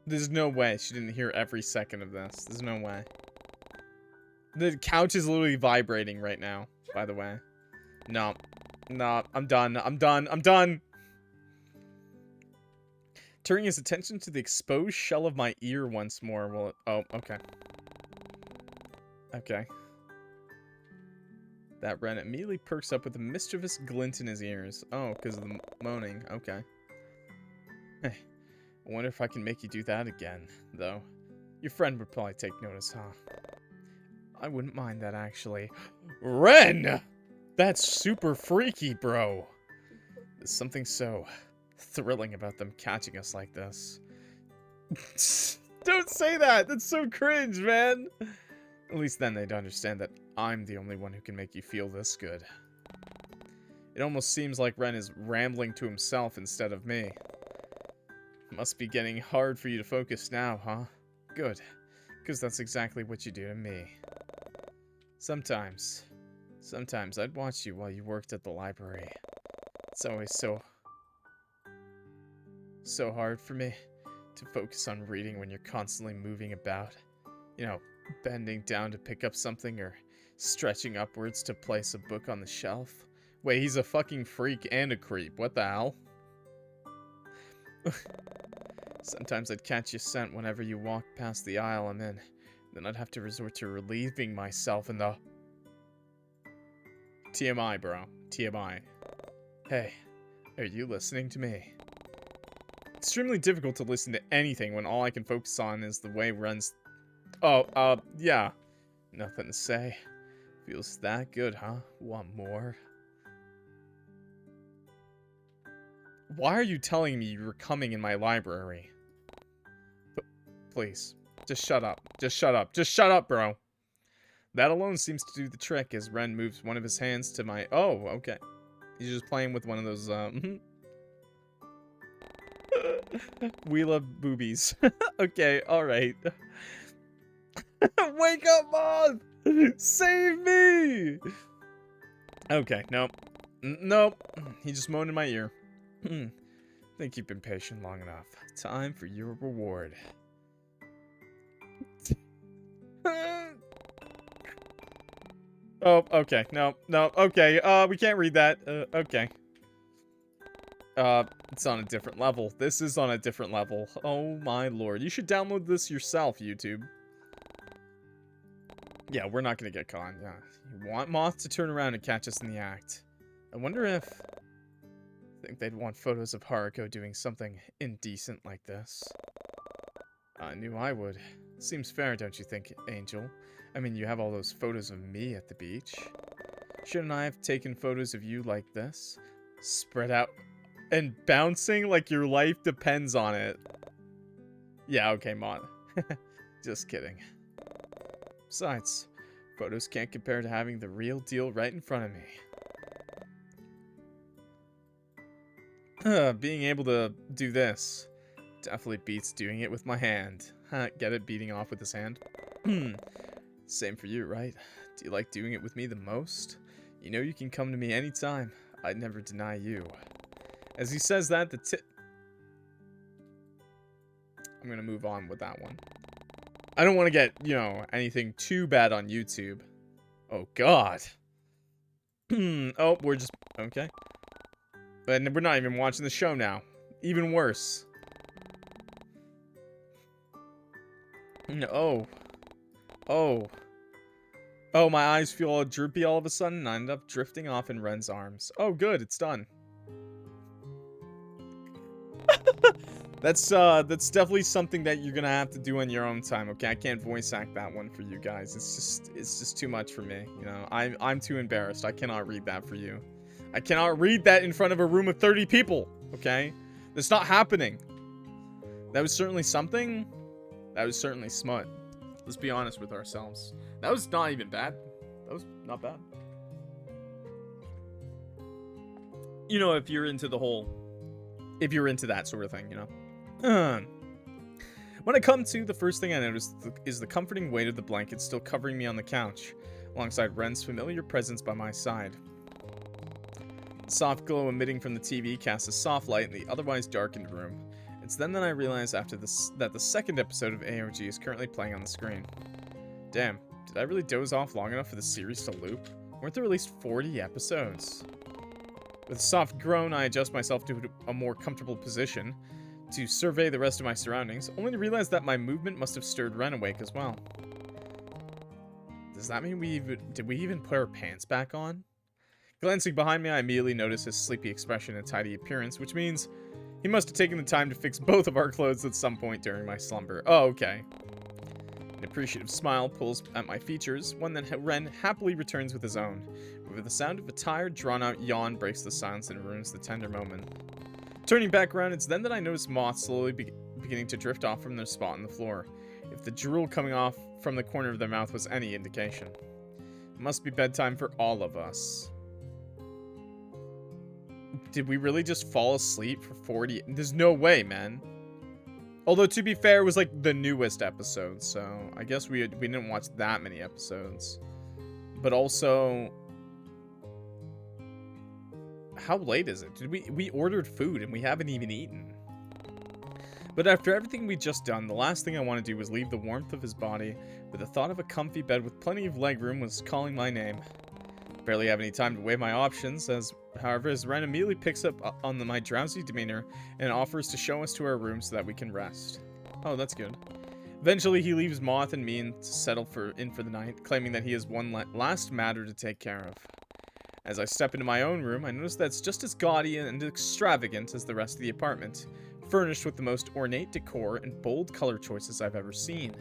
There's no way she didn't hear every second of this. There's no way. The couch is literally vibrating right now, by the way. No. No, I'm done. I'm done. I'm done! Turning his attention to the exposed shell of my ear once more. Well, oh, okay. Okay. That Ren immediately perks up with a mischievous glint in his ears. Oh, because of the moaning. Okay. Hey, I wonder if I can make you do that again, though. Your friend would probably take notice, huh? I wouldn't mind that, actually. Ren! That's super freaky, bro. There's something so thrilling about them catching us like this. Don't say that! That's so cringe, man! At least then they'd understand that I'm the only one who can make you feel this good. It almost seems like Ren is rambling to himself instead of me. Must be getting hard for you to focus now, huh? Good, because that's exactly what you do to me. Sometimes I'd watch you while you worked at the library. It's always so hard for me to focus on reading when you're constantly moving about. You know, bending down to pick up something or stretching upwards to place a book on the shelf. Wait, he's a fucking freak and a creep. What the hell? Sometimes I'd catch your scent whenever you walk past the aisle I'm in. Then I'd have to resort to relieving myself in the... TMI, bro. TMI. Hey, are you listening to me? Extremely difficult to listen to anything when all I can focus on is the way Ren's... Oh, yeah. Nothing to say. Feels that good, huh? Want more? Why are you telling me you were coming in my library? Please, just shut up. Just shut up. Just shut up, bro. That alone seems to do the trick as Ren moves one of his hands to my... Oh, okay. He's just playing with one of those, We love boobies. Okay, alright. Wake up, Moth! Save me! Okay, nope. Nope. He just moaned in my ear. Think you've been patient long enough. Time for your reward. Oh, okay. No, okay. We can't read that. Okay. It's on a different level. This is on a different level. Oh my lord. You should download this yourself, YouTube. Yeah, we're not gonna get caught. Yeah. You want Moth to turn around and catch us in the act. I wonder if... I think they'd want photos of Haruko doing something indecent like this. I knew I would. Seems fair, don't you think, Angel? I mean, you have all those photos of me at the beach. Shouldn't I have taken photos of you like this? Spread out and bouncing like your life depends on it. Yeah, okay, Moth. Just kidding. Besides, photos can't compare to having the real deal right in front of me. Being able to do this definitely beats doing it with my hand. Get it? Beating off with his hand? Same for you, right? Do you like doing it with me the most? You know you can come to me anytime. I'd never deny you. As he says that, I'm gonna move on with that one. I don't want to get, you know, anything too bad on YouTube. Oh, God. Oh, we're just... Okay. And we're not even watching the show now. Even worse. Oh. Oh. Oh, my eyes feel all droopy all of a sudden, and I end up drifting off in Ren's arms. Oh, good. It's done. That's definitely something that you're gonna have to do on your own time, okay? I can't voice act that one for you guys. It's just too much for me, you know? I'm too embarrassed. I cannot read that for you. I cannot read that in front of a room of 30 people, okay? That's not happening. That was certainly something. That was certainly smut. Let's be honest with ourselves. That was not even bad. That was not bad. You know, if you're into the whole... If you're into that sort of thing, you know? When I come to, the first thing I notice is the comforting weight of the blanket still covering me on the couch, alongside Ren's familiar presence by my side. The soft glow emitting from the TV casts a soft light in the otherwise darkened room. It's then that I realize that the second episode of AOG is currently playing on the screen. Damn, did I really doze off long enough for the series to loop? Weren't there at least 40 episodes? With a soft groan, I adjust myself to a more comfortable position to survey the rest of my surroundings, only to realize that my movement must have stirred Ren awake as well. Does that mean did we even put our pants back on? Glancing behind me, I immediately notice his sleepy expression and tidy appearance, which means he must have taken the time to fix both of our clothes at some point during my slumber. Oh, okay. An appreciative smile pulls at my features, one that Ren happily returns with his own. But with the sound of a tired, drawn-out yawn breaks the silence and ruins the tender moment. Turning back around, it's then that I notice Moth slowly beginning to drift off from their spot on the floor, if the drool coming off from the corner of their mouth was any indication. It must be bedtime for all of us. Did we really just fall asleep for 40? There's no way, man. Although, to be fair, it was like the newest episode, so I guess we didn't watch that many episodes. But also... How late is it? We ordered food and we haven't even eaten. But after everything we'd just done, the last thing I wanted to do was leave the warmth of his body, but the thought of a comfy bed with plenty of legroom was calling my name. Barely have any time to weigh my options, however, as Ren immediately picks up on my drowsy demeanor and offers to show us to our room so that we can rest. Oh, that's good. Eventually, he leaves Moth and me in to settle in for the night, claiming that he has one last matter to take care of. As I step into my own room, I notice that it's just as gaudy and extravagant as the rest of the apartment, furnished with the most ornate decor and bold color choices I've ever seen.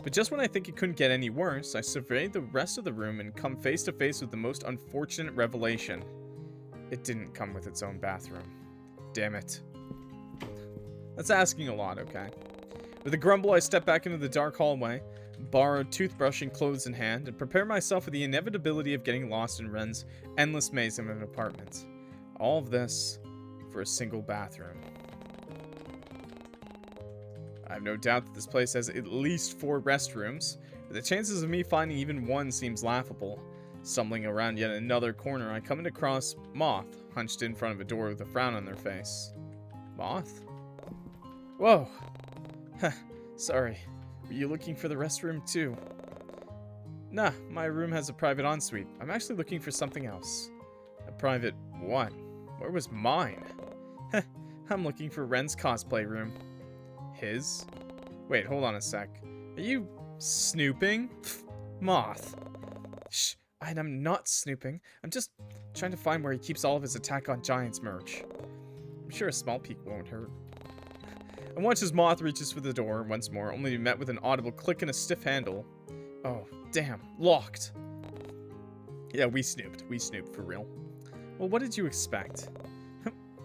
But just when I think it couldn't get any worse, I survey the rest of the room and come face to face with the most unfortunate revelation. It didn't come with its own bathroom. Damn it. That's asking a lot, okay? With a grumble, I step back into the dark hallway, borrowed toothbrush and clothes in hand, and prepare myself for the inevitability of getting lost in Ren's endless maze of an apartment. All of this for a single bathroom. have no doubt that this place has at least 4 restrooms, but the chances of me finding even one seems laughable. Stumbling around yet another corner, I come across Moth, hunched in front of a door with a frown on their face. Moth? Whoa! Huh, sorry. Were you looking for the restroom too? Nah, my room has a private ensuite. I'm actually looking for something else. A private what? Where was mine? Heh, I'm looking for Ren's cosplay room. His? Wait, hold on a sec. Are you snooping? Moth. Shh, I'm not snooping. I'm just trying to find where he keeps all of his Attack on Giants merch. I'm sure a small peek won't hurt. And once his Moth reaches for the door once more, only to be met with an audible click and a stiff handle. Oh, damn, locked. Yeah, we snooped for real. Well, what did you expect?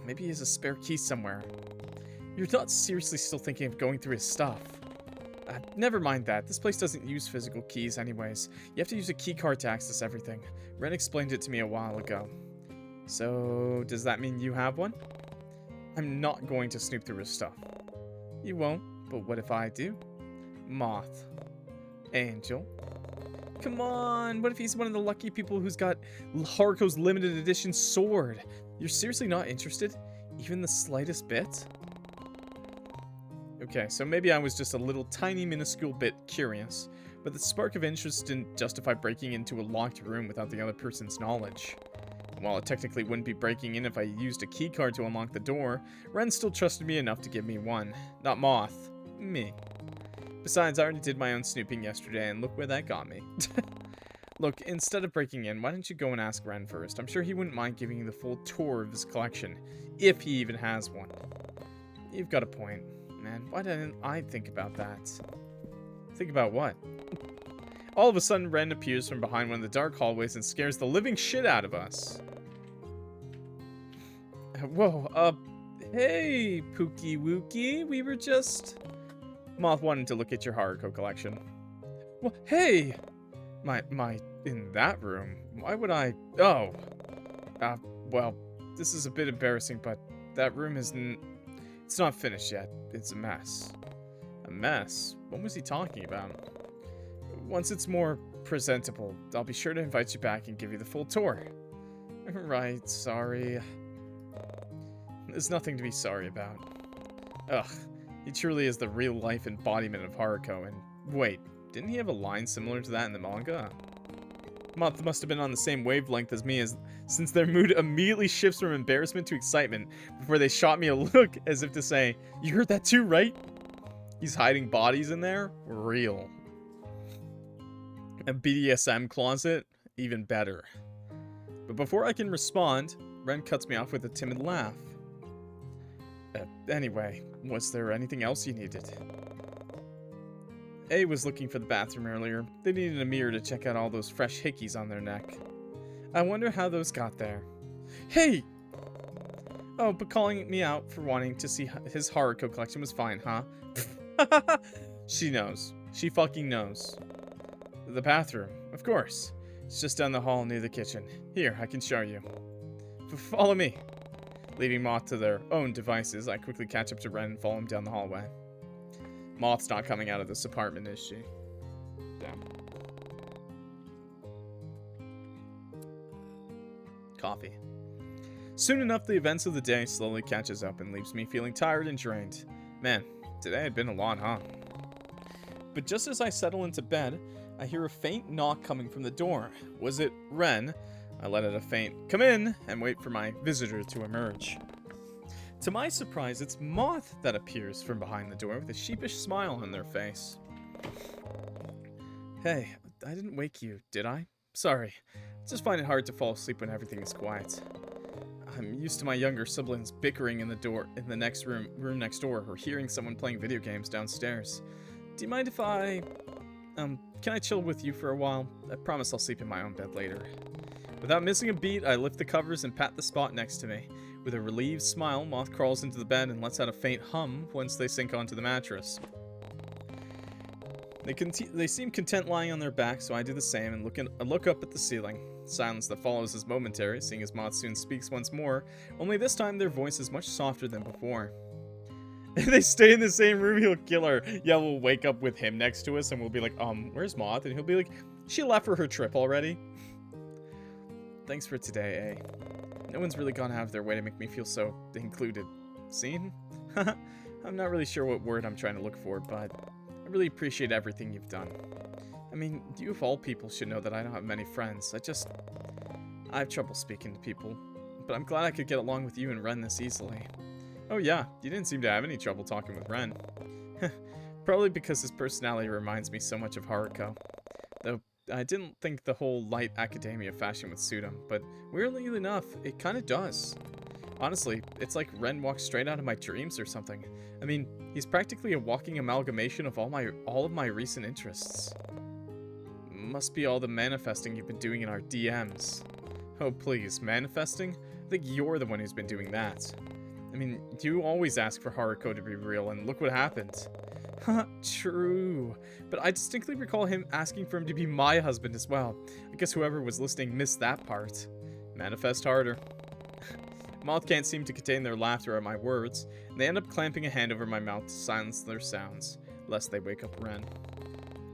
Maybe he has a spare key somewhere. You're not seriously still thinking of going through his stuff. Never mind that. This place doesn't use physical keys anyways. You have to use a key card to access everything. Ren explained it to me a while ago. So, does that mean you have one? I'm not going to snoop through his stuff. You won't, but what if I do? Moth. Angel. Come on, what if he's one of the lucky people who's got Haruko's limited edition sword? You're seriously not interested? Even the slightest bit? Okay, so maybe I was just a little tiny minuscule bit curious, but the spark of interest didn't justify breaking into a locked room without the other person's knowledge. And while it technically wouldn't be breaking in if I used a keycard to unlock the door, Ren still trusted me enough to give me one. Not Moth. Me. Besides, I already did my own snooping yesterday, and look where that got me. Look, instead of breaking in, why don't you go and ask Ren first? I'm sure he wouldn't mind giving you the full tour of his collection, if he even has one. You've got a point. Man, why didn't I think about that? Think about what? All of a sudden, Ren appears from behind one of the dark hallways and scares the living shit out of us. Whoa, hey, Pookie Wookie, we were just... Moth wanted to look at your Haruko collection. Well, hey! In that room? Why would I... Oh! Well, this is a bit embarrassing, but that room isn't... It's not finished yet. It's a mess. A mess? What was he talking about? Once it's more presentable, I'll be sure to invite you back and give you the full tour. Right, sorry. There's nothing to be sorry about. Ugh, he truly is the real-life embodiment of Haruko, and wait, didn't he have a line similar to that in the manga? Moth must have been on the same wavelength as me, since their mood immediately shifts from embarrassment to excitement before they shot me a look as if to say, "You heard that too, right? He's hiding bodies in there? Real." A BDSM closet? Even better. But before I can respond, Ren cuts me off with a timid laugh. Anyway, was there anything else you needed? A was looking for the bathroom earlier. They needed a mirror to check out all those fresh hickeys on their neck. I wonder how those got there. Hey! Oh, but calling me out for wanting to see his Haruko collection was fine, huh? She knows. She fucking knows. The bathroom, of course. It's just down the hall near the kitchen. Here, I can show you. Follow me. Leaving Moth to their own devices, I quickly catch up to Ren and follow him down the hallway. Moth's not coming out of this apartment, is she? Damn. Coffee. Soon enough, the events of the day slowly catches up and leaves me feeling tired and drained. Man, today had been a lot, huh? But just as I settle into bed, I hear a faint knock coming from the door. Was it Ren? I let out a faint "come in" and wait for my visitor to emerge. To my surprise, it's Moth that appears from behind the door with a sheepish smile on their face. Hey, I didn't wake you, did I? Sorry. I just find it hard to fall asleep when everything is quiet. I'm used to my younger siblings bickering in the next room next door, or hearing someone playing video games downstairs. Do you mind if I... can I chill with you for a while? I promise I'll sleep in my own bed later. Without missing a beat, I lift the covers and pat the spot next to me. With a relieved smile, Moth crawls into the bed and lets out a faint hum once they sink onto the mattress. They seem content lying on their back, so I do the same and look up at the ceiling. Silence that follows is momentary, seeing as Moth soon speaks once more, only this time their voice is much softer than before. If they stay in the same room, he'll kill her. Yeah, we'll wake up with him next to us and we'll be like, where's Moth? And he'll be like, she left for her trip already. Thanks for today, eh? No one's really gone out of their way to make me feel so included. Seen? I'm not really sure what word I'm trying to look for, but I really appreciate everything you've done. I mean, you of all people should know that I don't have many friends. I have trouble speaking to people. But I'm glad I could get along with you and Ren this easily. Oh yeah, you didn't seem to have any trouble talking with Ren. Probably because his personality reminds me so much of Haruko. Though I didn't think the whole light academia fashion would suit him, but weirdly enough, it kind of does. Honestly, it's like Ren walked straight out of my dreams or something. I mean, he's practically a walking amalgamation of all of my recent interests. Must be all the manifesting you've been doing in our DMs. Oh please, manifesting? I think you're the one who's been doing that. I mean, you always ask for Haruko to be real, and look what happened. Haha, true. But I distinctly recall him asking for him to be my husband as well. I guess whoever was listening missed that part. Manifest harder. Moth can't seem to contain their laughter at my words, and they end up clamping a hand over my mouth to silence their sounds, lest they wake up Ren.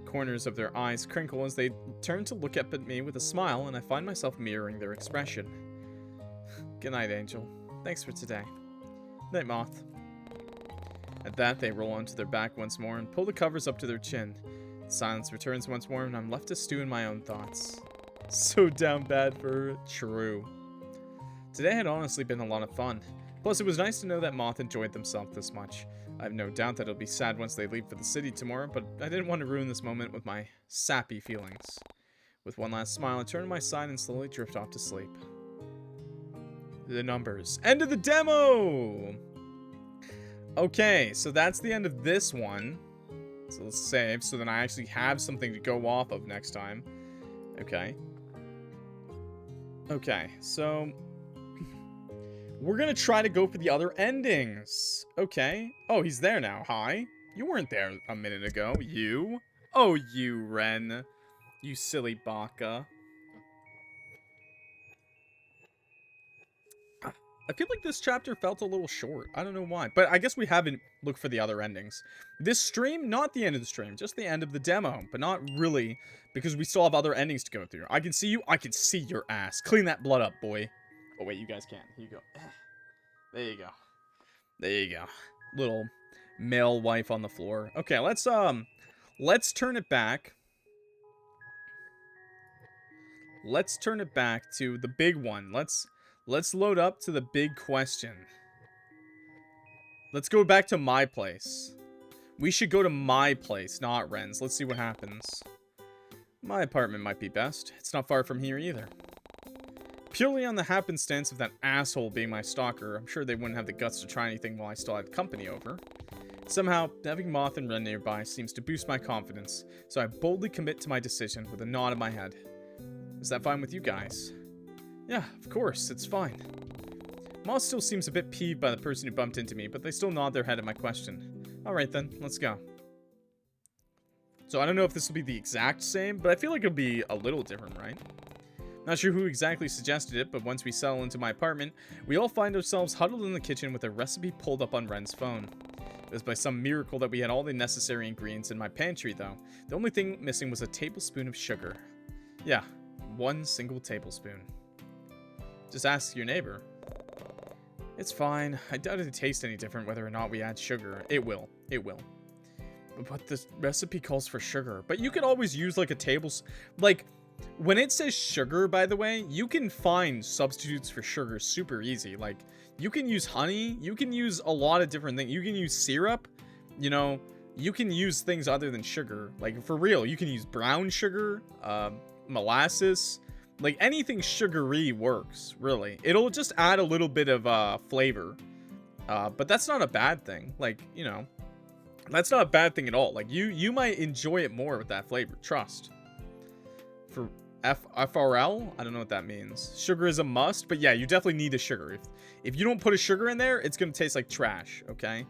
Corners of their eyes crinkle as they turn to look up at me with a smile, and I find myself mirroring their expression. Good night, Angel. Thanks for today. Night, Moth. At that, they roll onto their back once more and pull the covers up to their chin. The silence returns once more, and I'm left to stew in my own thoughts. So down bad for her. True. Today had honestly been a lot of fun. Plus, it was nice to know that Moth enjoyed themselves this much. I have no doubt that it'll be sad once they leave for the city tomorrow, but I didn't want to ruin this moment with my sappy feelings. With one last smile, I turn to my side and slowly drift off to sleep. The numbers. End of the demo! Okay, so that's the end of this one. So let's save, so then I actually have something to go off of next time. Okay. Okay, so we're gonna try to go for the other endings. Okay. Oh, he's there now. Hi. You weren't there a minute ago. You? Oh, you, Ren. You silly baka. I feel like this chapter felt a little short. I don't know why. But I guess we haven't looked for the other endings. This stream, not the end of the stream. Just the end of the demo. But not really, because we still have other endings to go through. I can see you. I can see your ass. Clean that blood up, boy. Oh, wait, you guys can't. Here you go. There you go. There you go. Little male wife on the floor. Okay, let's turn it back. Let's turn it back to the big one. Let's load up to the big question. Let's go back to my place. We should go to my place, not Ren's. Let's see what happens. My apartment might be best. It's not far from here either. Purely on the happenstance of that asshole being my stalker, I'm sure they wouldn't have the guts to try anything while I still had company over. Somehow, having Moth and Ren nearby seems to boost my confidence, so I boldly commit to my decision with a nod in my head. Is that fine with you guys? Yeah, of course, it's fine. Moth still seems a bit peeved by the person who bumped into me, but they still nod their head at my question. Alright then, let's go. So I don't know if this will be the exact same, but I feel like it'll be a little different, right? Not sure who exactly suggested it, but once we settle into my apartment, we all find ourselves huddled in the kitchen with a recipe pulled up on Ren's phone. It was by some miracle that we had all the necessary ingredients in my pantry, though. The only thing missing was a tablespoon of sugar. Yeah, one single tablespoon. Just ask your neighbor. It's fine. I doubt it'd taste any different whether or not we add sugar. It will. It will. But the recipe calls for sugar. But you could always use like a tablespoon. Like, when it says sugar, by the way, you can find substitutes for sugar super easy. Like, you can use honey. You can use a lot of different things. You can use syrup. You know, you can use things other than sugar. Like, for real, you can use brown sugar, molasses. Like, anything sugary works, really. It'll just add a little bit of flavor. But that's not a bad thing. Like, you know, that's not a bad thing at all. Like, you might enjoy it more with that flavor. Trust. For FRL, I don't know what that means. Sugar is a must, but yeah, you definitely need a sugar. If you don't put a sugar in there, it's gonna taste like trash, okay?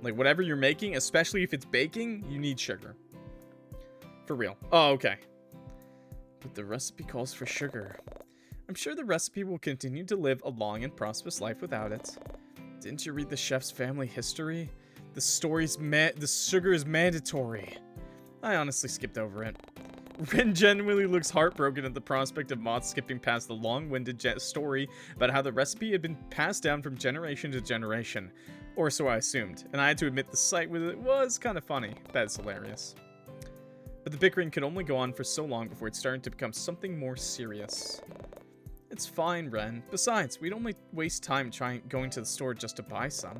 Like, whatever you're making, especially if it's baking, you need sugar. For real. Oh, okay. But the recipe calls for sugar. I'm sure the recipe will continue to live a long and prosperous life without it. Didn't you read the chef's family history? The sugar is mandatory. I honestly skipped over it. Ren genuinely looks heartbroken at the prospect of Moth skipping past the long-winded story about how the recipe had been passed down from generation to generation. Or so I assumed, and I had to admit the sight with it was kind of funny. That's hilarious. But the bickering could only go on for so long before it started to become something more serious. It's fine, Ren. Besides, we'd only waste time going to the store just to buy some.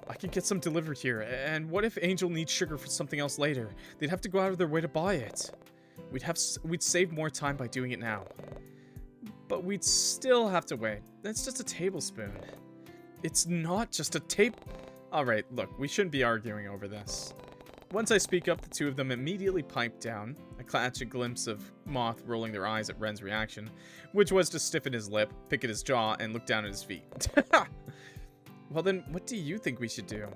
I could get some delivered here, and what if Angel needs sugar for something else later? They'd have to go out of their way to buy it. We'd save more time by doing it now. But we'd still have to wait. That's just a tablespoon. It's not just a tape. Alright, look, we shouldn't be arguing over this. Once I speak up, the two of them immediately pipe down. I catch a glimpse of Moth rolling their eyes at Ren's reaction, which was to stiffen his lip, pick at his jaw, and look down at his feet. Well then, what do you think we should do?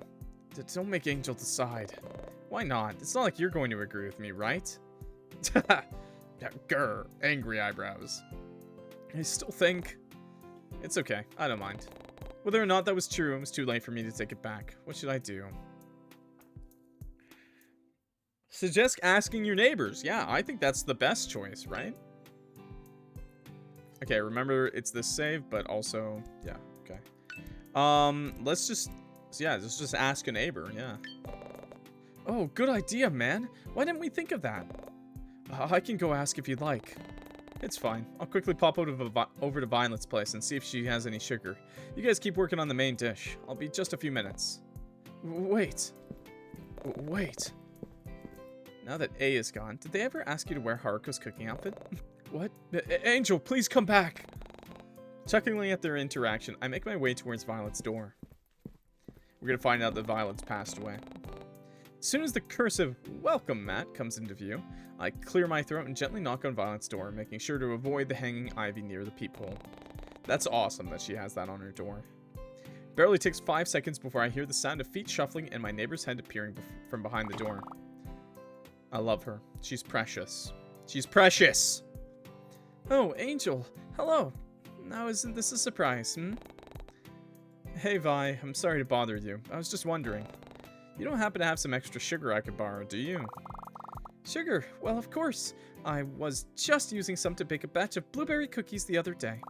Don't make Angel decide. Why not? It's not like you're going to agree with me, right? Grr, angry eyebrows. I still think... It's okay, I don't mind. Whether or not that was true, it was too late for me to take it back. What should I do? Suggest asking your neighbors. Yeah, I think that's the best choice, right? Okay, remember, it's this save, but also... Yeah, okay. Let's just ask a neighbor, yeah. Oh, good idea, man. Why didn't we think of that? I can go ask if you'd like. It's fine. I'll quickly pop over to Violet's place and see if she has any sugar. You guys keep working on the main dish. I'll be just a few minutes. Wait. Now that A is gone, did they ever ask you to wear Haruko's cooking outfit? What? Angel, please come back! Chuckling at their interaction, I make my way towards Violet's door. We're gonna find out that Violet's passed away. As soon as the cursive "Welcome, Matt" comes into view, I clear my throat and gently knock on Violet's door, making sure to avoid the hanging ivy near the peephole. That's awesome that she has that on her door. Barely takes 5 seconds before I hear the sound of feet shuffling and my neighbor's head appearing from behind the door. I love her. She's precious. She's precious! Oh, Angel. Hello. Now isn't this a surprise, hmm? Hey, Vi. I'm sorry to bother you. I was just wondering. You don't happen to have some extra sugar I could borrow, do you? Sugar? Well, of course. I was just using some to bake a batch of blueberry cookies the other day.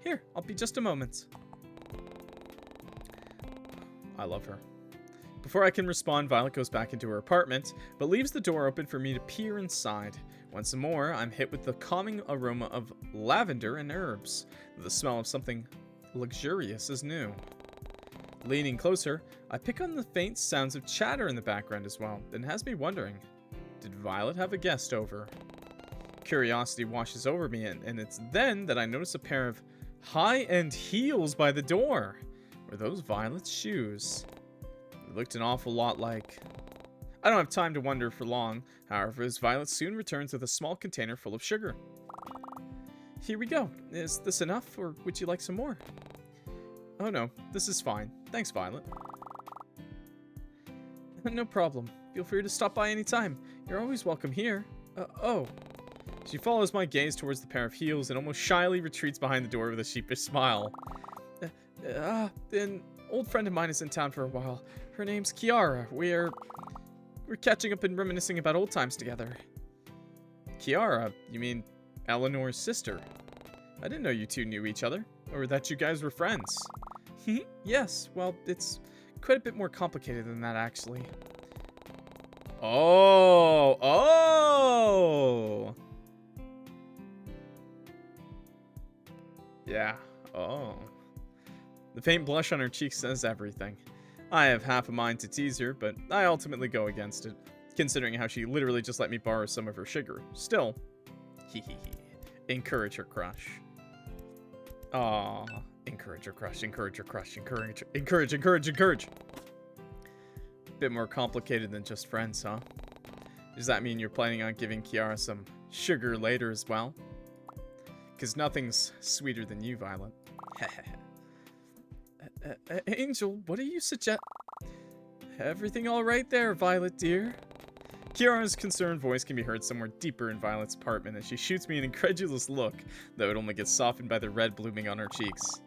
Here, I'll be just a moment. I love her. Before I can respond, Violet goes back into her apartment, but leaves the door open for me to peer inside. Once more, I'm hit with the calming aroma of lavender and herbs. The smell of something luxurious is new. Leaning closer, I pick on the faint sounds of chatter in the background as well, and has me wondering, did Violet have a guest over? Curiosity washes over me, and it's then that I notice a pair of high-end heels by the door. Were those Violet's shoes? It looked an awful lot like... I don't have time to wonder for long, however, as Violet soon returns with a small container full of sugar. Here we go. Is this enough, or would you like some more? Oh no, this is fine. Thanks, Violet. No problem. Feel free to stop by anytime. You're always welcome here. Oh. She follows my gaze towards the pair of heels and almost shyly retreats behind the door with a sheepish smile. An old friend of mine is in town for a while. Her name's Kiara. We're catching up and reminiscing about old times together. Kiara? You mean Eleanor's sister? I didn't know you two knew each other, or that you guys were friends. Yes, well, it's quite a bit more complicated than that, actually. Oh! Yeah, oh. The faint blush on her cheek says everything. I have half a mind to tease her, but I ultimately go against it, considering how she literally just let me borrow some of her sugar. Still, encourage her crush. Aww. Encourage her crush, encourage her crush, encourage. Bit more complicated than just friends, huh? Does that mean you're planning on giving Kiara some sugar later as well? Because nothing's sweeter than you, Violet. Angel, what do you suggest? Everything all right there, Violet, dear? Kiara's concerned voice can be heard somewhere deeper in Violet's apartment as she shoots me an incredulous look, though it only gets softened by the red blooming on her cheeks.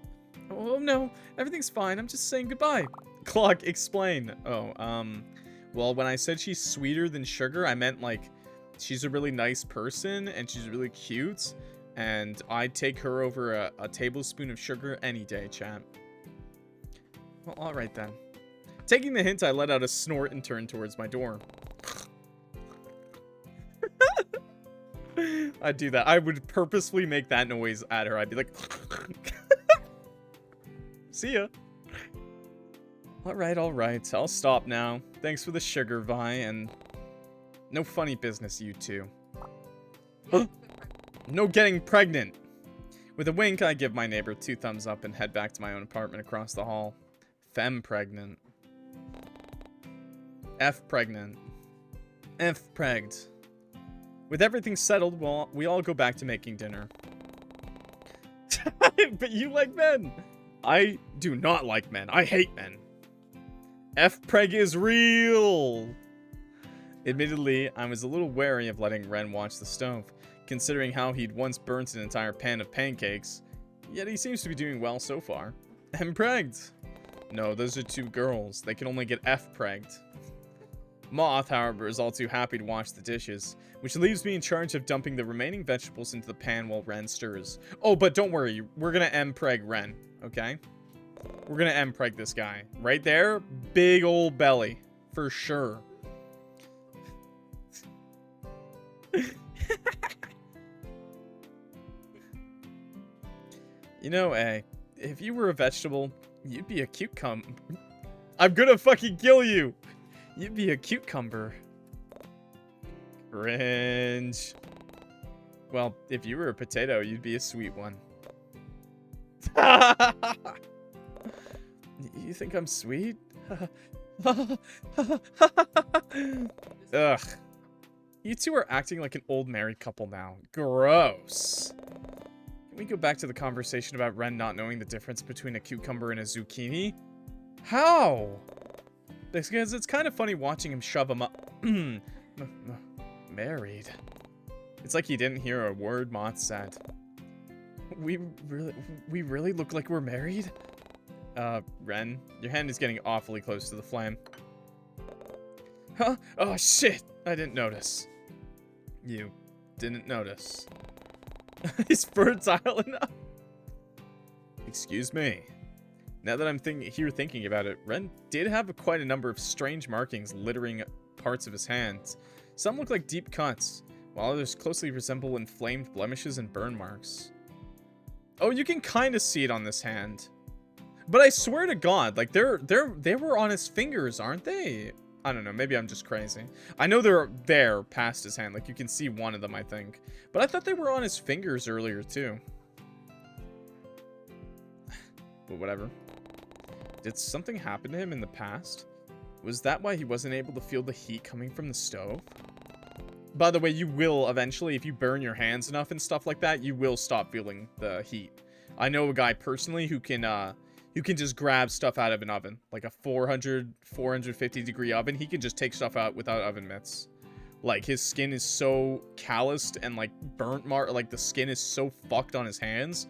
Oh no, everything's fine, I'm just saying goodbye. Clock, explain. Oh, well, when I said she's sweeter than sugar, I meant, like, she's a really nice person, and she's really cute, and I'd take her over a tablespoon of sugar any day, chat. Well, alright then. Taking the hint, I let out a snort and turned towards my door. I'd do that. I would purposefully make that noise at her. I'd be like... See ya. Alright, alright. I'll stop now. Thanks for the sugar, Vi, and... No funny business, you two. No getting pregnant! With a wink, I give my neighbor 2 thumbs up and head back to my own apartment across the hall. Femme pregnant. F pregnant. F pregged. With everything settled, well, we all go back to making dinner. But you like men! I do not like men. I hate men. F preg is real! Admittedly, I was a little wary of letting Ren watch the stove, considering how he'd once burnt an entire pan of pancakes. Yet he seems to be doing well so far. I'm pregged. No, those are 2 girls. They can only get F pregged. Moth, however, is all too happy to wash the dishes, which leaves me in charge of dumping the remaining vegetables into the pan while Ren stirs. Oh, but don't worry, we're gonna M-preg Ren, okay? We're gonna M-preg this guy. Right there, big old belly, for sure. You know, if you were a vegetable, you'd be a cucumber. I'm gonna fucking kill you! You'd be a cucumber. Cringe. Well, if you were a potato, you'd be a sweet one. You think I'm sweet? Ugh. You two are acting like an old married couple now. Gross. Can we go back to the conversation about Ren not knowing the difference between a cucumber and a zucchini? How? Because it's kind of funny watching him shove him up. Married. It's like he didn't hear a word Moth said. We really look like we're married? Ren, your hand is getting awfully close to the flame. Huh? Oh, shit! I didn't notice. You didn't notice. He's fertile enough. Excuse me. Now that I'm thinking about it, Ren did have quite a number of strange markings littering parts of his hands. Some look like deep cuts, while others closely resemble inflamed blemishes and burn marks. Oh, you can kind of see it on this hand. But I swear to God, like, they were on his fingers, aren't they? I don't know, maybe I'm just crazy. I know they're there past his hand, like, you can see one of them, I think. But I thought they were on his fingers earlier, too. But whatever. Did something happen to him in the past? Was that why he wasn't able to feel the heat coming from the stove? By the way, you will eventually, if you burn your hands enough and stuff like that, you will stop feeling the heat. I know a guy personally who can just grab stuff out of an oven, like a 450 degree oven. He can just take stuff out without oven mitts. Like, his skin is so calloused and, like, burnt like, the skin is so fucked on his hands.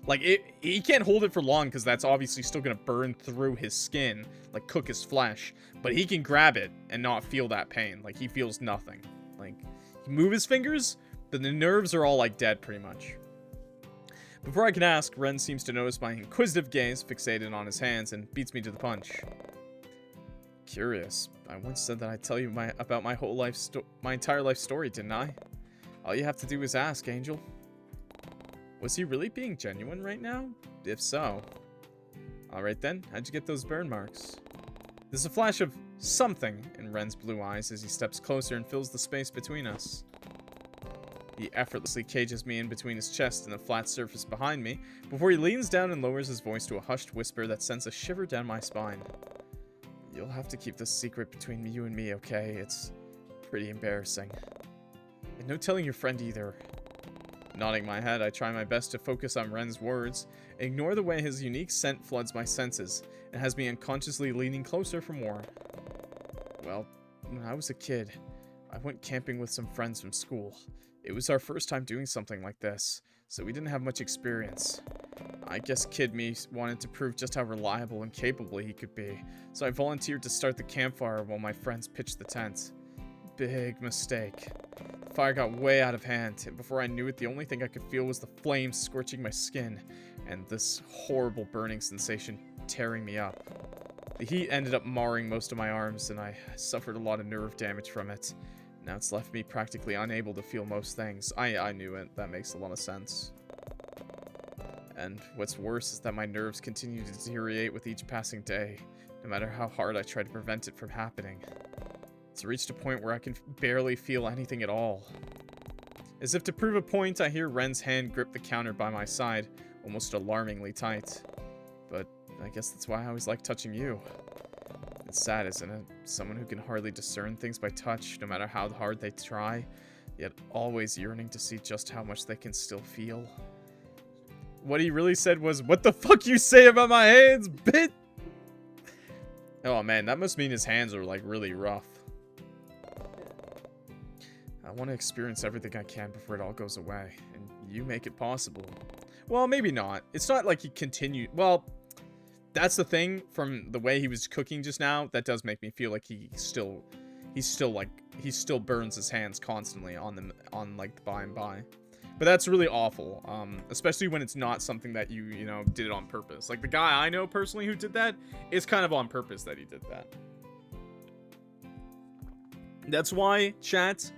Like, he can't hold it for long because that's obviously still going to burn through his skin, like, cook his flesh. But he can grab it and not feel that pain. Like, he feels nothing. Like, he move his fingers, but the nerves are all, like, dead pretty much. Before I can ask, Ren seems to notice my inquisitive gaze fixated on his hands and beats me to the punch. Curious. I once said that I'd tell you about my entire life story, didn't I? All you have to do is ask, Angel. Was he really being genuine right now? If so. Alright then, how'd you get those burn marks? There's a flash of something in Ren's blue eyes as he steps closer and fills the space between us. He effortlessly cages me in between his chest and the flat surface behind me, before he leans down and lowers his voice to a hushed whisper that sends a shiver down my spine. You'll have to keep this secret between you and me, okay? It's pretty embarrassing. And no telling your friend either. Nodding my head, I try my best to focus on Ren's words, ignore the way his unique scent floods my senses, and has me unconsciously leaning closer for more. Well, when I was a kid, I went camping with some friends from school. It was our first time doing something like this, so we didn't have much experience. I guess kid me wanted to prove just how reliable and capable he could be, so I volunteered to start the campfire while my friends pitched the tent. Big mistake. The fire got way out of hand, and before I knew it, the only thing I could feel was the flames scorching my skin, and this horrible burning sensation tearing me up. The heat ended up marring most of my arms, and I suffered a lot of nerve damage from it. Now it's left me practically unable to feel most things. I knew it. That makes a lot of sense. And what's worse is that my nerves continue to deteriorate with each passing day, no matter how hard I try to prevent it from happening. It's reached a point where I can barely feel anything at all. As if to prove a point, I hear Ren's hand grip the counter by my side, almost alarmingly tight. But I guess that's why I always like touching you. It's sad, isn't it? Someone who can hardly discern things by touch, no matter how hard they try, yet always yearning to see just how much they can still feel. What he really said was, "What the fuck you say about my hands, bitch?" Oh man, that must mean his hands are like really rough. I want to experience everything I can before it all goes away, and you make it possible. Well, maybe not. It's not like he continued. Well, that's the thing. From the way he was cooking just now, that does make me feel like he still burns his hands constantly on like the by and by. But that's really awful, especially when it's not something that you did it on purpose. Like the guy I know personally who did that, it's kind of on purpose that he did that. That's why, chat,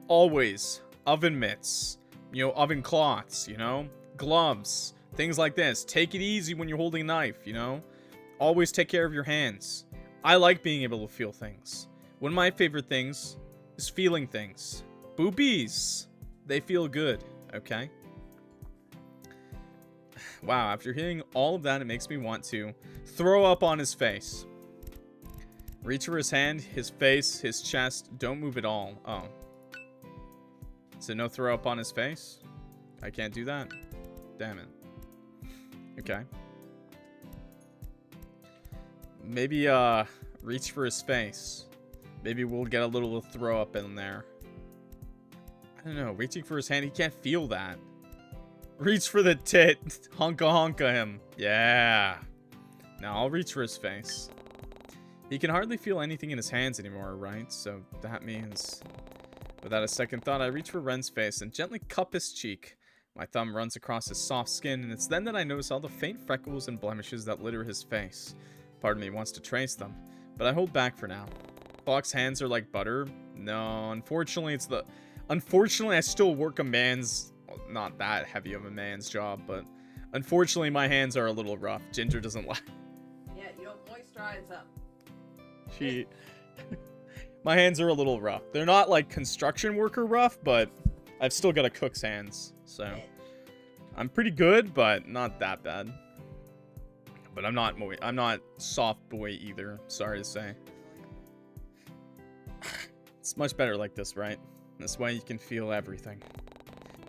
always oven mitts, oven cloths, gloves, things like this. Take it easy when you're holding a knife, Always take care of your hands. I like being able to feel things. One of my favorite things is feeling things. Boobies. They feel good, okay? Wow, after hearing all of that, it makes me want to throw up on his face. Reach for his hand, his face, his chest. Don't move at all. Oh. So no throw up on his face? I can't do that? Damn it. Okay. Maybe, reach for his face. Maybe we'll get a little throw up in there. I don't know, reaching for his hand, he can't feel that. Reach for the tit. Honka him. Yeah. Now I'll reach for his face. He can hardly feel anything in his hands anymore, right? So that means... Without a second thought, I reach for Ren's face and gently cup his cheek. My thumb runs across his soft skin, and it's then that I notice all the faint freckles and blemishes that litter his face. Part of me wants to trace them, but I hold back for now. Clock's hands are like butter. No, unfortunately, Unfortunately, I still work a man's... Well, not that heavy of a man's job, but... Unfortunately, my hands are a little rough. Ginger doesn't like... Yeah, you don't moisturize them. My hands are a little rough. They're not, like, construction worker rough, but... I've still got a cook's hands, so... I'm pretty good, but not that bad. But I'm not soft boy either, sorry to say. It's much better like this, right? This way you can feel everything.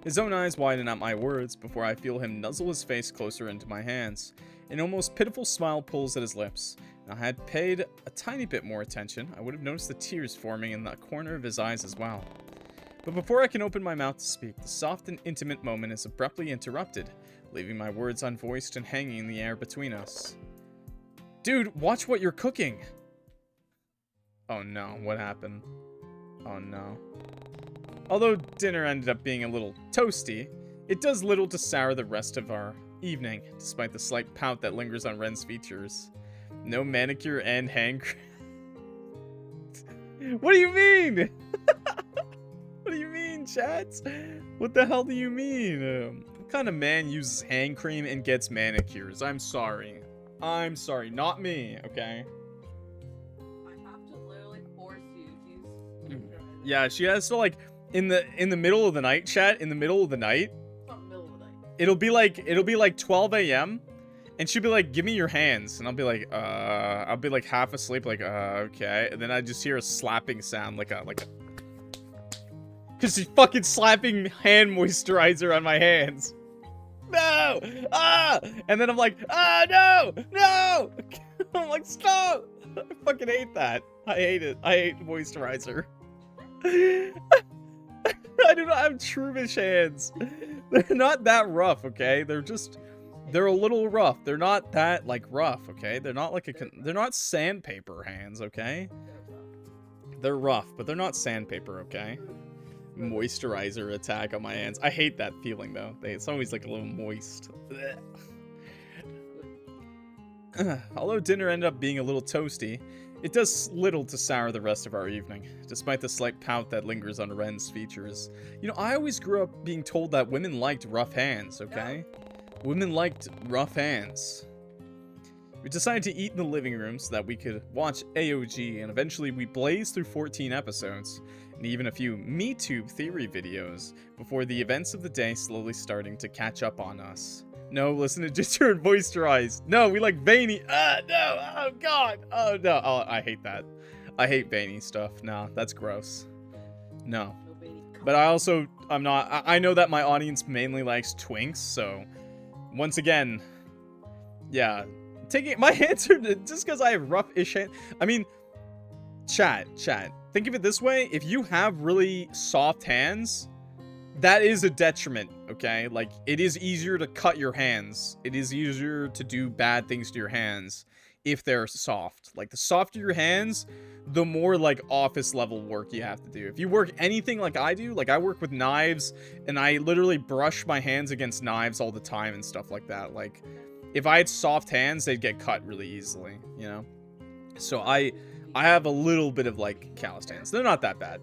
His own eyes widen at my words before I feel him nuzzle his face closer into my hands. An almost pitiful smile pulls at his lips. If I had paid a tiny bit more attention, I would have noticed the tears forming in the corner of his eyes as well. But before I can open my mouth to speak, the soft and intimate moment is abruptly interrupted, leaving my words unvoiced and hanging in the air between us. Dude, watch what you're cooking! Oh no, what happened? Oh no. Although dinner ended up being a little toasty, it does little to sour the rest of our evening, despite the slight pout that lingers on Ren's features. No manicure and hand cream. What do you mean? What do you mean, chat? What the hell do you mean? What kind of man uses hand cream and gets manicures? I'm sorry. I'm sorry, not me, okay? I have to literally force you to use... Yeah, she has to, like... In the middle of the night, chat, in the middle of the night, It's not middle of the night. it'll be like 12 a.m. and she'll be like, give me your hands. And I'll be like half asleep, like, okay. And then I just hear a slapping sound, like a, cause she's fucking slapping hand moisturizer on my hands. No! Ah! And then I'm like, no! No! I'm like, stop! I fucking hate that. I hate it. I hate moisturizer. I do not have Truvish hands. They're not that rough, okay? They're just They're a little rough. They're not that, like, rough, okay? They're not like they're not sandpaper hands, okay? They're rough, but they're not sandpaper, okay? Moisturizer attack on my hands. I hate that feeling, though. It's always, like, a little moist. Although dinner ended up being a little toasty, it does little to sour the rest of our evening, despite the slight pout that lingers on Ren's features. You know, I always grew up being told that women liked rough hands, okay? Women liked rough hands. We decided to eat in the living room so that we could watch AOG, and eventually we blazed through 14 episodes, and even a few MeTube theory videos, before the events of the day slowly starting to catch up on us. No, listen to Ginger and moisturize. No, we like veiny. No, oh god. Oh no, oh, I hate that. I hate veiny stuff. No, that's gross. No. But I know that my audience mainly likes twinks, so once again, yeah, taking my hands are just because I have rough-ish hands. I mean, chat. Think of it this way: if you have really soft hands, that is a detriment, okay? Like, it is easier to cut your hands. It is easier to do bad things to your hands if they're soft. Like, the softer your hands, the more, like, office-level work you have to do. If you work anything like I do, like, I work with knives, and I literally brush my hands against knives all the time and stuff like that. Like, if I had soft hands, they'd get cut really easily, you know? So I have a little bit of, like, calloused hands. They're not that bad.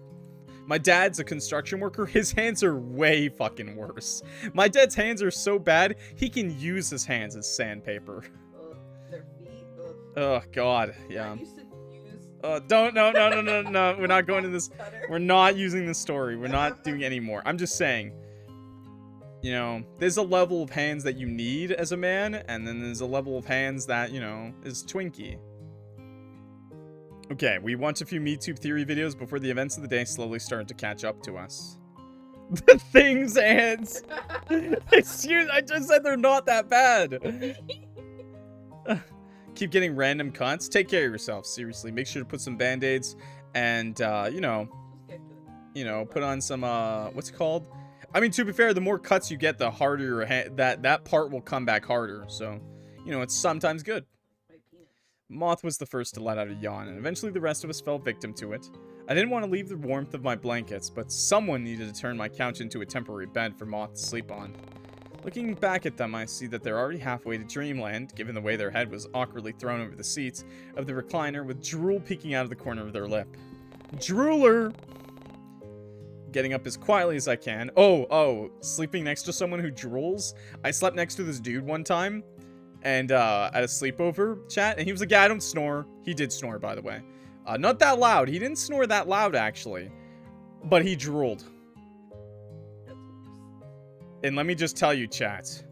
My dad's a construction worker. His hands are way fucking worse. My dad's hands are so bad, he can use his hands as sandpaper. Their feet. Oh, God. Yeah. I used to use... No. We're not going to this. We're not using this story. We're not doing any more. I'm just saying, you know, there's a level of hands that you need as a man, and then there's a level of hands that, you know, is twinky. Okay, we watched a few MeTube theory videos before the events of the day slowly started to catch up to us. The thing's hands! Excuse, I just said they're not that bad! Keep getting random cuts. Take care of yourself, seriously. Make sure to put some band-aids and, you know, put on some, what's it called? I mean, to be fair, the more cuts you get, the harder your that part will come back harder. So, you know, it's sometimes good. Moth was the first to let out a yawn, and eventually the rest of us fell victim to it. I didn't want to leave the warmth of my blankets, but someone needed to turn my couch into a temporary bed for Moth to sleep on. Looking back at them, I see that they're already halfway to dreamland, given the way their head was awkwardly thrown over the seats of the recliner with drool peeking out of the corner of their lip. Drooler! Getting up as quietly as I can. Oh, sleeping next to someone who drools? I slept next to this dude one time. And, at a sleepover chat, and he was like, yeah, I don't snore. He did snore, by the way. Not that loud. He didn't snore that loud, actually. But he drooled. And let me just tell you, chat.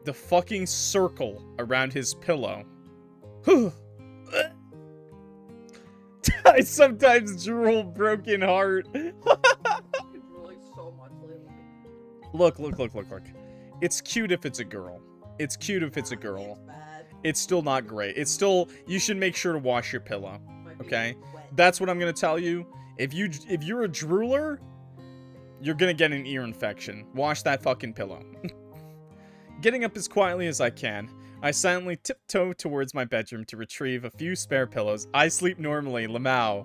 The fucking circle around his pillow. I sometimes drool broken heart. Look. It's cute if it's a girl. It's cute if it's a girl. It's still not great. It's still, you should make sure to wash your pillow. Okay? That's what I'm gonna tell you. If you're a drooler, you're gonna get an ear infection. Wash that fucking pillow. Getting up as quietly as I can, I silently tiptoe towards my bedroom to retrieve a few spare pillows. I sleep normally, Lamau.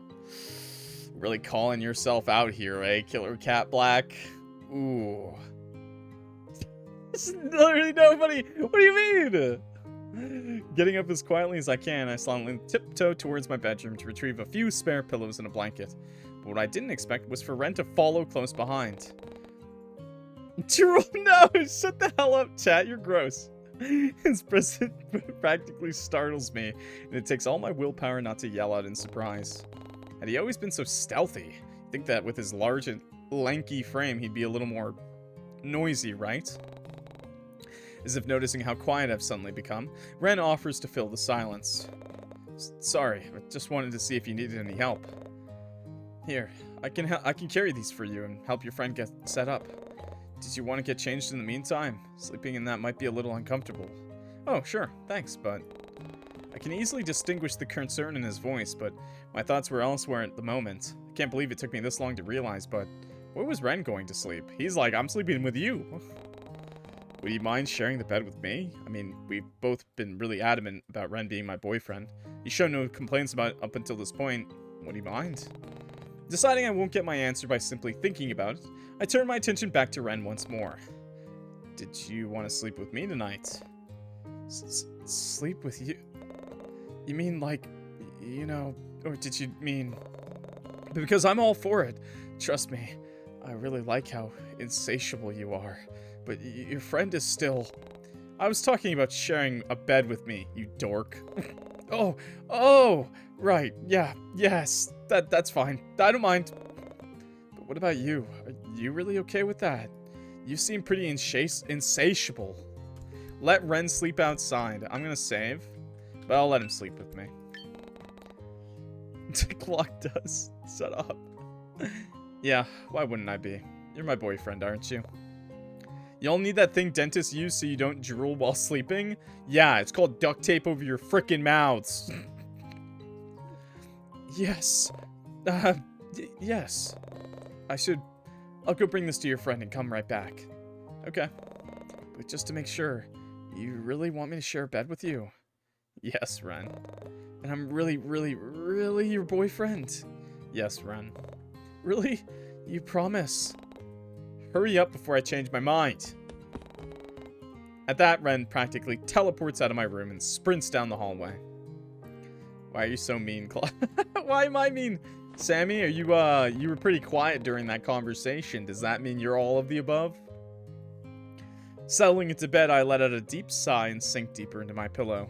Really calling yourself out here, eh, Killer Cat Black? Ooh. There's literally nobody. What do you mean? Getting up as quietly as I can, I silently tiptoe towards my bedroom to retrieve a few spare pillows and a blanket. But what I didn't expect was for Ren to follow close behind. No! Shut the hell up, chat. You're gross. His presence practically startles me, and it takes all my willpower not to yell out in surprise. Had he always been so stealthy? You'd think that with his large and lanky frame, he'd be a little more noisy, right? As if noticing how quiet I've suddenly become, Ren offers to fill the silence. Sorry, I just wanted to see if you needed any help. Here, I can carry these for you and help your friend get set up. Did you want to get changed in the meantime? Sleeping in that might be a little uncomfortable. Oh, sure, thanks, but... I can easily distinguish the concern in his voice, but my thoughts were elsewhere at the moment. I can't believe it took me this long to realize, but... Where was Ren going to sleep? He's like, I'm sleeping with you. Would you mind sharing the bed with me? I mean, we've both been really adamant about Ren being my boyfriend. You showed no complaints about it up until this point. Would you mind? Deciding I won't get my answer by simply thinking about it, I turn my attention back to Ren once more. Did you want to sleep with me tonight? Sleep with you? You mean like, you know, or did you mean... Because I'm all for it. Trust me, I really like how insatiable you are. But your friend is still... I was talking about sharing a bed with me, you dork. Oh, right, yeah, yes, that's fine. I don't mind. But what about you? Are you really okay with that? You seem pretty insatiable. Let Ren sleep outside. I'm gonna save, but I'll let him sleep with me. The clock does. Shut up. Yeah, why wouldn't I be? You're my boyfriend, aren't you? Y'all need that thing dentists use so you don't drool while sleeping? Yeah, it's called duct tape over your frickin' mouths. Yes. Yes. I'll go bring this to your friend and come right back. Okay. But just to make sure, you really want me to share a bed with you? Yes, Ren. And I'm really, really, really your boyfriend? Yes, Ren. Really? You promise? Hurry up before I change my mind. At that, Ren practically teleports out of my room and sprints down the hallway. Why are you so mean, Clyde? Why am I mean? Sammy, are you were pretty quiet during that conversation. Does that mean you're all of the above? Settling into bed, I let out a deep sigh and sink deeper into my pillow.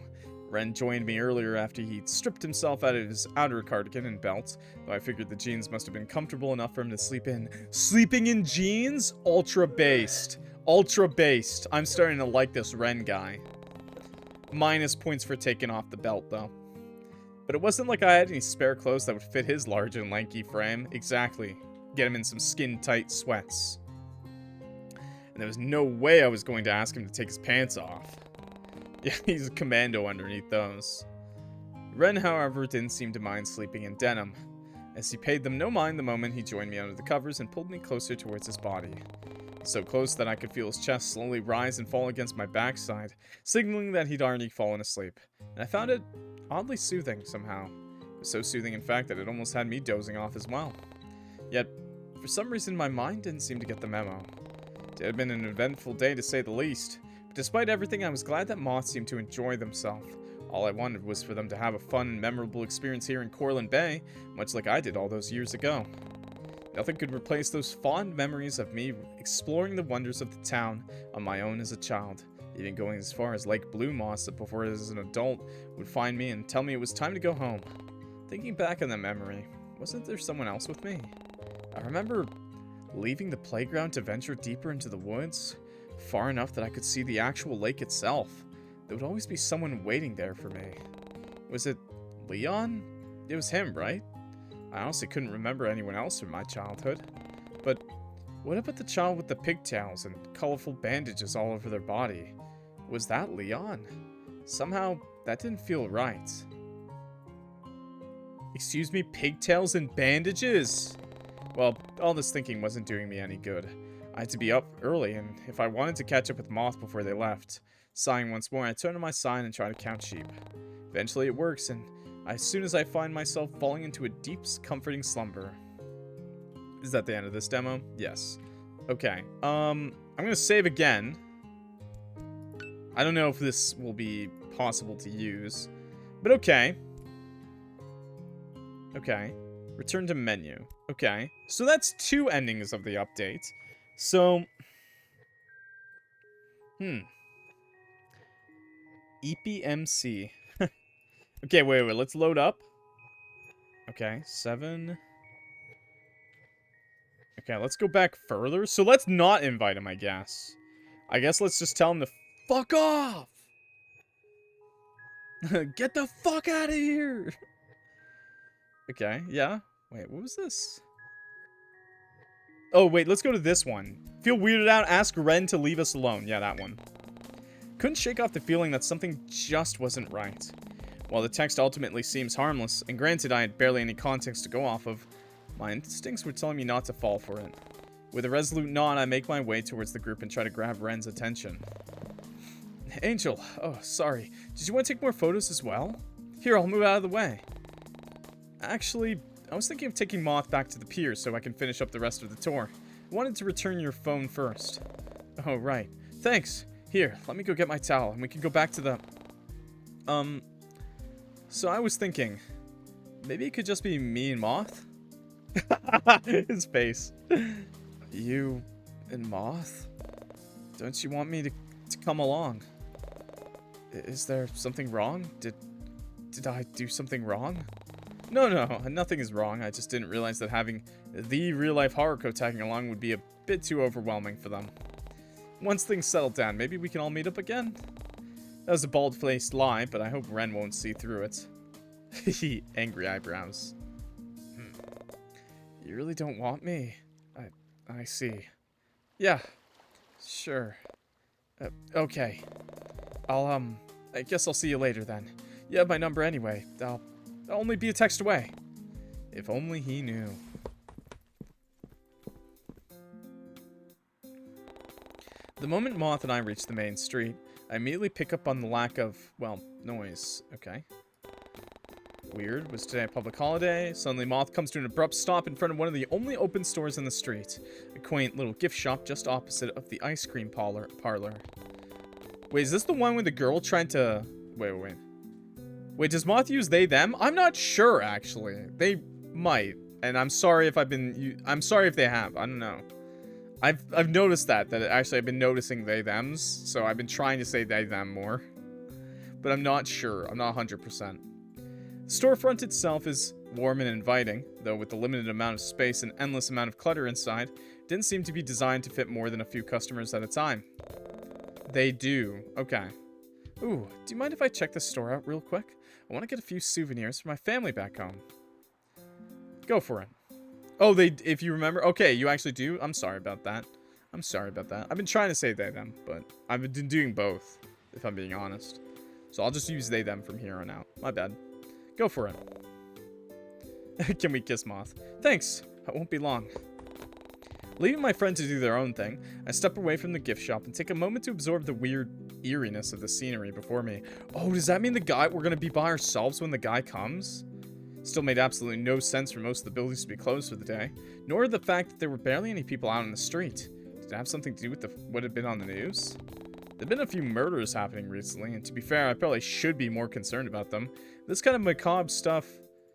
Ren joined me earlier after he'd stripped himself out of his outer cardigan and belt, though I figured the jeans must have been comfortable enough for him to sleep in. Sleeping in jeans? Ultra based. Ultra based. I'm starting to like this Ren guy. Minus points for taking off the belt, though. But it wasn't like I had any spare clothes that would fit his large and lanky frame. Exactly. Get him in some skin-tight sweats. And there was no way I was going to ask him to take his pants off. Yeah, he's a commando underneath those. Ren, however, didn't seem to mind sleeping in denim, as he paid them no mind the moment he joined me under the covers and pulled me closer towards his body. So close that I could feel his chest slowly rise and fall against my backside, signaling that he'd already fallen asleep. And I found it oddly soothing somehow. It was so soothing, in fact, that it almost had me dozing off as well. Yet, for some reason, my mind didn't seem to get the memo. It had been an eventful day, to say the least. Despite everything, I was glad that Moth seemed to enjoy themselves. All I wanted was for them to have a fun and memorable experience here in Corlin Bay, much like I did all those years ago. Nothing could replace those fond memories of me exploring the wonders of the town on my own as a child, even going as far as Lake Blue Moss before as an adult would find me and tell me it was time to go home. Thinking back on that memory, wasn't there someone else with me? I remember leaving the playground to venture deeper into the woods, far enough that I could see the actual lake itself. There would always be someone waiting there for me. Was it Leon? It was him, right? I honestly couldn't remember anyone else from my childhood. But what about the child with the pigtails and colorful bandages all over their body? Was that Leon? Somehow, that didn't feel right. Excuse me, pigtails and bandages? Well, all this thinking wasn't doing me any good. I had to be up early, and if I wanted to catch up with Moth before they left. Sighing once more, I turn on my sign and try to count sheep. Eventually it works, and as soon as I find myself falling into a deep, comforting slumber. Is that the end of this demo? Yes. Okay, I'm gonna save again. I don't know if this will be possible to use, but okay. Okay. Return to menu. Okay. So that's 2 endings of the update. So, EPMC. Okay, wait, let's load up. Okay, 7. Okay, let's go back further. So let's not invite him, I guess. I guess let's just tell him to fuck off! Get the fuck out of here! Okay, yeah. Wait, what was this? Oh, wait, let's go to this one. Feel weirded out? Ask Ren to leave us alone. Yeah, that one. Couldn't shake off the feeling that something just wasn't right. While the text ultimately seems harmless, and granted I had barely any context to go off of, my instincts were telling me not to fall for it. With a resolute nod, I make my way towards the group and try to grab Ren's attention. Angel, oh, sorry. Did you want to take more photos as well? Here, I'll move out of the way. Actually, I was thinking of taking Moth back to the pier so I can finish up the rest of the tour. I wanted to return your phone first. Oh, right. Thanks. Here, let me go get my towel and we can go back to the... So I was thinking, maybe it could just be me and Moth? His face. You and Moth? Don't you want me to come along? Is there something wrong? Did I do something wrong? No, nothing is wrong. I just didn't realize that having the real-life Haruko tagging along would be a bit too overwhelming for them. Once things settle down, maybe we can all meet up again? That was a bald-faced lie, but I hope Ren won't see through it. Angry eyebrows. You really don't want me? I see. Yeah, sure. Okay. I guess I'll see you later then. You have my number anyway. I'll only be a text away. If only he knew. The moment Moth and I reach the main street, I immediately pick up on the lack of, well, noise. Okay. Weird. Was today a public holiday? Suddenly Moth comes to an abrupt stop in front of one of the only open stores in the street. A quaint little gift shop just opposite of the ice cream parlor. Wait, is this the one where the girl tried to... Wait. Wait, does Moth use they, them? I'm not sure, actually. They might. And I'm sorry if I'm sorry if they have. I don't know. I've noticed that actually I've been noticing they, thems. So I've been trying to say they, them more. But I'm not sure. I'm not 100%. The storefront itself is warm and inviting, though with the limited amount of space and endless amount of clutter inside, it didn't seem to be designed to fit more than a few customers at a time. They do. Okay. Ooh, do you mind if I check this store out real quick? I want to get a few souvenirs for my family back home. Go for it. Oh, if you remember. Okay, you actually do? I'm sorry about that. I've been trying to say they, them, but I've been doing both, if I'm being honest. So I'll just use they, them from here on out. My bad. Go for it. Can we kiss Moth? Thanks. I won't be long. Leaving my friend to do their own thing, I step away from the gift shop and take a moment to absorb the weird eeriness of the scenery before me. Oh, does that mean we're gonna be by ourselves when the guy comes? Still made absolutely no sense for most of the buildings to be closed for the day, nor the fact that there were barely any people out on the street. Did it have something to do with what had been on the news? There've been a few murders happening recently, and to be fair, I probably should be more concerned about them. This kind of macabre stuff,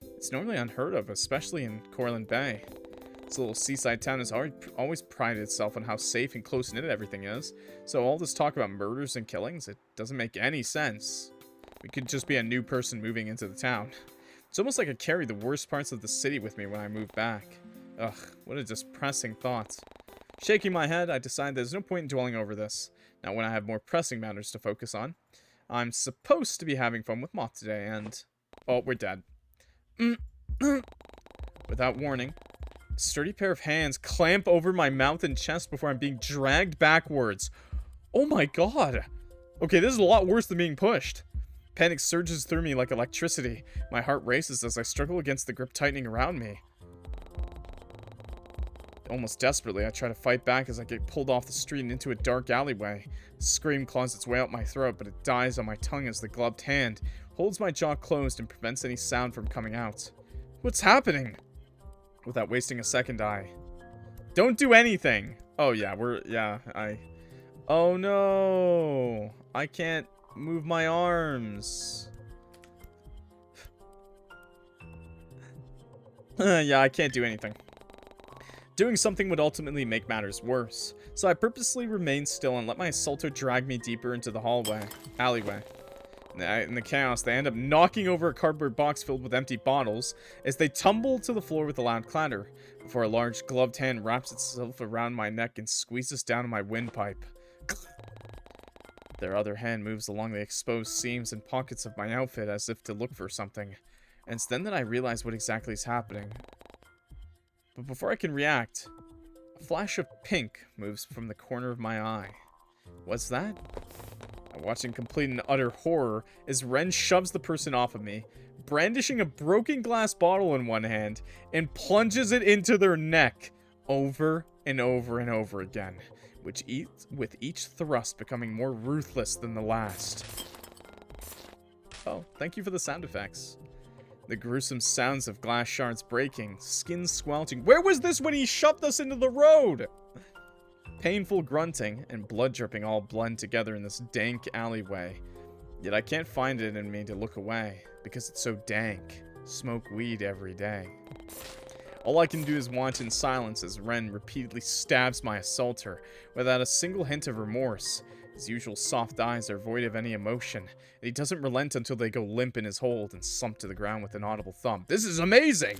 it's normally unheard of, especially in Cortland Bay. This little seaside town has always prided itself on how safe and close-knit everything is, so all this talk about murders and killings, it doesn't make any sense. We could just be a new person moving into the town. It's almost like I carry the worst parts of the city with me when I move back. Ugh, what a depressing thought. Shaking my head, I decide there's no point in dwelling over this. Now when I have more pressing matters to focus on. I'm supposed to be having fun with Moth today, and... Oh, we're dead. Without warning, a sturdy pair of hands clamp over my mouth and chest before I'm being dragged backwards. Oh my god. Okay, this is a lot worse than being pushed. Panic surges through me like electricity. My heart races as I struggle against the grip tightening around me. Almost desperately, I try to fight back as I get pulled off the street and into a dark alleyway. A scream claws its way out my throat, but it dies on my tongue as the gloved hand holds my jaw closed and prevents any sound from coming out. What's happening? Without wasting a second, I... Don't do anything! Oh yeah, Oh no! I can't move my arms. Yeah, I can't do anything. Doing something would ultimately make matters worse, so I purposely remained still and let my assaulter drag me deeper into the alleyway. In the chaos, they end up knocking over a cardboard box filled with empty bottles as they tumble to the floor with a loud clatter, before a large gloved hand wraps itself around my neck and squeezes down on my windpipe. Their other hand moves along the exposed seams and pockets of my outfit as if to look for something, and it's then that I realize what exactly is happening. But before I can react, a flash of pink moves from the corner of my eye. What's that? I watch in complete and utter horror as Ren shoves the person off of me, brandishing a broken glass bottle in one hand, and plunges it into their neck. over and over and over again, with each thrust becoming more ruthless than the last. Oh, thank you for the sound effects. The gruesome sounds of glass shards breaking, skin squelching. Where was this when he shoved us into the road? Painful grunting and blood dripping all blend together in this dank alleyway. Yet I can't find it in me to look away, because it's so dank. Smoke weed every day. All I can do is watch in silence as Ren repeatedly stabs my assaulter, without a single hint of remorse. His usual soft eyes are void of any emotion, and he doesn't relent until they go limp in his hold and slump to the ground with an audible thump. This is amazing!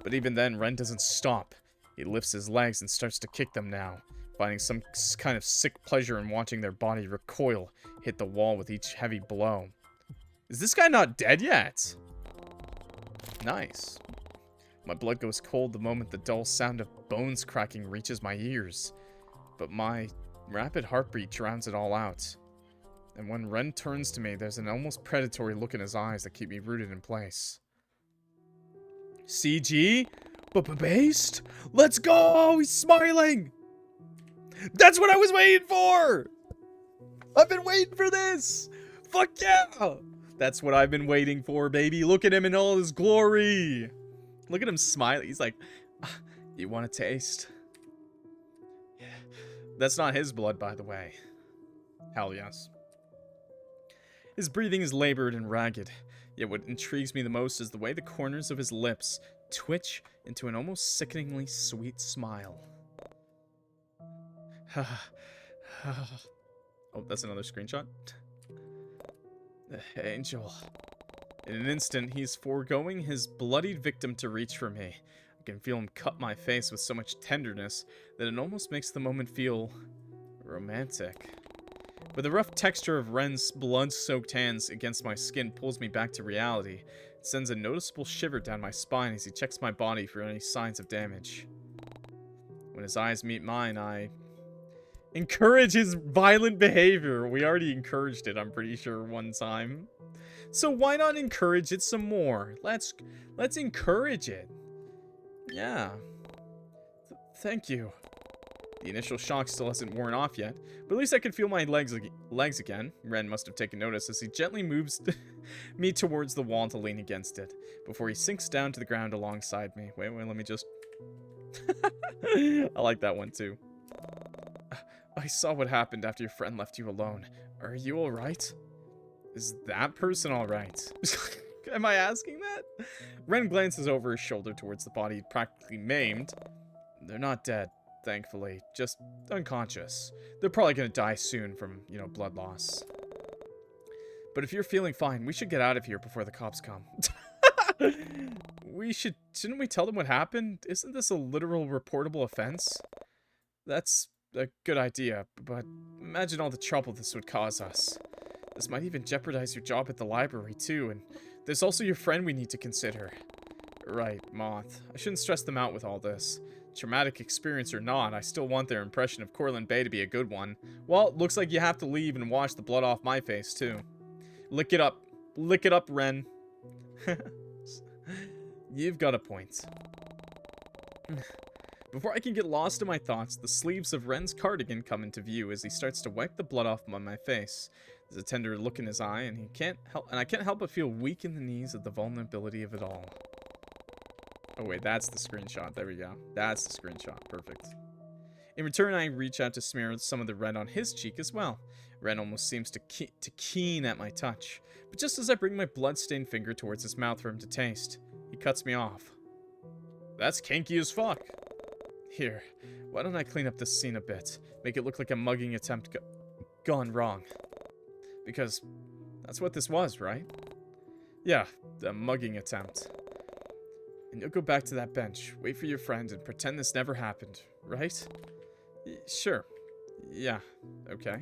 But even then, Ren doesn't stop. He lifts his legs and starts to kick them now, finding some kind of sick pleasure in watching their body recoil, hit the wall with each heavy blow. Is this guy not dead yet? Nice. My blood goes cold the moment the dull sound of bones cracking reaches my ears. But my rapid heartbeat drowns it all out. And when Ren turns to me, there's an almost predatory look in his eyes that keep me rooted in place. CG? Based? Let's go! He's smiling! That's what I was waiting for! I've been waiting for this! Fuck yeah! That's what I've been waiting for, baby. Look at him in all his glory! Look at him smiling. He's like, you want a taste? Yeah. That's not his blood, by the way. Hell yes. His breathing is labored and ragged. Yet what intrigues me the most is the way the corners of his lips twitch into an almost sickeningly sweet smile. Oh, that's another screenshot. Angel. In an instant, he's foregoing his bloodied victim to reach for me. I can feel him cut my face with so much tenderness that it almost makes the moment feel romantic. But the rough texture of Ren's blood-soaked hands against my skin pulls me back to reality. It sends a noticeable shiver down my spine as he checks my body for any signs of damage. When his eyes meet mine, I encourage his violent behavior. We already encouraged it, I'm pretty sure, one time. So why not encourage it some more? Let's encourage it. Yeah. Thank you. The initial shock still hasn't worn off yet, but at least I can feel my legs again. Ren must have taken notice as he gently moves me towards the wall to lean against it, before he sinks down to the ground alongside me. Wait, let me just... I like that one too. I saw what happened after your friend left you alone. Are you alright? Is that person alright? Am I asking that? Ren glances over his shoulder towards the body practically maimed. They're not dead, thankfully. Just unconscious. They're probably gonna die soon from, blood loss. But if you're feeling fine, we should get out of here before the cops come. Shouldn't we tell them what happened? Isn't this a literal reportable offense? That's a good idea, but imagine all the trouble this would cause us. This might even jeopardize your job at the library, too, and there's also your friend we need to consider. Right, Moth. I shouldn't stress them out with all this. Traumatic experience or not, I still want their impression of Cortland Bay to be a good one. Well, it looks like you have to leave and wash the blood off my face, too. Lick it up. Lick it up, Ren. You've got a point. Before I can get lost in my thoughts, the sleeves of Ren's cardigan come into view as he starts to wipe the blood off on my face. There's a tender look in his eye, and I can't help but feel weak in the knees at the vulnerability of it all. Oh wait, that's the screenshot. There we go. That's the screenshot. Perfect. In return, I reach out to smear some of the red on his cheek as well. Ren almost seems to keen at my touch, but just as I bring my blood-stained finger towards his mouth for him to taste, he cuts me off. That's kinky as fuck. Here, why don't I clean up this scene a bit? Make it look like a mugging attempt gone wrong. Because that's what this was, right? Yeah, the mugging attempt. And you'll go back to that bench, wait for your friend, and pretend this never happened, right? Sure. Yeah, okay.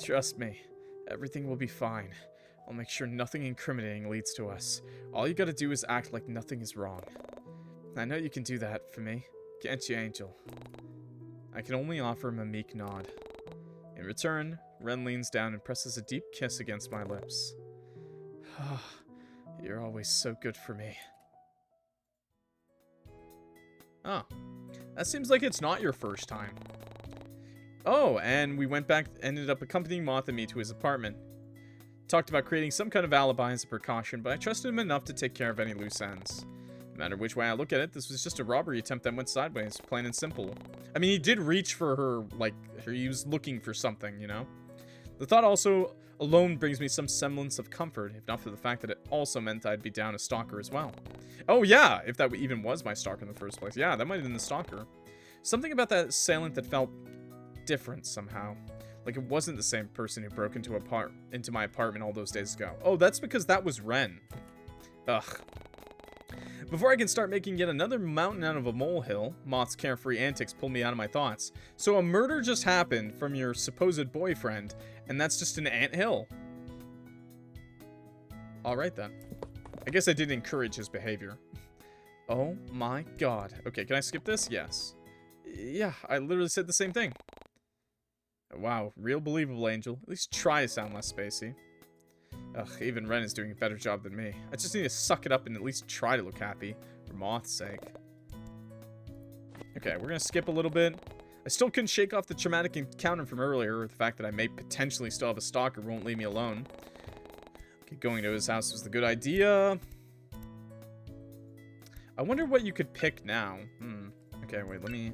Trust me, everything will be fine. I'll make sure nothing incriminating leads to us. All you gotta do is act like nothing is wrong. I know you can do that for me. Can't you, Angel? I can only offer him a meek nod. In return, Ren leans down and presses a deep kiss against my lips. You're always so good for me. Oh. That seems like it's not your first time. Oh, and we went back, ended up accompanying Moth and me to his apartment. Talked about creating some kind of alibi as a precaution, but I trusted him enough to take care of any loose ends. No matter which way I look at it, this was just a robbery attempt that went sideways, plain and simple. I mean, he did reach for her, like, he was looking for something, you know? The thought also alone brings me some semblance of comfort, if not for the fact that it also meant I'd be down a stalker as well. Oh yeah, if that even was my stalker in the first place. Yeah, that might have been the stalker. Something about that assailant that felt different somehow. Like it wasn't the same person who broke into my apartment all those days ago. Oh, that's because that was Ren. Ugh. Before I can start making yet another mountain out of a molehill, Moth's carefree antics pull me out of my thoughts. So a murder just happened from your supposed boyfriend, and that's just an anthill. Alright then. I guess I did encourage his behavior. Oh my god. Okay, can I skip this? Yes. Yeah, I literally said the same thing. Wow, real believable, Angel. At least try to sound less spacey. Ugh, even Ren is doing a better job than me. I just need to suck it up and at least try to look happy, for Moth's sake. Okay, we're gonna skip a little bit. I still couldn't shake off the traumatic encounter from earlier, or the fact that I may potentially still have a stalker who won't leave me alone. Okay, going to his house was the good idea. I wonder what you could pick now. Okay, wait, let me...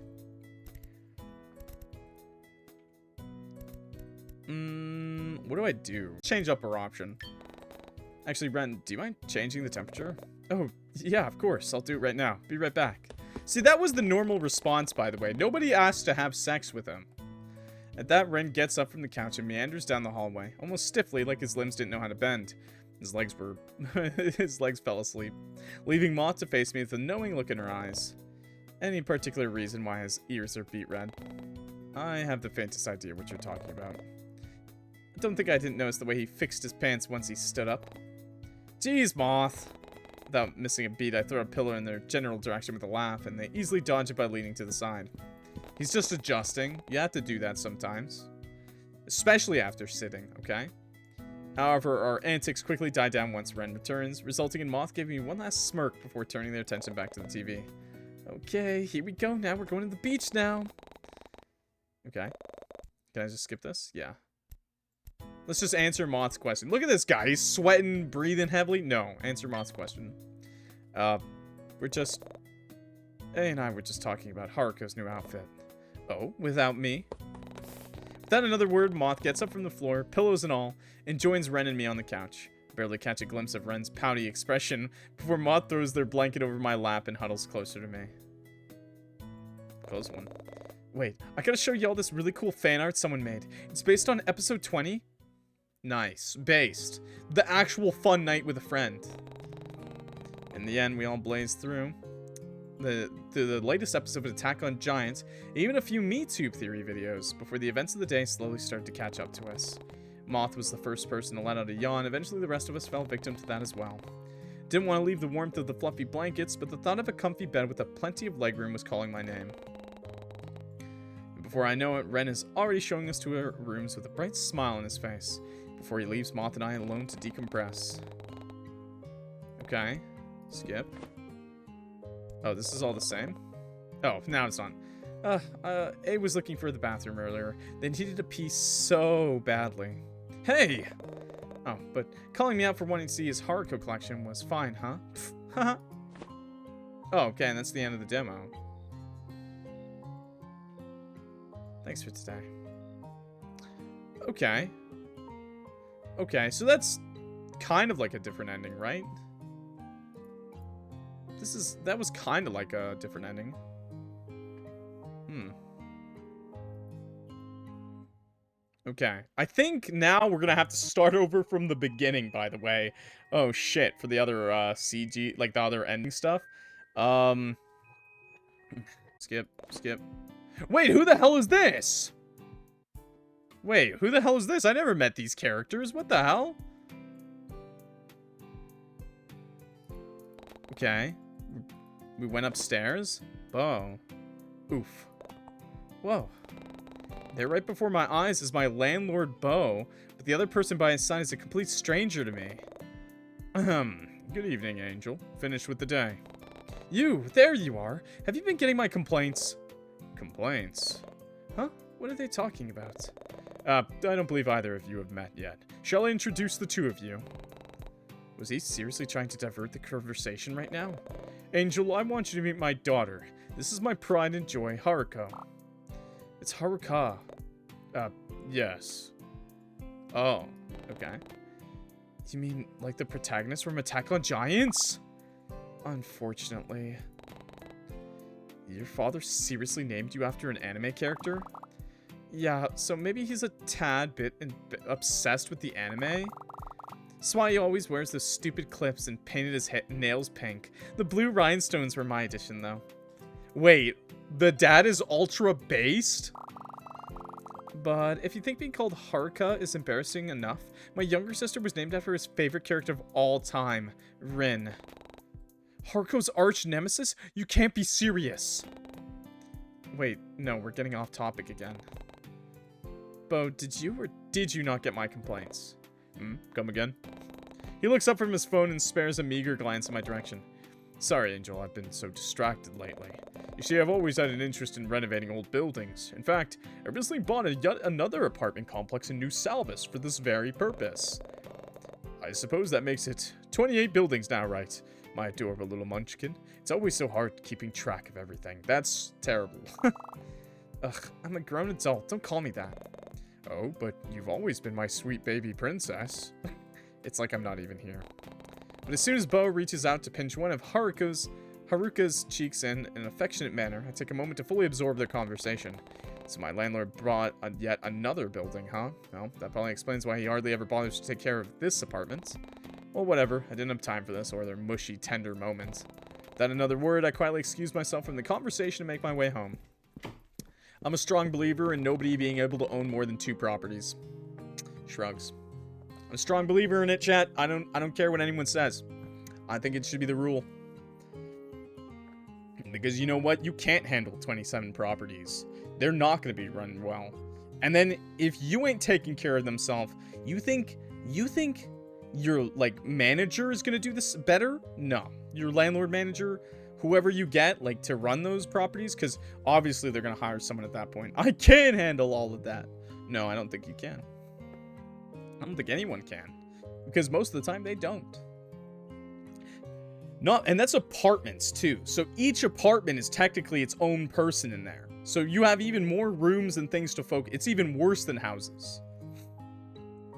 what do I do? Change up our option. Actually, Ren, do you mind changing the temperature? Oh, yeah, of course. I'll do it right now. Be right back. See, that was the normal response, by the way. Nobody asked to have sex with him. At that, Ren gets up from the couch and meanders down the hallway, almost stiffly, like his limbs didn't know how to bend. His legs fell asleep, leaving Moth to face me with a knowing look in her eyes. Any particular reason why his ears are beet red? I have the faintest idea what you're talking about. I don't think I didn't notice the way he fixed his pants once he stood up. Jeez, Moth. Without missing a beat, I throw a pillow in their general direction with a laugh, and they easily dodge it by leaning to the side. He's just adjusting. You have to do that sometimes. Especially after sitting, okay? However, our antics quickly die down once Ren returns, resulting in Moth giving me one last smirk before turning their attention back to the TV. Okay, here we go now. We're going to the beach now. Okay. Can I just skip this? Yeah. Let's just answer Moth's question. Look at this guy. He's sweating, breathing heavily. No, answer Moth's question. We're just... A and I were just talking about Haruko's new outfit. Oh, without me? Without another word, Moth gets up from the floor, pillows and all, and joins Ren and me on the couch. I barely catch a glimpse of Ren's pouty expression before Moth throws their blanket over my lap and huddles closer to me. Close one. Wait, I gotta show y'all this really cool fan art someone made. It's based on episode 20. Nice. Based. The actual fun night with a friend. In the end, we all blazed through the latest episode of Attack on Giants, and even a few MeTube theory videos, before the events of the day slowly started to catch up to us. Moth was the first person to let out a yawn. Eventually, the rest of us fell victim to that as well. Didn't want to leave the warmth of the fluffy blankets, but the thought of a comfy bed with a plenty of legroom was calling my name. And before I know it, Ren is already showing us to our rooms with a bright smile on his face, before he leaves Moth and I alone to decompress. Okay. Skip. Oh, this is all the same? Oh, now it's on. A was looking for the bathroom earlier. They needed a pee so badly. Hey! Oh, but calling me out for wanting to see his Haruko collection was fine, huh? Haha. Oh, okay, and that's the end of the demo. Thanks for today. Okay. Okay, so that's kind of like a different ending, right? That was kind of like a different ending. Okay. I think now we're gonna have to start over from the beginning, by the way. Oh, shit. For the other, CG, like the other ending stuff. Skip. Wait, who the hell is this? Wait, who the hell is this? I never met these characters. What the hell? Okay. We went upstairs. Oh. Oof. Whoa. There right before my eyes is my landlord, Bo, but the other person by his side is a complete stranger to me. Good evening, Angel. Finished with the day. You, there you are. Have you been getting my complaints? Complaints? Huh? What are they talking about? I don't believe either of you have met yet. Shall I introduce the two of you? Was he seriously trying to divert the conversation right now? Angel, I want you to meet my daughter. This is my pride and joy, Haruka. It's Haruka. Yes. Oh, okay. You mean like the protagonist from Attack on Giants? Unfortunately. Your father seriously named you after an anime character? Yeah, so maybe he's a tad bit obsessed with the anime? That's why he always wears those stupid clips and painted his nails pink. The blue rhinestones were my addition, though. Wait, the dad is ultra-based? But if you think being called Haruka is embarrassing enough, my younger sister was named after his favorite character of all time, REN. Haruko's arch nemesis? You can't be serious. Wait, no, we're getting off topic again. Bo, did you or did you not get my complaints? Come again? He looks up from his phone and spares a meager glance in my direction. Sorry, Angel, I've been so distracted lately. You see, I've always had an interest in renovating old buildings. In fact, I recently bought yet another apartment complex in New Salvis for this very purpose. I suppose that makes it 28 buildings now, right? My adorable little munchkin. It's always so hard keeping track of everything. That's terrible. Ugh, I'm a grown adult. Don't call me that. Oh, but you've always been my sweet baby princess. It's like I'm not even here. But as soon as Bo reaches out to pinch one of Haruka's cheeks in an affectionate manner, I take a moment to fully absorb their conversation. So my landlord brought yet another building, huh? Well, that probably explains why he hardly ever bothers to take care of this apartment. Well, whatever. I didn't have time for this or their mushy, tender moments. Without another word, I quietly excuse myself from the conversation and make my way home. I'm a strong believer in nobody being able to own more than 2 properties. Shrugs. I'm a strong believer in it, chat. I don't care what anyone says. I think it should be the rule. Because you know what? You can't handle 27 properties. They're not going to be run well. And then if you ain't taking care of themselves, you think your like manager is going to do this better? No. Your landlord manager, whoever you get like to run those properties, because obviously they're going to hire someone at that point. I can't handle all of that. No, I don't think you can. I don't think anyone can. Because most of the time they don't. And that's apartments too. So each apartment is technically its own person in there. So you have even more rooms and things to focus. It's even worse than houses.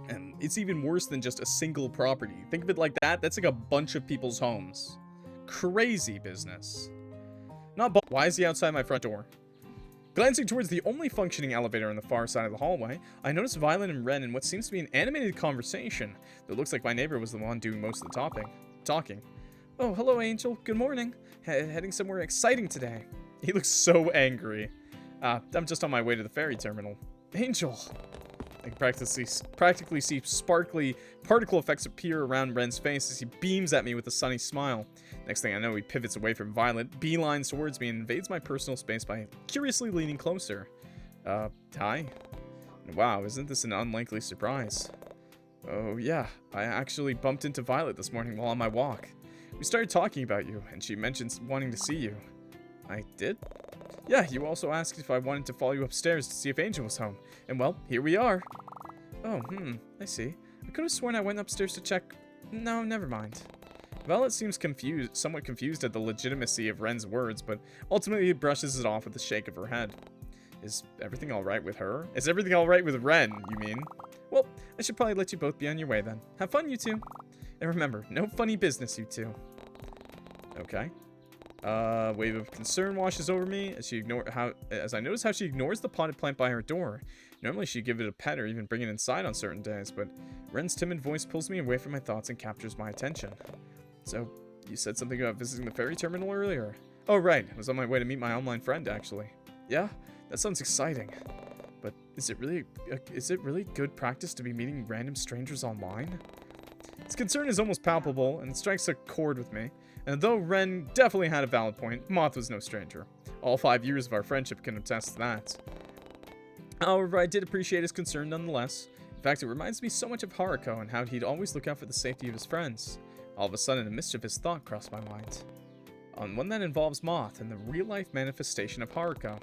And it's even worse than just a single property. Think of it like that. That's like a bunch of people's homes. Crazy business. Why is he outside my front door? Glancing towards the only functioning elevator on the far side of the hallway, I notice Violet and Ren in what seems to be an animated conversation. It looks like my neighbor was the one doing most of the talking. Oh, hello, Angel. Good morning. Heading somewhere exciting today. He looks so angry. I'm just on my way to the ferry terminal. Angel. I can practically see sparkly particle effects appear around Ren's face as he beams at me with a sunny smile. Next thing I know, he pivots away from Violet, beelines towards me, and invades my personal space by curiously leaning closer. Hi? Wow, isn't this an unlikely surprise? Oh, yeah. I actually bumped into Violet this morning while on my walk. We started talking about you, and she mentioned wanting to see you. I did? Yeah, you also asked if I wanted to follow you upstairs to see if Angel was home. And well, here we are. Oh, I see. I could have sworn I went upstairs to check. No, never mind. Violet seems somewhat confused at the legitimacy of Ren's words, but ultimately brushes it off with a shake of her head. Is everything alright with her? Is everything alright with Ren, you mean? Well, I should probably let you both be on your way then. Have fun, you two. And remember, no funny business, you two. Okay. Wave of concern washes over me as I notice how she ignores the potted plant by her door. Normally she'd give it a pet or even bring it inside on certain days, but Ren's timid voice pulls me away from my thoughts and captures my attention. So, you said something about visiting the ferry terminal earlier? Oh, right. I was on my way to meet my online friend, actually. Yeah? That sounds exciting. But is it really good practice to be meeting random strangers online? His concern is almost palpable, and it strikes a chord with me. And though Ren definitely had a valid point, Moth was no stranger. All 5 years of our friendship can attest to that. However, I did appreciate his concern nonetheless. In fact, it reminds me so much of Haruko and how he'd always look out for the safety of his friends. All of a sudden, a mischievous thought crossed my mind. On one that involves Moth and the real-life manifestation of Haruko.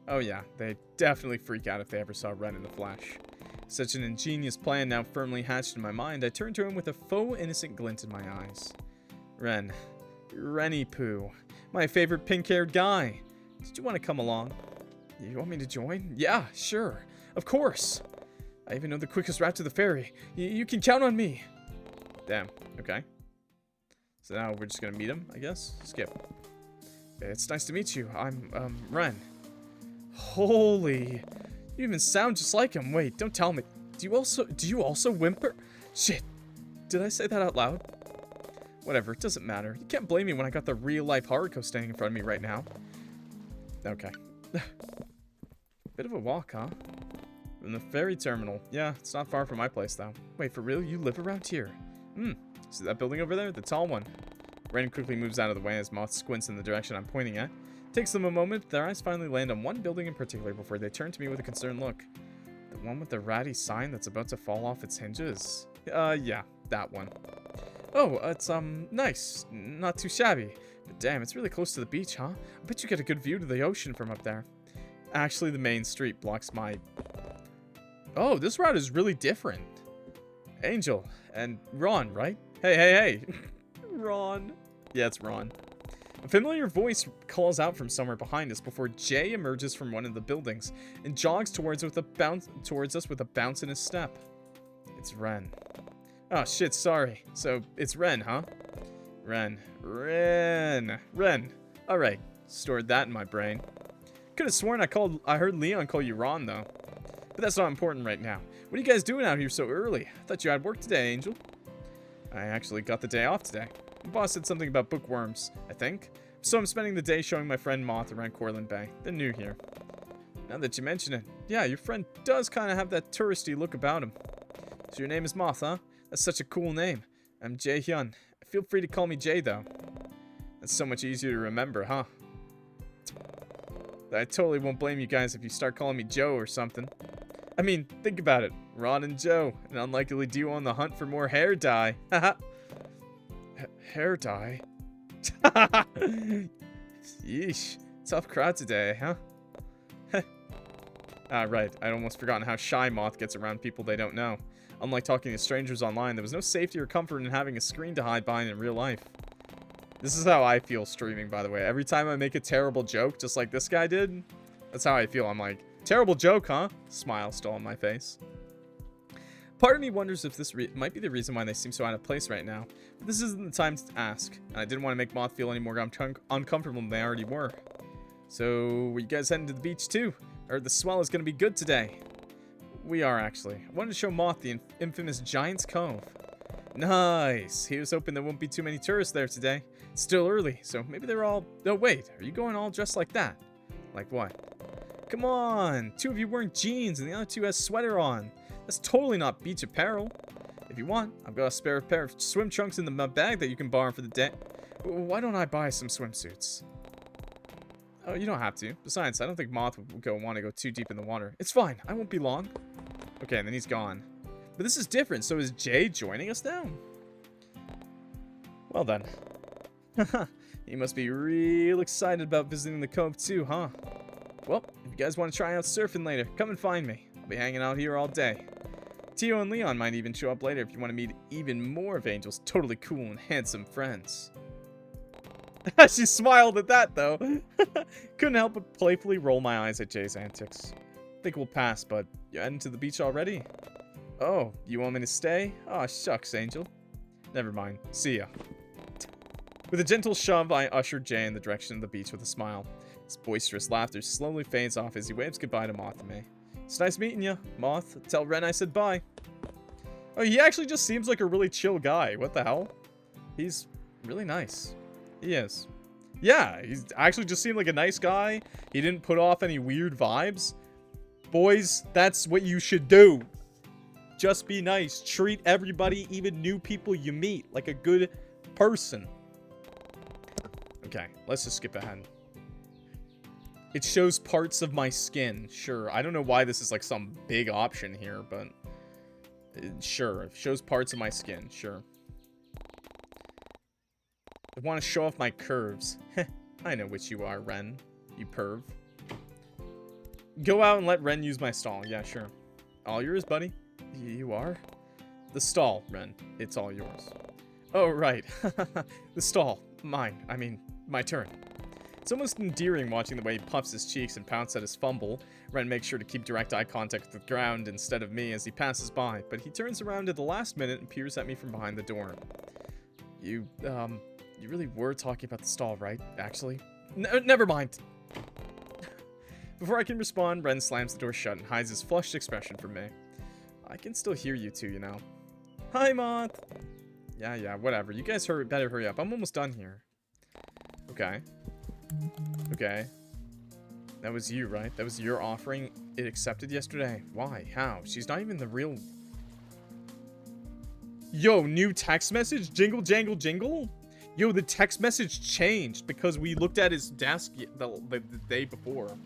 Oh yeah, they'd definitely freak out if they ever saw Ren in the flesh. Such an ingenious plan now firmly hatched in my mind, I turned to him with a faux innocent glint in my eyes. Ren. Renny Poo. My favorite pink-haired guy. Did you want to come along? You want me to join? Yeah, sure. Of course. I even know the quickest route to the ferry. You can count on me. Damn. Okay. So now we're just gonna meet him, I guess? Skip. It's nice to meet you. I'm, Ren. Holy. You even sound just like him. Wait, don't tell me. Do you also whimper? Shit. Did I say that out loud? Whatever, it doesn't matter. You can't blame me when I got the real-life Haruko standing in front of me right now. Okay. Bit of a walk, huh? From the ferry terminal. Yeah, it's not far from my place, though. Wait, for real? You live around here? See that building over there? The tall one. Ren quickly moves out of the way as Moth squints in the direction I'm pointing at. Takes them a moment. Their eyes finally land on one building in particular before they turn to me with a concerned look. The one with the ratty sign that's about to fall off its hinges? Yeah, that one. Oh, it's, nice. Not too shabby. But damn, it's really close to the beach, huh? I bet you get a good view to the ocean from up there. Actually, the main street blocks my... Oh, this route is really different. Angel and Ron, right? Hey. Ron. Yeah, it's Ron. A familiar voice calls out from somewhere behind us before Jay emerges from one of the buildings and jogs towards us with a bounce in his step. It's Ren. Oh, shit, sorry. So, it's Ren, huh? Ren. Alright, stored that in my brain. Could have sworn I heard Leon call you Ron, though. But that's not important right now. What are you guys doing out here so early? I thought you had work today, Angel. I actually got the day off today. The boss said something about bookworms, I think. So I'm spending the day showing my friend Moth around Cortland Bay. They're new here. Now that you mention it, yeah, your friend does kind of have that touristy look about him. So your name is Moth, huh? That's such a cool name. I'm Jae Hyun. Feel free to call me Jay, though. That's so much easier to remember, huh? I totally won't blame you guys if you start calling me Joe or something. I mean, think about it. Ron and Joe, an unlikely duo on the hunt for more hair dye. Haha. Hair dye? Yeesh. Tough crowd today, huh? Right. I'd almost forgotten how shy Moth gets around people they don't know. Unlike talking to strangers online, there was no safety or comfort in having a screen to hide behind in real life. This is how I feel streaming, by the way. Every time I make a terrible joke, just like this guy did, that's how I feel. I'm like, terrible joke, huh? Smile still on my face. Part of me wonders if this might be the reason why they seem so out of place right now. But this isn't the time to ask, and I didn't want to make Moth feel any more uncomfortable than they already were. So, were you guys heading to the beach too? I heard the swell is going to be good today. We are, actually. I wanted to show Moth the infamous Giant's Cove. Nice! He was hoping there won't be too many tourists there today. It's still early, so maybe they're all... Oh, wait. Are you going all dressed like that? Like what? Come on! Two of you wearing jeans and the other two has sweater on. That's totally not beach apparel. If you want, I've got a spare pair of swim trunks in my bag that you can borrow for the day. Why don't I buy some swimsuits? Oh, you don't have to. Besides, I don't think Moth would want to go too deep in the water. It's fine. I won't be long. Okay, and then he's gone. But this is different. So is Jay joining us now? Well then. You must be real excited about visiting the Cove too, huh? Well, if you guys want to try out surfing later, come and find me. I'll be hanging out here all day. Tio and Leon might even show up later if you want to meet even more of Angel's totally cool and handsome friends. She smiled at that, though. Couldn't help but playfully roll my eyes at Jay's antics. Think we'll pass, but you're heading to the beach already? Oh, you want me to stay? Aw, shucks, Angel. Never mind. See ya. With a gentle shove, I ushered Jay in the direction of the beach with a smile. His boisterous laughter slowly fades off as he waves goodbye to Moth and me. It's nice meeting you, Moth. Tell Ren I said bye. Oh, he actually just seems like a really chill guy. What the hell? He's really nice. He is. Yeah, he's actually just seemed like a nice guy. He didn't put off any weird vibes. Boys, that's what you should do. Just be nice. Treat everybody, even new people you meet, like a good person. Okay, let's just skip ahead. It shows parts of my skin. Sure, I don't know why this is like some big option here, but sure, it shows parts of my skin. Sure. I want to show off my curves. Heh, I know which you are, Ren. You perv. Go out and let Ren use my stall. Yeah, sure. All yours, buddy. You are? The stall, Ren. It's all yours. Oh, right. The stall. Mine. I mean, my turn. It's almost endearing watching the way he puffs his cheeks and pounces at his fumble. Ren makes sure to keep direct eye contact with the ground instead of me as he passes by, but he turns around at the last minute and peers at me from behind the door. You really were talking about the stall, right? Actually? Never mind. Before I can respond, Ren slams the door shut and hides his flushed expression from me. I can still hear you two, you know. Hi, Moth! Yeah, whatever. You guys better hurry up. I'm almost done here. Okay. Okay. That was you, right? That was your offering. It accepted yesterday. Why? How? She's not even the real... Yo, new text message? Jingle, jangle, jingle? Yo, the text message changed because we looked at his desk the day before.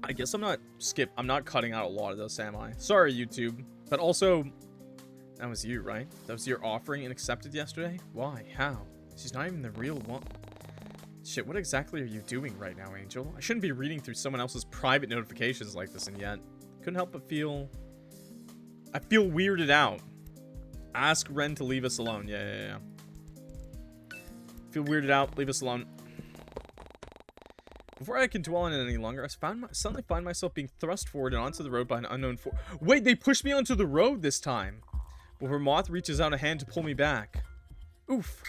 I guess I'm not cutting out a lot of this, am I? Sorry, YouTube. But also, that was you, right? That was your offering and accepted yesterday? Why? How? She's not even the real one. Shit, what exactly are you doing right now, Angel? I shouldn't be reading through someone else's private notifications like this, and yet couldn't help but feel... I feel weirded out. Ask Ren to leave us alone. Yeah. Feel weirded out. Leave us alone. Before I can dwell on it any longer, I suddenly find myself being thrust forward and onto the road by an unknown force. Wait, they pushed me onto the road this time. Before Moth reaches out a hand to pull me back. Oof.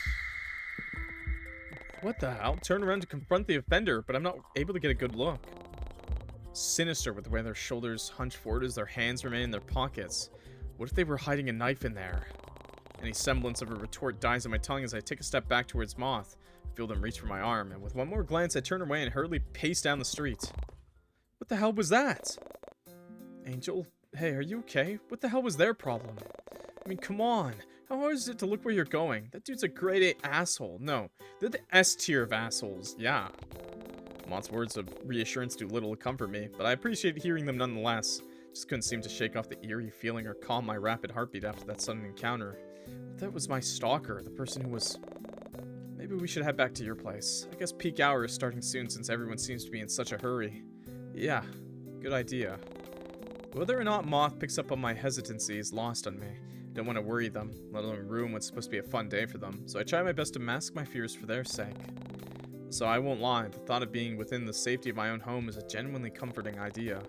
What the hell? Turn around to confront the offender, but I'm not able to get a good look. Sinister with the way their shoulders hunch forward as their hands remain in their pockets. What if they were hiding a knife in there? Any semblance of a retort dies on my tongue as I take a step back towards Moth. I feel them reach for my arm, and with one more glance I turn away and hurriedly pace down the street. What the hell was that? Angel, hey, are you okay? What the hell was their problem? I mean, come on. How hard is it to look where you're going? That dude's a grade A asshole. No, they're the S tier of assholes. Yeah. Moth's words of reassurance do little to comfort me, but I appreciate hearing them nonetheless. Just couldn't seem to shake off the eerie feeling or calm my rapid heartbeat after that sudden encounter. That was my stalker, the person who was... Maybe we should head back to your place. I guess peak hour is starting soon since everyone seems to be in such a hurry. Yeah, good idea. Whether or not Moth picks up on my hesitancy is lost on me. Don't want to worry them, let alone ruin what's supposed to be a fun day for them, so I try my best to mask my fears for their sake. So I won't lie, the thought of being within the safety of my own home is a genuinely comforting idea.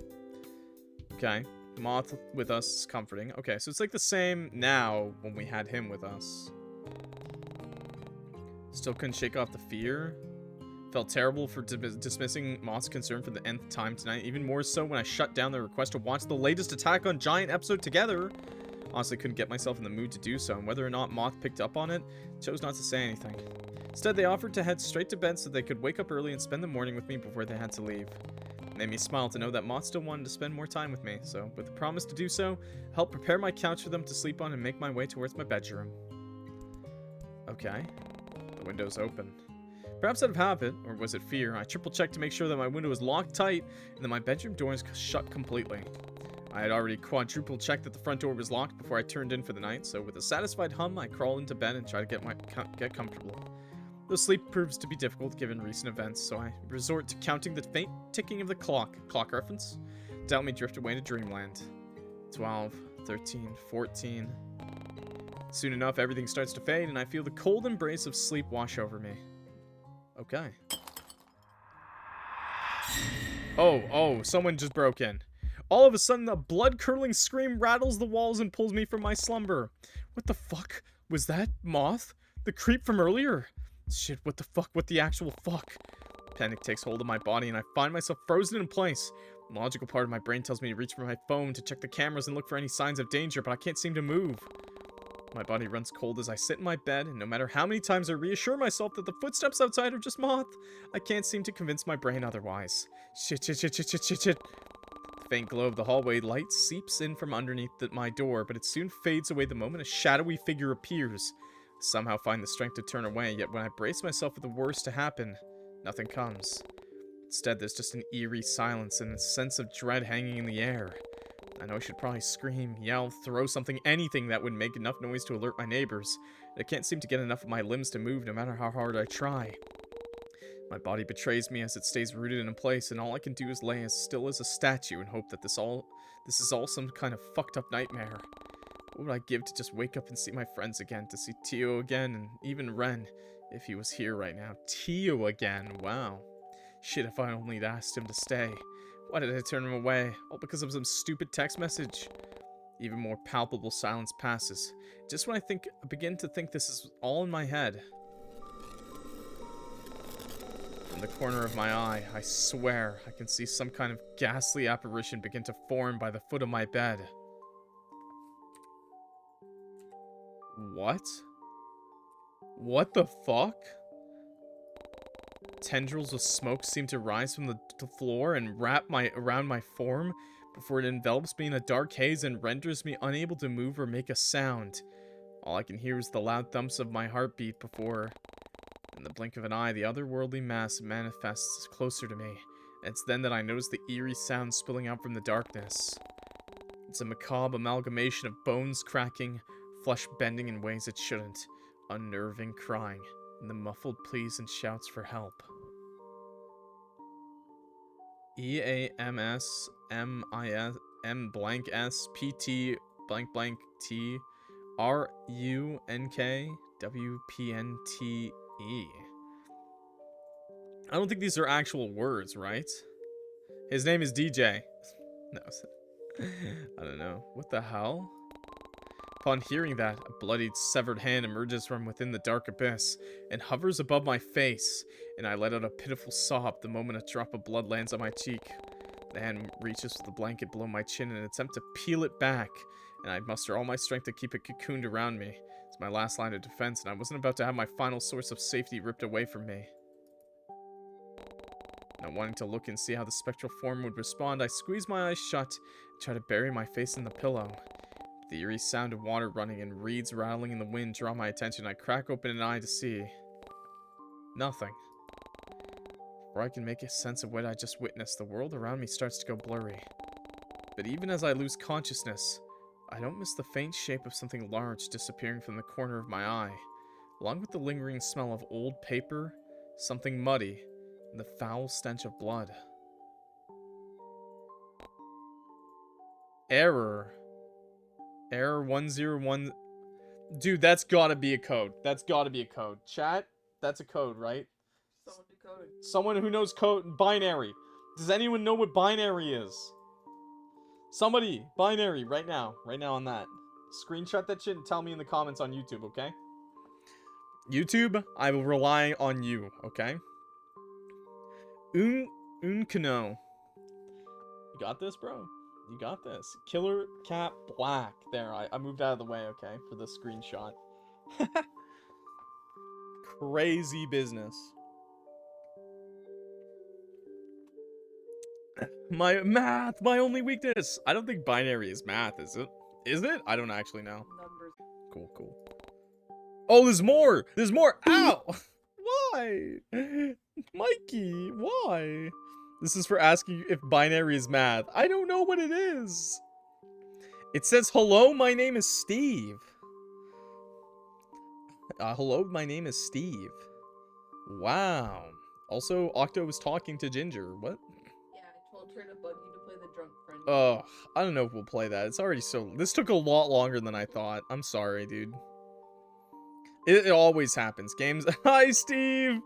Okay, Moth with us is comforting. Okay, so it's like the same now when we had him with us. Still couldn't shake off the fear. Felt terrible for dismissing Moth's concern for the nth time tonight, even more so when I shut down their request to watch the latest Attack on Giant episode together. Honestly, couldn't get myself in the mood to do so, and whether or not Moth picked up on it, chose not to say anything. Instead, they offered to head straight to bed so they could wake up early and spend the morning with me before they had to leave. It made me smile to know that Moth still wanted to spend more time with me, so with the promise to do so, I helped prepare my couch for them to sleep on and make my way towards my bedroom. Okay. The window's open. Perhaps out of habit, or was it fear, I triple-checked to make sure that my window was locked tight and that my bedroom door is shut completely. I had already quadruple-checked that the front door was locked before I turned in for the night, so with a satisfied hum, I crawl into bed and try to get comfortable. Though sleep proves to be difficult given recent events, so I resort to counting the faint ticking of the clock reference, to help me drift away to dreamland. 12, 13, 14... Soon enough, everything starts to fade, and I feel the cold embrace of sleep wash over me. Okay. Oh, someone just broke in. All of a sudden, a blood-curdling scream rattles the walls and pulls me from my slumber. What the fuck? Was that Moth? The creep from earlier? Shit, what the fuck? What the actual fuck? Panic takes hold of my body, and I find myself frozen in place. The logical part of my brain tells me to reach for my phone to check the cameras and look for any signs of danger, but I can't seem to move. My body runs cold as I sit in my bed, and no matter how many times I reassure myself that the footsteps outside are just Moth, I can't seem to convince my brain otherwise. Shit. The faint glow of the hallway light seeps in from underneath my door, but it soon fades away the moment a shadowy figure appears. I somehow find the strength to turn away, yet when I brace myself for the worst to happen, nothing comes. Instead, there's just an eerie silence and a sense of dread hanging in the air. I know I should probably scream, yell, throw something, anything that would make enough noise to alert my neighbors. I can't seem to get enough of my limbs to move no matter how hard I try. My body betrays me as it stays rooted in a place, and all I can do is lay as still as a statue and hope that this is all some kind of fucked up nightmare. What would I give to just wake up and see my friends again, to see Tio again, and even Ren, if he was here right now. Tio again, wow. Shit, if I only had asked him to stay. Why did I turn him away? All because of some stupid text message? Even more palpable silence passes. Just when I begin to think this is all in my head. From the corner of my eye, I swear, I can see some kind of ghastly apparition begin to form by the foot of my bed. What? What the fuck? Tendrils of smoke seem to rise from the floor and wrap around my form before it envelops me in a dark haze and renders me unable to move or make a sound. All I can hear is the loud thumps of my heartbeat before, in the blink of an eye, the otherworldly mass manifests closer to me. And it's then that I notice the eerie sound spilling out from the darkness. It's a macabre amalgamation of bones cracking, flesh bending in ways it shouldn't, unnerving crying, and the muffled pleas and shouts for help. EAMSMISM_PT RUNKWPNTE. I don't think these are actual words, right? His name is DJ. No, I don't know. What the hell? Upon hearing that, a bloodied, severed hand emerges from within the dark abyss and hovers above my face, and I let out a pitiful sob the moment a drop of blood lands on my cheek. The hand reaches for the blanket below my chin in an attempt to peel it back, and I muster all my strength to keep it cocooned around me. It's my last line of defense, and I wasn't about to have my final source of safety ripped away from me. Not wanting to look and see how the spectral form would respond, I squeeze my eyes shut and try to bury my face in the pillow. The eerie sound of water running and reeds rattling in the wind draw my attention. I crack open an eye to see nothing. Before I can make a sense of what I just witnessed, the world around me starts to go blurry. But even as I lose consciousness, I don't miss the faint shape of something large disappearing from the corner of my eye, along with the lingering smell of old paper, something muddy, and the foul stench of blood. Error 101. Dude, that's gotta be a code. That's gotta be a code. Chat, that's a code, right? Someone decoded. Someone who knows code binary. Does anyone know what binary is? Somebody, binary, right now on that. Screenshot that shit and tell me in the comments on YouTube, okay? YouTube, I will rely on you, okay? Unkno. You got this, bro? You got this. Killer Cat Black. There, I moved out of the way, okay, for the screenshot. Crazy business. My math, my only weakness. I don't think binary is math, is it? Is it? I don't actually know. Numbers. Cool. Oh, there's more! There's more! Ow! Why? Mikey, why? This is for asking if binary is math. I don't know what it is. It says, hello, my name is Steve. Hello, my name is Steve. Wow. Also, Octo was talking to Ginger. What? Yeah, I told her to bug you to play the drunk friend. Oh, I don't know if we'll play that. It's already so... This took a lot longer than I thought. I'm sorry, dude. It always happens. Games... Hi, Steve!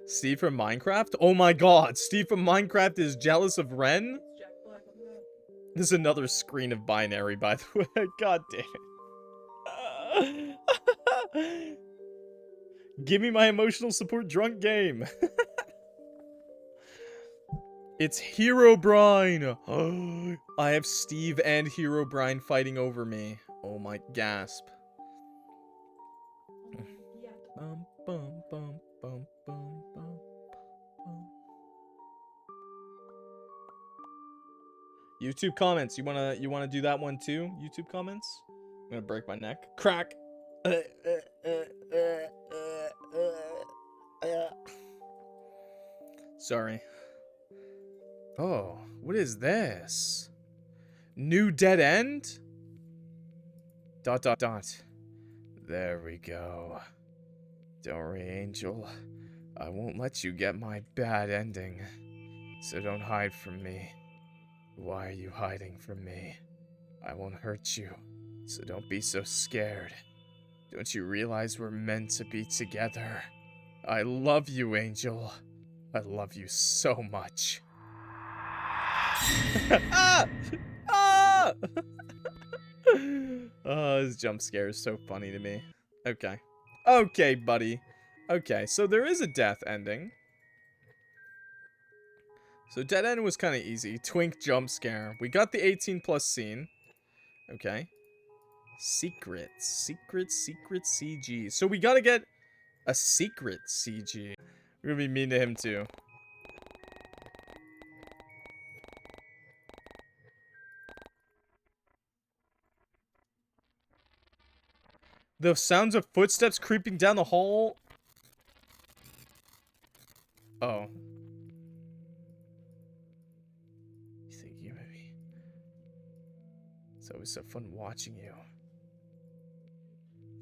Steve from Minecraft? Oh my god, Steve from Minecraft is jealous of Ren? It's Jack Black on the map. There's another screen of binary, by the way. God damn it. Give me my emotional support drunk game. It's Herobrine. I have Steve and Herobrine fighting over me. Oh my gasp. Yeah. Bum, bum, bum, bum, bum, bum, bum. YouTube comments. You wanna do that one too? YouTube comments? I'm gonna break my neck. Crack. Sorry. Oh, what is this? New dead end? Dot dot dot. There we go. Don't worry, Angel. I won't let you get my bad ending. So don't hide from me. Why are you hiding from me? I won't hurt you. So don't be so scared. Don't you realize we're meant to be together? I love you, Angel. I love you so much. Ah! Ah! Oh, this jump scare is so funny to me. Okay. Okay, buddy. Okay, so there is a death ending. So dead end was kind of easy. Twink jump scare. We got the 18+ scene. Okay. Secret CG. So we gotta get a secret CG. We're gonna be mean to him too. The sounds of footsteps creeping down the hall. Oh. You think you maybe? It's always so fun watching you.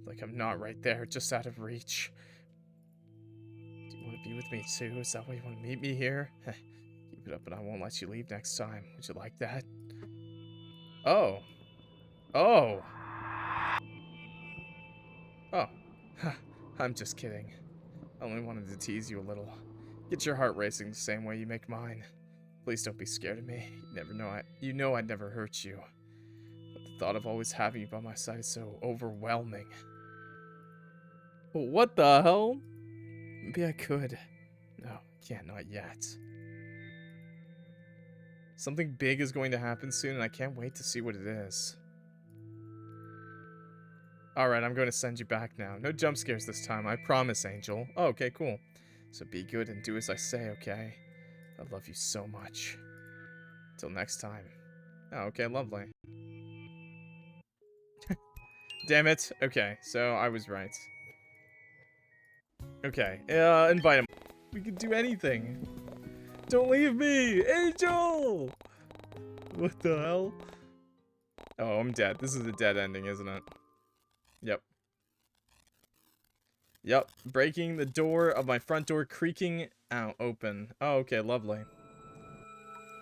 Like I'm not right there, just out of reach. Do you want to be with me too? Is that why you want to meet me here? Keep it up and I won't let you leave next time. Would you like that? Oh. Oh. Oh. I'm just kidding. I only wanted to tease you a little. Get your heart racing the same way you make mine. Please don't be scared of me. You know I'd never hurt you. But the thought of always having you by my side is so overwhelming. What the hell? Maybe I could. No, can't, not yet. Something big is going to happen soon, and I can't wait to see what it is. Alright, I'm going to send you back now. No jump scares this time, I promise, Angel. Oh, okay, cool. So be good and do as I say, okay? I love you so much. Till next time. Oh, okay, lovely. Damn it. Okay, so I was right. Okay, invite him. We can do anything. Don't leave me! Angel! What the hell? Oh, I'm dead. This is a dead ending, isn't it? Yep. Yep. Breaking the door of my front door, creaking out open. Oh, okay, lovely.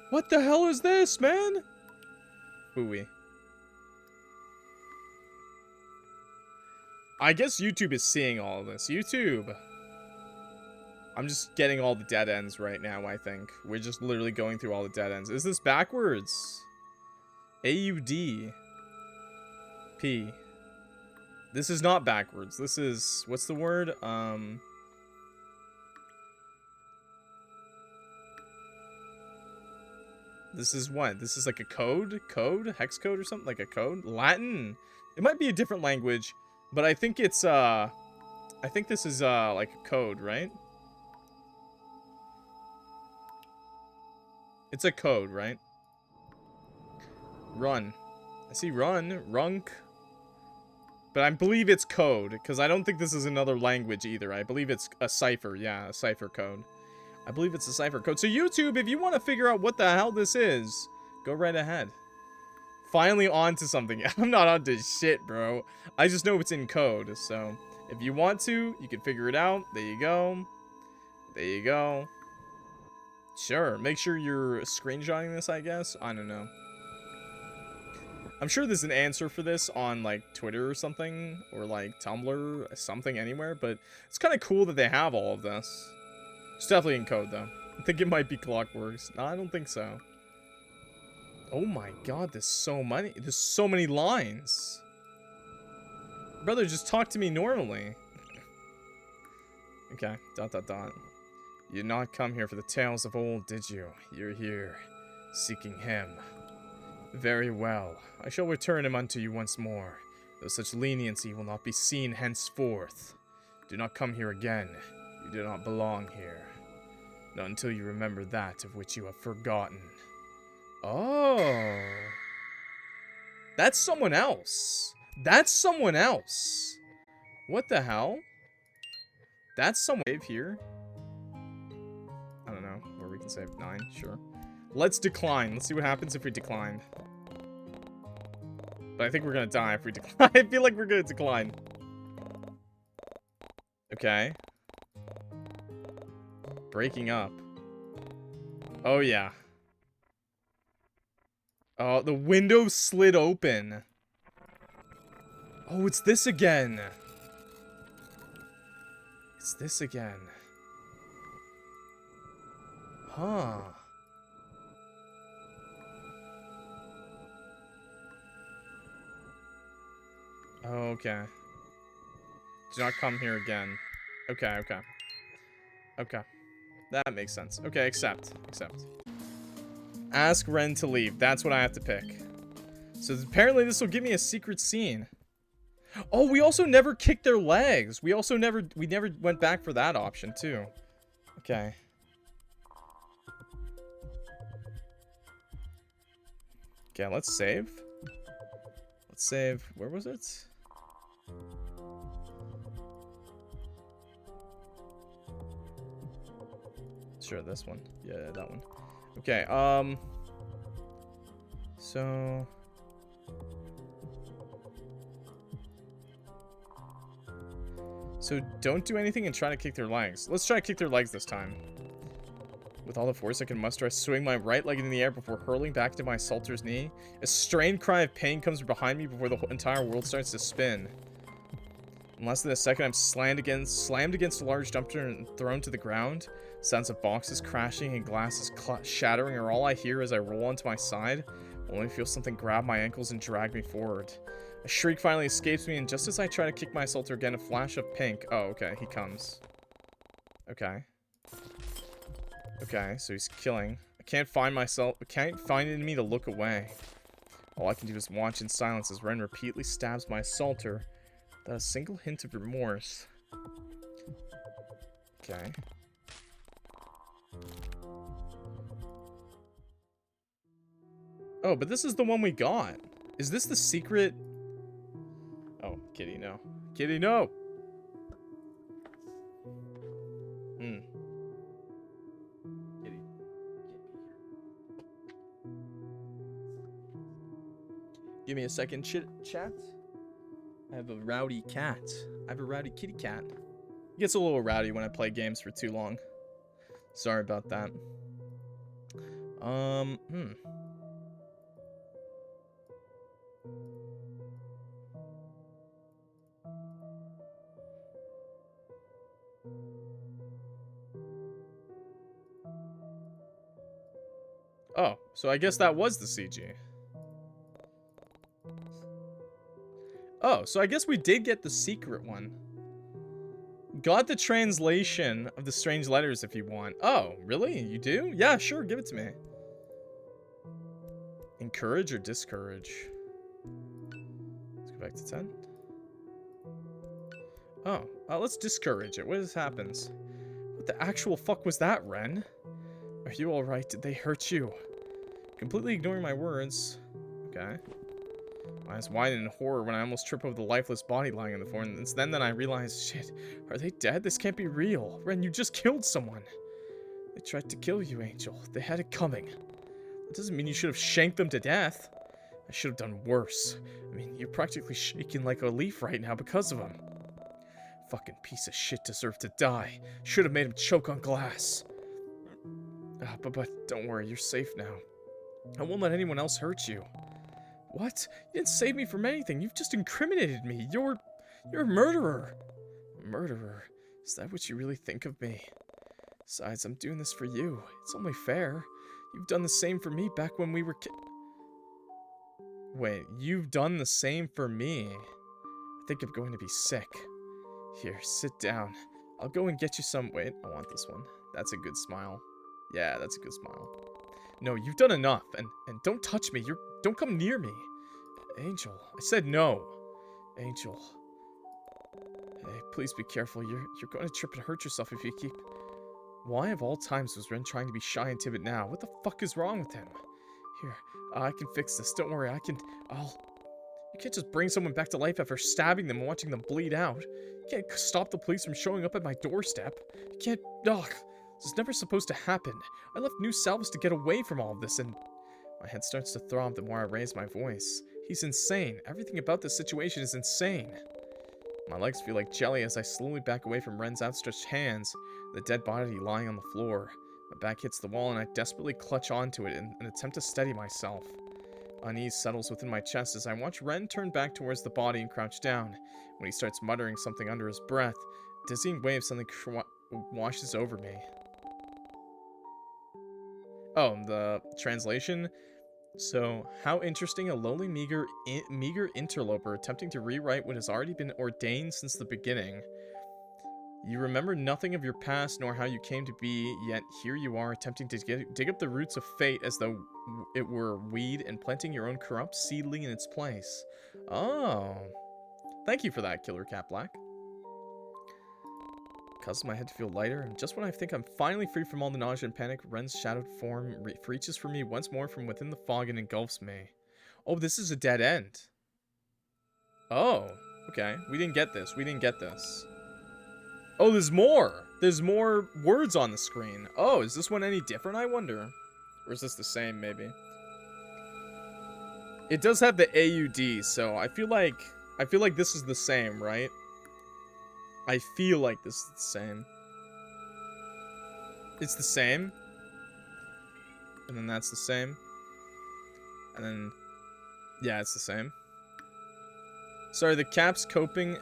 What the hell is this, man? Ooey. I guess YouTube is seeing all of this. YouTube. I'm just getting all the dead ends right now, I think. We're just literally going through all the dead ends. Is this backwards? AUD. P. This is not backwards. This is... What's the word? This is what? This is like a code? Code? Hex code or something? Like a code? Latin? It might be a different language, but I think it's, I think this is, like a code, right? It's a code, right? Run. I see run. Runk. But I believe it's code, because I don't think this is another language either. I believe it's a cipher. Yeah, a cipher code. I believe it's a cipher code. So YouTube, if you want to figure out what the hell this is, go right ahead. Finally onto something. I'm not onto shit, bro. I just know it's in code. So if you want to, you can figure it out. There you go. There you go. Sure. Make sure you're screenshotting this, I guess. I don't know. I'm sure there's an answer for this on, like, Twitter or something, or, like, Tumblr, something anywhere, but it's kind of cool that they have all of this. It's definitely in code, though. I think it might be ClockWorks. No, I don't think so. Oh my god, there's so many lines. Brother, just talk to me normally. Okay, ... You did not come here for the tales of old, did you? You're here, seeking him. Very well. I shall return him unto you once more, though such leniency will not be seen henceforth. Do not come here again. You do not belong here. Not until you remember that of which you have forgotten. Oh. That's someone else. That's someone else. What the hell? That's someone. Save here. I don't know. Where we can save 9. Sure. Let's decline. Let's see what happens if we decline. But I think we're gonna die if we decline. I feel like we're gonna decline. Okay. Breaking up. Oh, yeah. Oh, the window slid open. Oh, it's this again. It's this again. Huh. Okay. Do not come here again. Okay, okay. Okay. That makes sense. Okay, accept. Accept. Ask Ren to leave. That's what I have to pick. So apparently this will give me a secret scene. Oh, we also never kicked their legs. We never went back for that option too. Okay. Okay, let's save. Let's save. Where was it? Sure, this one. Yeah, that one. Okay, so don't do anything and try to kick their legs. Let's try to kick their legs this time. With all the force I can muster, I swing my right leg in the air before hurling back to my assaulter's knee. A strained cry of pain comes behind me before the entire world starts to spin. In less than a second, I'm slammed against a large dumpster and thrown to the ground. Sounds of boxes crashing and glasses shattering are all I hear as I roll onto my side. I only feel something grab my ankles and drag me forward. A shriek finally escapes me, and just as I try to kick my assaulter again, a flash of pink. Oh, okay, he comes. Okay. Okay, so he's killing. I can't find an enemy to look away. All I can do is watch in silence as Ren repeatedly stabs my assaulter without a single hint of remorse. Okay. Oh, but this is the one we got. Is this the secret? Oh, Kitty, no. Kitty, no! Hmm. Kitty. Give me a second, chat. I have a rowdy cat. I have a rowdy kitty cat. It gets a little rowdy when I play games for too long. Sorry about that. Oh, so I guess that was the CG. Oh, so I guess we did get the secret one. Got the translation of the strange letters if you want. Oh, really? You do? Yeah, sure, give it to me. Encourage or discourage? Let's go back to 10. Oh, let's discourage it. What happens? What the actual fuck was that, Ren? Are you alright? Did they hurt you? Completely ignoring my words. Okay. My eyes widen in horror when I almost trip over the lifeless body lying on the floor, and it's then that I realize, shit, are they dead? This can't be real. Ren, you just killed someone. They tried to kill you, Angel. They had it coming. That doesn't mean you should have shanked them to death. I should have done worse. I mean, you're practically shaking like a leaf right now because of him. Fucking piece of shit deserved to die. Should have made him choke on glass. But don't worry, you're safe now. I won't let anyone else hurt you. What? You didn't save me from anything. You've just incriminated me. You're a murderer. A murderer? Is that what you really think of me? Besides, I'm doing this for you. It's only fair. You've done the same for me back when we were Wait, you've done the same for me? I think I'm going to be sick. Here, sit down. I'll go and get you some... Wait, I want this one. That's a good smile. Yeah, that's a good smile. No, you've done enough, and don't touch me. Don't come near me. Angel, I said no. Angel. Hey, please be careful. You're going to trip and hurt yourself if you keep... Why of all times was Ren trying to be shy and timid now? What the fuck is wrong with him? Here, I can fix this. Don't worry, You can't just bring someone back to life after stabbing them and watching them bleed out. You can't stop the police from showing up at my doorstep. You can't... Ugh. This is never supposed to happen. I left New Salvas to get away from all of this, and... My head starts to throb the more I raise my voice. He's insane. Everything about this situation is insane. My legs feel like jelly as I slowly back away from Ren's outstretched hands, the dead body lying on the floor. My back hits the wall and I desperately clutch onto it in an attempt to steady myself. Unease settles within my chest as I watch Ren turn back towards the body and crouch down. When he starts muttering something under his breath, a dizzying wave suddenly washes over me. Oh, the translation? So, how interesting, a lowly, meager interloper attempting to rewrite what has already been ordained since the beginning. You remember nothing of your past nor how you came to be, yet here you are attempting to dig up the roots of fate as though it were a weed and planting your own corrupt seedling in its place. Oh. Thank you for that, Killer Cat Black. Causes my head to feel lighter, and just when I think I'm finally free from all the nausea and panic, Ren's shadowed form reaches for me once more from within the fog and engulfs me. Oh, this is a dead end. Oh, okay. We didn't get this. We didn't get this. Oh, there's more. There's more words on the screen. Oh, is this one any different, I wonder? Or is this the same, maybe? It does have the AUD, so I feel like this is the same, right? I feel like this is the same. It's the same. And then that's the same. And then, yeah, it's the same. Sorry, the cap's copying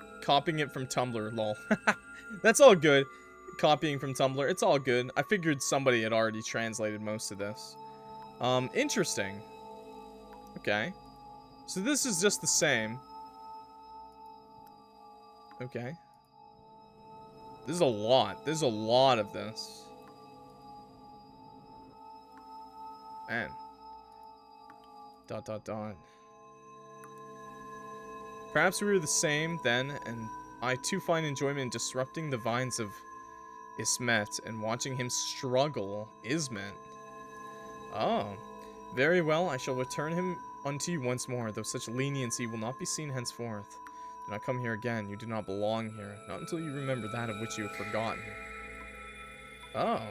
it from Tumblr, lol. That's all good. Copying from Tumblr, it's all good. I figured somebody had already translated most of this. Interesting. Okay. So this is just the same. Okay. There's a lot. There's a lot of this. Man. ... Perhaps we were the same then, and I too find enjoyment in disrupting the vines of Ismet and watching him struggle. Ismet. Oh. Very well, I shall return him unto you once more, though such leniency will not be seen henceforth. Do not come here again. You do not belong here. Not until you remember that of which you have forgotten. Oh.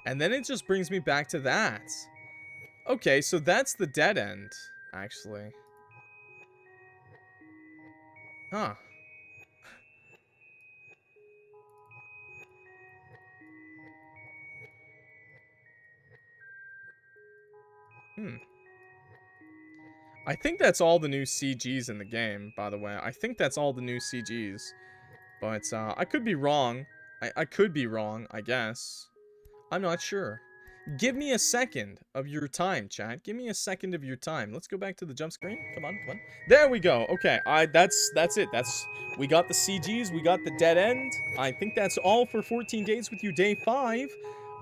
And then it just brings me back to that. Okay, so that's the dead end, actually. Huh. I think that's all the new CGs in the game, by the way. I think that's all the new CGs. But, I could be wrong. I could be wrong, I guess. I'm not sure. Give me a second of your time, chat. Give me a second of your time. Let's go back to the jump screen. Come on, come on. There we go. Okay, that's it. We got the CGs. We got the dead end. I think that's all for 14 Days with You, Day 5.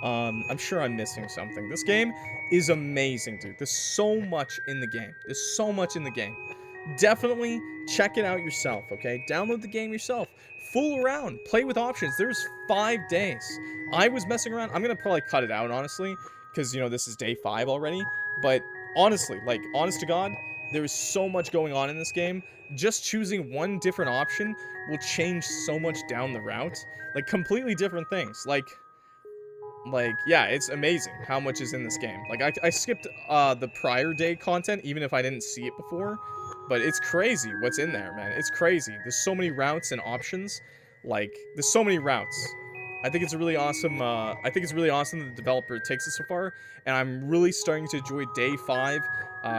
I'm sure I'm missing something. This game is amazing, dude. There's so much in the game. There's so much in the game. Definitely check it out yourself, okay? Download the game yourself. Fool around. Play with options. There's 5 days. I was messing around. I'm going to probably cut it out, honestly, because, you know, this is day 5 already. But honestly, like, honest to God, there is so much going on in this game. Just choosing one different option will change so much down the route. Like, completely different things. Like, yeah, it's amazing how much is in this game. Like, I skipped the prior day content, even if I didn't see it before. But it's crazy what's in there, man. It's crazy. There's so many routes and options. Like, there's so many routes. I think it's really awesome. I think it's really awesome that the developer takes it so far. And I'm really starting to enjoy day 5.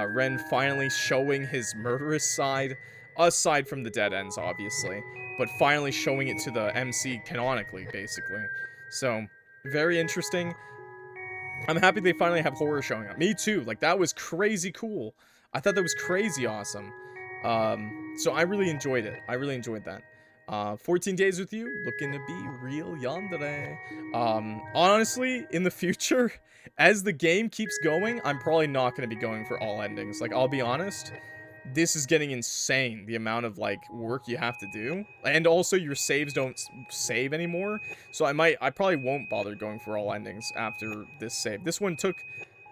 Ren finally showing his murderous side. Aside from the dead ends, obviously. But finally showing it to the MC canonically, basically. So, very interesting. I'm happy they finally have horror showing up. Me too. Like, that was crazy cool. I thought that was crazy awesome. So I really enjoyed it. I really enjoyed that. 14 Days with You, looking to be real yandere. Honestly, in the future, as the game keeps going, I'm probably not going to be going for all endings. Like, I'll be honest. This is getting insane, the amount of, like, work you have to do. And also, your saves don't save anymore. So I probably won't bother going for all endings after this save. This one took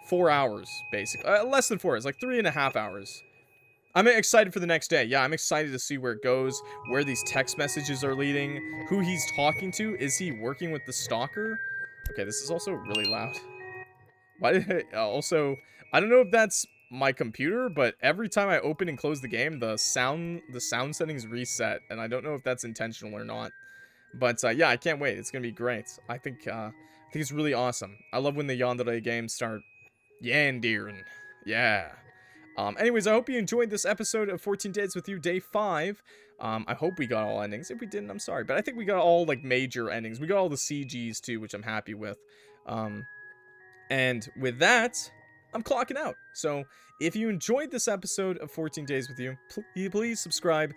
4 hours, basically. Less than 4 hours, like 3.5 hours. I'm excited for the next day. Yeah, I'm excited to see where it goes, where these text messages are leading, who he's talking to. Is he working with the Stalker? Okay, this is also really loud. Why did I also... I don't know if that's my computer, but every time I open and close the game, the sound settings reset, and I don't know if that's intentional or not. But yeah, I can't wait. It's gonna be great. I think it's really awesome. I love when the Yandere games start Yandering. Yeah. Anyways, I hope you enjoyed this episode of 14 Days with You, Day 5. I hope we got all endings. If we didn't, I'm sorry. But I think we got all, like, major endings. We got all the CGs, too, which I'm happy with. And with that, I'm clocking out. So, if you enjoyed this episode of 14 Days with You, please subscribe.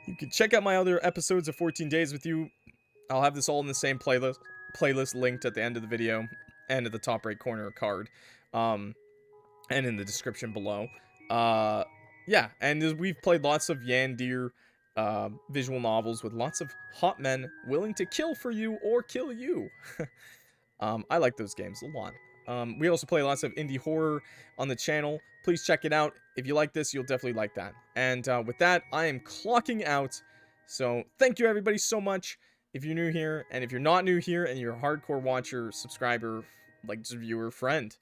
You can check out my other episodes of 14 Days with You. I'll have this all in the same playlist linked at the end of the video and at the top right corner card. And in the description below. Yeah, and we've played lots of Yandere visual novels with lots of hot men willing to kill for you or kill you. I like those games a lot. We also play lots of indie horror on the channel. Please check it out. If you like this, you'll definitely like that. And with that, I am clocking out. So thank you everybody so much. If you're new here, and if you're not new here, and you're a hardcore watcher, subscriber, like just viewer, friend,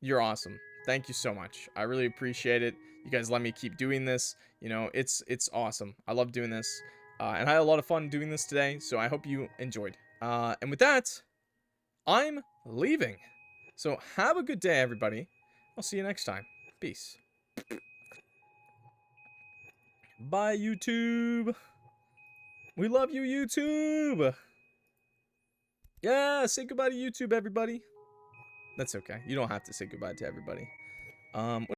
you're awesome. Thank you so much. I really appreciate it. You guys let me keep doing this. You know, it's awesome. I love doing this. And I had a lot of fun doing this today, so I hope you enjoyed. And with that, I'm leaving. So have a good day, everybody. I'll see you next time. Peace. Bye, YouTube. We love you, YouTube. Yeah, say goodbye to YouTube, everybody. That's okay. You don't have to say goodbye to everybody.